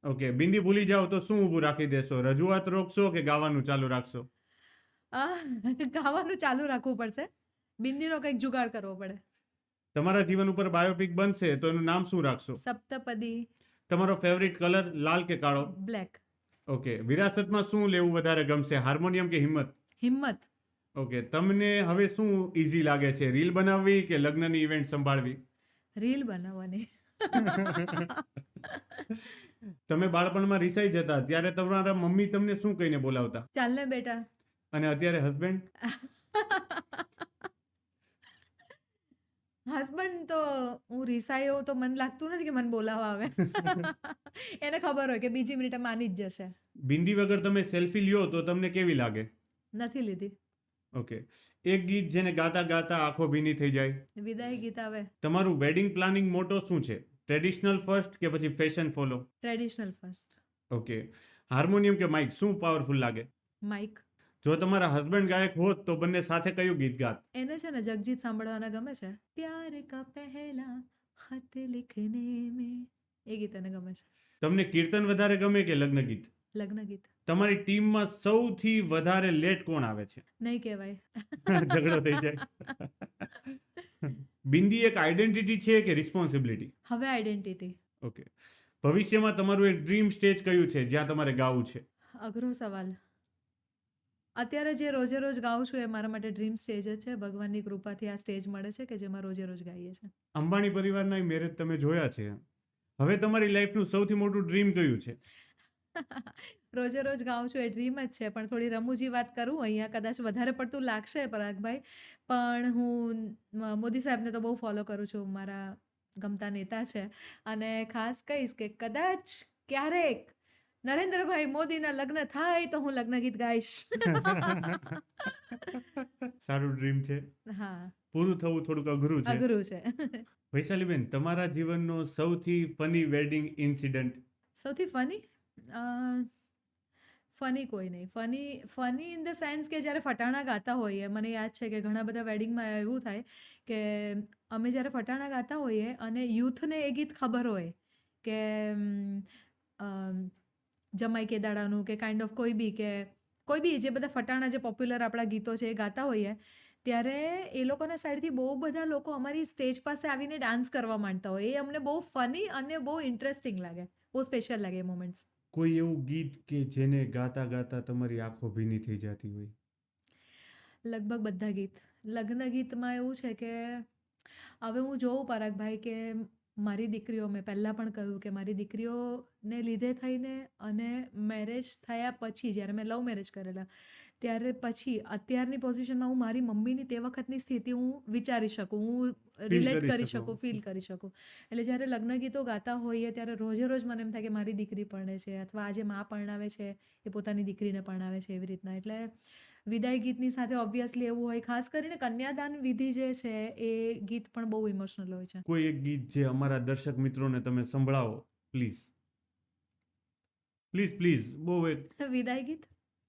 ઓકે. બિંદી ભૂલી જાઓ તો શું ઊભું રાખી દેશો? રજૂઆત રોકશો કે ગાવાનું ચાલુ રાખશો? ગાવાનું ચાલુ રાખવું પડશે. બિંદીનો કંઈક જુગાડ કરવો પડે. તમારા જીવન ઉપર બાયોપિક બનશે તો એનું નામ શું રાખશો? સપ્તપદી. તમારો ફેવરિટ કલર લાલ કે કાળો? બ્લેક. ઓકે. વિરાસતમાં શું લેવું વધારે ગમશે, હાર્મોનિયમ કે હિંમત? હિંમત. ઓકે. તમને હવે શું ઈઝી લાગે છે, રીલ બનાવવી કે લગ્નની ઇવેન્ટ સંભાળવી? રીલ બનાવવાની. તમે બાળપણમાં રિસાઈ જતા ત્યારે તમારા મમ્મી તમને શું કહીને બોલાવતા? ચાલ ને બેટા. અને અત્યારે હસબન્ડ? હસબન્ડ તો હું રિસાયો તો મને લાગતું નથી કે મને બોલાવવા આવે. એને ખબર હોય કે બીજી મિનિટે માની જ જશે. બિંદી વગર તમે સેલ્ફી લ્યો તો તમને કેવી લાગે? નથી લીધી. ઓકે. એક ગીત જેને ગાતા ગાતા આંખો ભીની થઈ જાય? વિદાય ગીત આવે. તમારું વેડિંગ પ્લાનિંગ મોટો શું છે? ટ્રેડિશનલ ફર્સ્ટ કે પછી fashion follow? Traditional first. Okay. Harmonium કે માઇક, શું પાવરફુલ લાગે? માઇક. જો તમારા હસબન્ડ ગાયક હોત તો બંને સાથે કયું ગીત ગાત? એને છે ને જગજીત સાંભળવાના ગમે છે. પ્યાર કા પહેલા ખત લિખને મેં, એ ગીત એને ગમે છે. તમને કીર્તન વધારે ગમે કે લગ્ન ગીત? લગ્ન ગીત. તમારી ટીમમાં સૌથી વધારે લેટ કોણ આવે છે? નહીં કહેવાય. ઝઘડો થઈ જાય. બિંદી એક આઈડેન્ટિટી છે કે રિસ્પોન્સિબિલિટી? હવે આઈડેન્ટિટી. ઓકે. ભવિષ્યમાં તમારું એક ડ્રીમ સ્ટેજ કયું છે જ્યાં તમારે ગાવું છે? અઘરો સવાલ. અત્યારે જે રોજે રોજ ગાઉં છું એ મારા માટે ડ્રીમ સ્ટેજ જ છે. ભગવાનની કૃપાથી આ સ્ટેજ મળે છે કે જેમાં રોજે રોજ ગાઈએ છીએ. અંબાણી પરિવારના મેરેજ તમે જોયા છે. હવે તમારી લાઈફનું સૌથી મોટું ડ્રીમ કયું છે? રોજે રોજ ગાઉં છું એ ડ્રીમ જ છે. પણ થોડી રમૂજી વાત કરું અહીંયા, કદાચ વધારે પડતું લાગશે પરાગભાઈ, પણ હું મોદી સાહેબને તો બહુ ફોલો કરું છું, મારા ગમતા નેતા છે. અને ખાસ કહીશ કે કદાચ ક્યારેક નરેન્દ્રભાઈ મોદીના લગ્ન થાય તો હું લગ્ન ગીત ગાઈશ. સારું ડ્રીમ છે. હા, પૂરું થવું થોડુંક અઘરું છે. અઘરું છે. વૈશાલીબેન, તમારા જીવનનો સૌથી ફની વેડિંગ ઇન્સિડન્ટ? સૌથી ફની ફની કોઈ નહીં. ફની ઇન ધ સેન્સ કે જ્યારે ફટાણા ગાતા હોઈએ, મને યાદ છે કે ઘણા બધા વેડિંગમાં એવું થાય કે અમે જ્યારે ફટાણા ગાતા હોઈએ અને યુથને એ ગીત ખબર હોય કે જમાઈ કે દાડાનું કે કાઇન્ડ ઓફ કોઈ બી જે બધા ફટાણા જે પોપ્યુલર આપણા ગીતો છે એ ગાતા હોઈએ, ત્યારે એ લોકોના સાઈડથી બહુ બધા લોકો અમારી સ્ટેજ પાસે આવીને ડાન્સ કરવા માંડતા હોય. એ અમને બહુ ફની અને બહુ ઇન્ટરેસ્ટિંગ લાગે, બહુ સ્પેશિયલ લાગે એ મોમેન્ટ્સ. કોઈ એવું ગીત કે જેને ગાતા ગાતા તમારી આંખો ભીની થઈ જતી હોય? લગભગ બધા ગીત. લગ્ન ગીતમાં એવું છે કે હવે હું જોઉં પરાગભાઈ કે મારી દીકરીઓ, મેં પહેલાં પણ કહ્યું કે મારી દીકરીઓને લીધે થઈને અને મેરેજ થયા પછી, જ્યારે મેં લવ મેરેજ કરેલા ત્યારે પછી અત્યારની પોઝિશનમાં હું મારી મમ્મીની તે વખતની સ્થિતિ હું વિચારી શકું, હું રિલેટ કરી શકું, ફીલ કરી શકું. એટલે જ્યારે લગ્ન ગીતો ગાતા હોઈએ ત્યારે રોજે રોજ મને એમ થાય કે મારી દીકરી પરણે છે, અથવા આજે મા પરણાવે છે એ પોતાની દીકરીને પરણાવે છે, એવી રીતના. એટલે વિદાય ગીતની સાથે ઓબ્વિયસલી એવું હોય, ખાસ કરીને કન્યાદાન વિધિ જે છે એ ગીત પણ બહુ ઇમોશનલ હોય છે. કોઈ એક ગીત જે અમારા દર્શક મિત્રોને તમે સંભળાવો પ્લીઝ. પ્લીઝ પ્લીઝ, બહુ એક વિદાય ગીત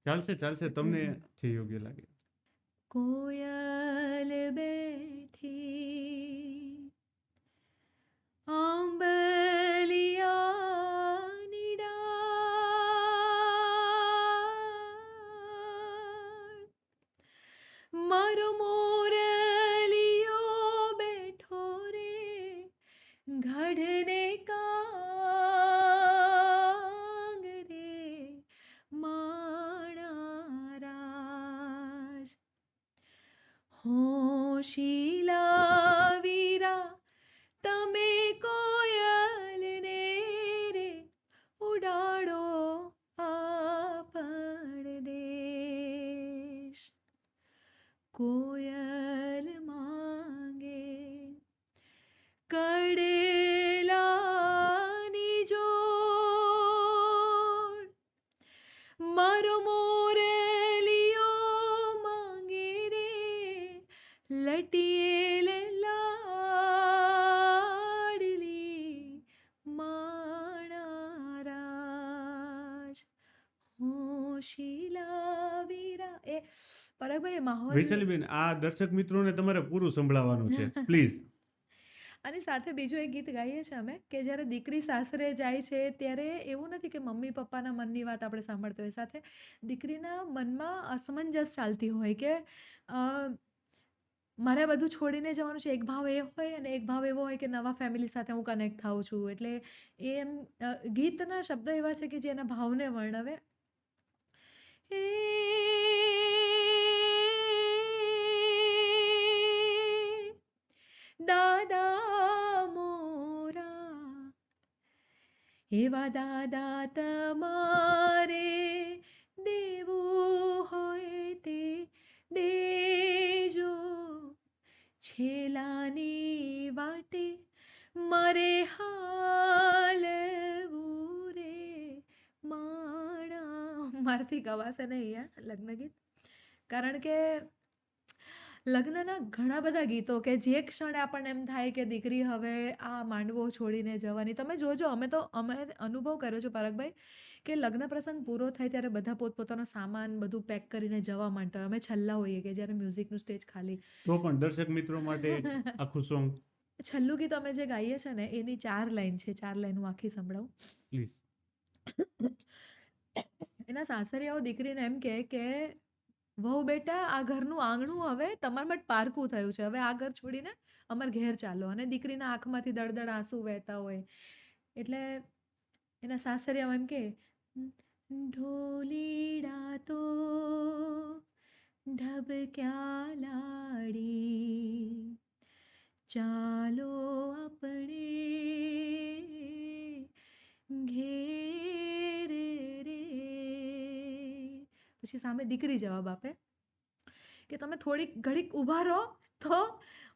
ચાલશે તમને જે યોગ્ય લાગે. કોયલ બેઠી આંબલિયાની ડાળ, મારો મોરલિયો બેઠો રે ગઢને કાંગરે, માણા રાજ હોશીલા વીરા તમે કોયલને રે ઉડાડો આપણ દેશ. કોયલ માંગે કડેલાની જોડ, મારો મોરલિયો માંગે રે લટિયેલ લાડલી, માણા રાજ હોશીલા વીરા. એ પરાગભાઈ માહોલ. વૈશાલીબેન, આ દર્શક મિત્રોને તમારે પૂરું સંભળાવવાનું છે પ્લીઝ. અને સાથે બીજું એક ગીત ગાઈએ છીએ અમે કે જ્યારે દીકરી સાસરે જાય છે ત્યારે એવું નથી કે મમ્મી પપ્પાના મનની વાત આપણે સાંભળતા હોય, સાથે દીકરીના મનમાં અસમંજસ ચાલતી હોય કે મારે બધું છોડીને જવાનું છે. એક ભાવ એ હોય અને એક ભાવ એવો હોય કે નવા ફેમિલી સાથે હું કનેક્ટ થાઉં છું. એટલે એ એમ ગીતના શબ્દો એવા છે કે જે એના ભાવને વર્ણવે. એ દાદા મોરા, એવા દાદા તમારે દેવું હોય તે દેજો, છેલાની વાટે મારે હાલવું રે માણા. મારાથી ગવાશે નહીં આ લગ્ન ગીત, કારણ કે લગ્નના ઘણા બધા ગીતો કે જે ક્ષણે આપણને એમ થાય કે દીકરી હવે આ માંડવો છોડીને જવાની. તમે જોજો, અમે અનુભવ કર્યો છે પરાગભાઈ કે લગ્ન પ્રસંગ પૂરો થાય ત્યારે બધા પોતપોતાનો સામાન બધું પેક કરીને જવા માંડતા હોય. અમે છેલ્લા હોઈએ કે જ્યારે મ્યુઝિકનું સ્ટેજ ખાલી. તો પણ દર્શક મિત્રો માટે આખું સોંગ છેલ્લું ગીત અમે જે ગાઈએ છે ને એની 4 લાઈન છે. 4 લાઈન હું આખી સંભળાવું પ્લીઝ. એના સાસરિયાઓ દીકરીને એમ કે વહુ બેટા, આ ઘરનું આંગણું હવે તમારા માટે પારકું થયું છે, હવે આ ઘર છોડીને અમારા ઘેર ચાલો. અને દીકરીના આંખમાંથી દળદળ આંસુ વહેતા હોય. એટલે એના સાસરિયામાં એમ કે ઢોલીડા તો ઢબક્યા લાડી, ચાલો આપણે ઘેર રે. પછી સામે દીકરી જવાબ આપે કે તમે થોડીક ઘડીક ઊભા રહો તો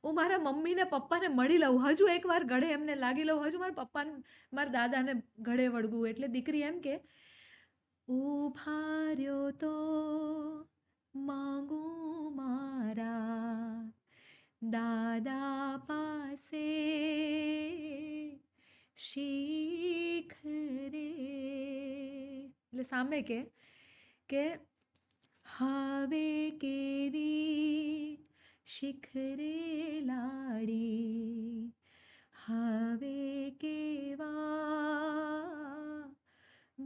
હું મારા મમ્મીને પપ્પાને મળી લઉં, હજુ એકવાર ગળે એમને લાગી લઉં, હજુ મારા પપ્પાને મારા દાદાને ગળે વળગું. એટલે દીકરી એમ કે ઊભા રહ્યો તો માંગું મારા દાદા પાસે શીખ રે. એટલે સામે કે હવે કેવી શિખરે લાડી, હવે કેવા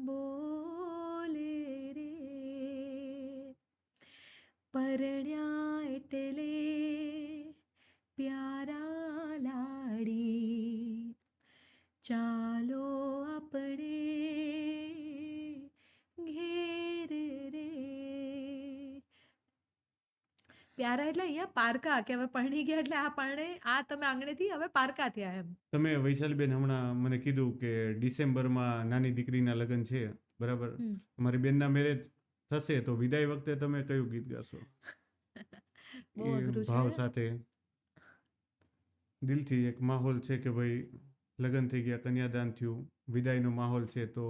બોલે રે. પરણ્યા એટલે પ્યારા લાડી, ચાલો આપણે ઘેર રે. પ્યારા એટલે અહીંયા પારકા, કે હવે પરણી ગયા એટલે આ પરણે, આ તમે આંગણેથી હવે પારકા થયા એમ. તમે વૈશાલીબેન હમણાં મને કીધું કે ડિસેમ્બરમાં નાની દીકરીના લગ્ન છે, બરાબર? અમારી બેનના મેરેજ થશે તો વિદાય વખતે તમે કયું ગીત ગાશો? બહુ અઘરું છે. ભાવ સાથે દિલથી એક માહોલ છે કે ભાઈ લગ્ન થઈ ગયા, કન્યાદાન થયું, વિદાયનો માહોલ છે, તો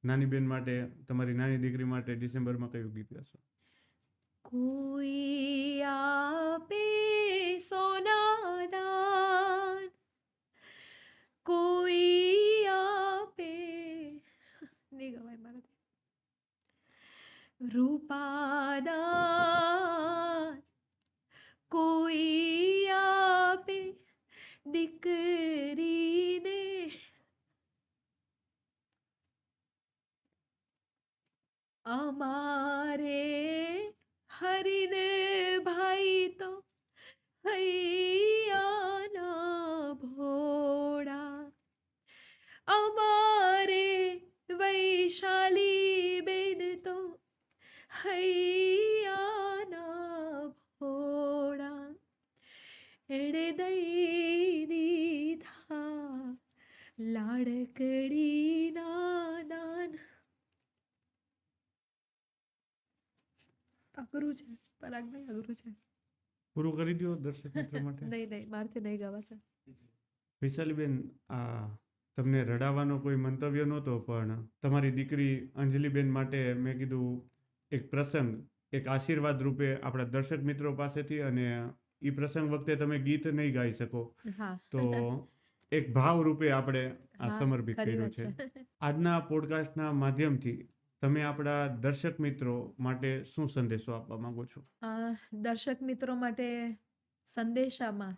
નાની બેન માટે, તમારી નાની દીકરી માટે ડિસેમ્બરમાં કયું ગીત ગાશો? કોઈ આપે સોનાદાન, કોઈ આપે, નહીં ગવાય મારાથી, રૂપાદાન, કોઈ આપે દીકરીને, અમારે હરીને ભાઈ તો હૈયાના ભોળા, અમારે વૈશાલી બેન તો હૈયાના ભોળા, એણે દઈ દીધા લાડકડીના દાન. અઘરું છે પરાગભાઈ, અઘરું છે. પૂરું કરી દો દર્શક મિત્રો માટે. નહીં મારથી નહીં ગવાશે. વૈશાલીબેન, આ તમને રડાવવાનો કોઈ મંતવ્ય નહોતો, પણ તમારી દીકરી અંજલિબેન માટે મેં કીધું એક પ્રસંગ, એક આશીર્વાદ રૂપે આપણા દર્શક મિત્રો પાસેથી, અને એ પ્રસંગ વખતે તમે ગીત નહીં ગાઈ શકો હા, તો એક ભાવ રૂપે આપણે આ હા, સમર્પિત ખરી કર્યું વાત છે. આજના પોડકાસ્ટના માધ્યમથી તમે આપણા દર્શક મિત્રો માટે શું સંદેશો આપવા માંગો છો? દર્શક મિત્રો માટે સંદેશામાં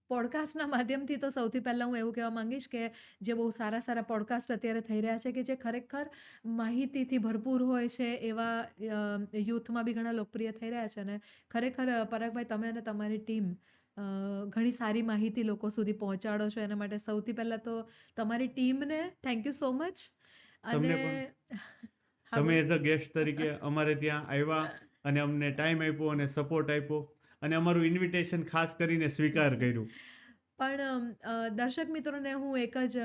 પોડકાસ્ટના માધ્યમથી તો સૌથી પહેલાં હું એવું કહેવા માંગીશ કે જે બહુ સારા સારા પોડકાસ્ટ અત્યારે થઈ રહ્યા છે, કે જે ખરેખર માહિતીથી ભરપૂર હોય છે, એવા યુથમાં બી ઘણા લોકપ્રિય થઈ રહ્યા છે. અને ખરેખર પરાગભાઈ, તમે અને તમારી ટીમ ઘણી સારી માહિતી લોકો સુધી પહોંચાડો છો. એના માટે સૌથી પહેલાં તો તમારી ટીમને થેન્ક યુ સો મચ. અને તમે એઝ અ ગેસ્ટ તરીકે અમારે ત્યાં આવ્યા અને અમને ટાઈમ આપ્યો અને સપોર્ટ આપ્યો અને અમારું ઇન્વિટેશન ખાસ કરીને સ્વીકાર કર્યું. પણ દર્શક મિત્રોને હું એક જ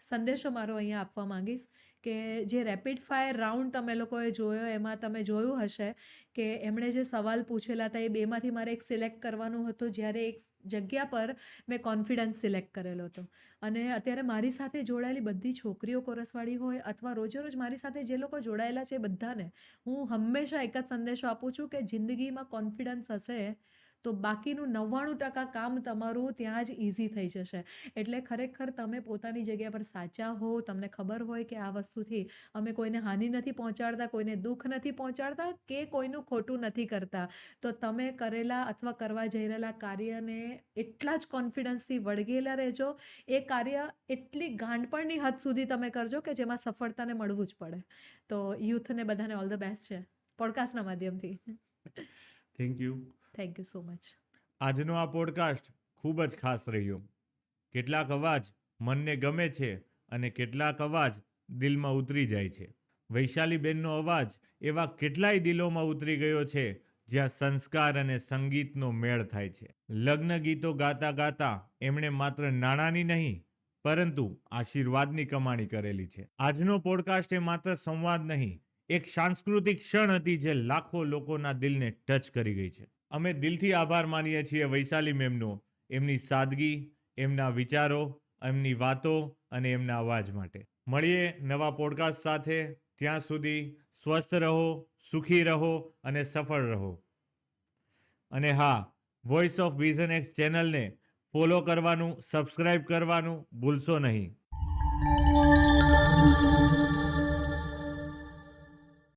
સંદેશો મારો અહીંયા આપવા માંગીશ કે જે રેપિડ ફાયર રાઉન્ડ તમે લોકોએ જોયો, એમાં તમે જોયું હશે કે એમણે જે સવાલ પૂછેલા હતા એ બેમાંથી મારે એક સિલેક્ટ કરવાનું હતું, જ્યારે એક જગ્યા પર મેં કોન્ફિડન્સ સિલેક્ટ કરેલો હતો. અને અત્યારે મારી સાથે જોડાયેલી બધી છોકરીઓ કોરસવાળી હોય અથવા રોજે રોજ મારી સાથે જે લોકો જોડાયેલા છે, બધાને હું હંમેશા એક જ સંદેશો આપું છું કે જિંદગીમાં કોન્ફિડન્સ હશે તો બાકીનું 99% કામ તમારું ત્યાં જ ઇઝી થઈ જશે. એટલે ખરેખર તમે પોતાની જગ્યા પર સાચા હો, તમને ખબર હોય કે આ વસ્તુથી અમે કોઈને હાનિ નથી પહોંચાડતા, કોઈને દુઃખ નથી પહોંચાડતા કે કોઈનું ખોટું નથી કરતા, તો તમે કરેલા અથવા કરવા જઈ રહેલા કાર્યને એટલા જ કોન્ફિડન્સથી વળગેલા રહેજો. એ કાર્ય એટલી ગાંડપણની હદ સુધી તમે કરજો કે જેમાં સફળતાને મળવું જ પડે. તો યુથને બધાને ઓલ ધ બેસ્ટ છે પોડકાસ્ટના માધ્યમથી. Thank you. Thank you so much. આજનો આ પોડકાસ્ટ ખૂબ જ ખાસ રહ્યો. કેટલાક અવાજ મનને ગમે છે અને કેટલાક અવાજ દિલમાં ઉતરી જાય છે. વૈશાલીબેનનો અવાજ એવા કેટલાય દિલોમાં ઉતરી ગયો છે જ્યાં સંસ્કાર અને સંગીતનો મેળ થાય છે. લગ્ન ગીતો ગાતા ગાતા એમણે માત્ર નાણાંની નહીં પરંતુ આશીર્વાદની કમાણી કરેલી છે. આજનો પોડકાસ્ટ એ માત્ર સંવાદ નહીં, એક સાંસ્કૃતિક ક્ષણ હતી જે લાખો લોકોના દિલને ટચ કરી ગઈ છે. અમે દિલથી આભાર માનીએ છીએ વૈશાલી મેમનો, એમની સાદગી, એમના વિચારો, એમની વાતો અને એમના અવાજ માટે. મળીએ નવા પોડકાસ્ટ સાથે. ત્યાં સુધી સ્વસ્થ રહો, સુખી રહો અને સફળ રહો. અને હા, વોઇસ ઓફ વિઝન એક્સ ચેનલને ફોલો કરવાનું, સબસ્ક્રાઇબ કરવાનું ભૂલશો નહીં.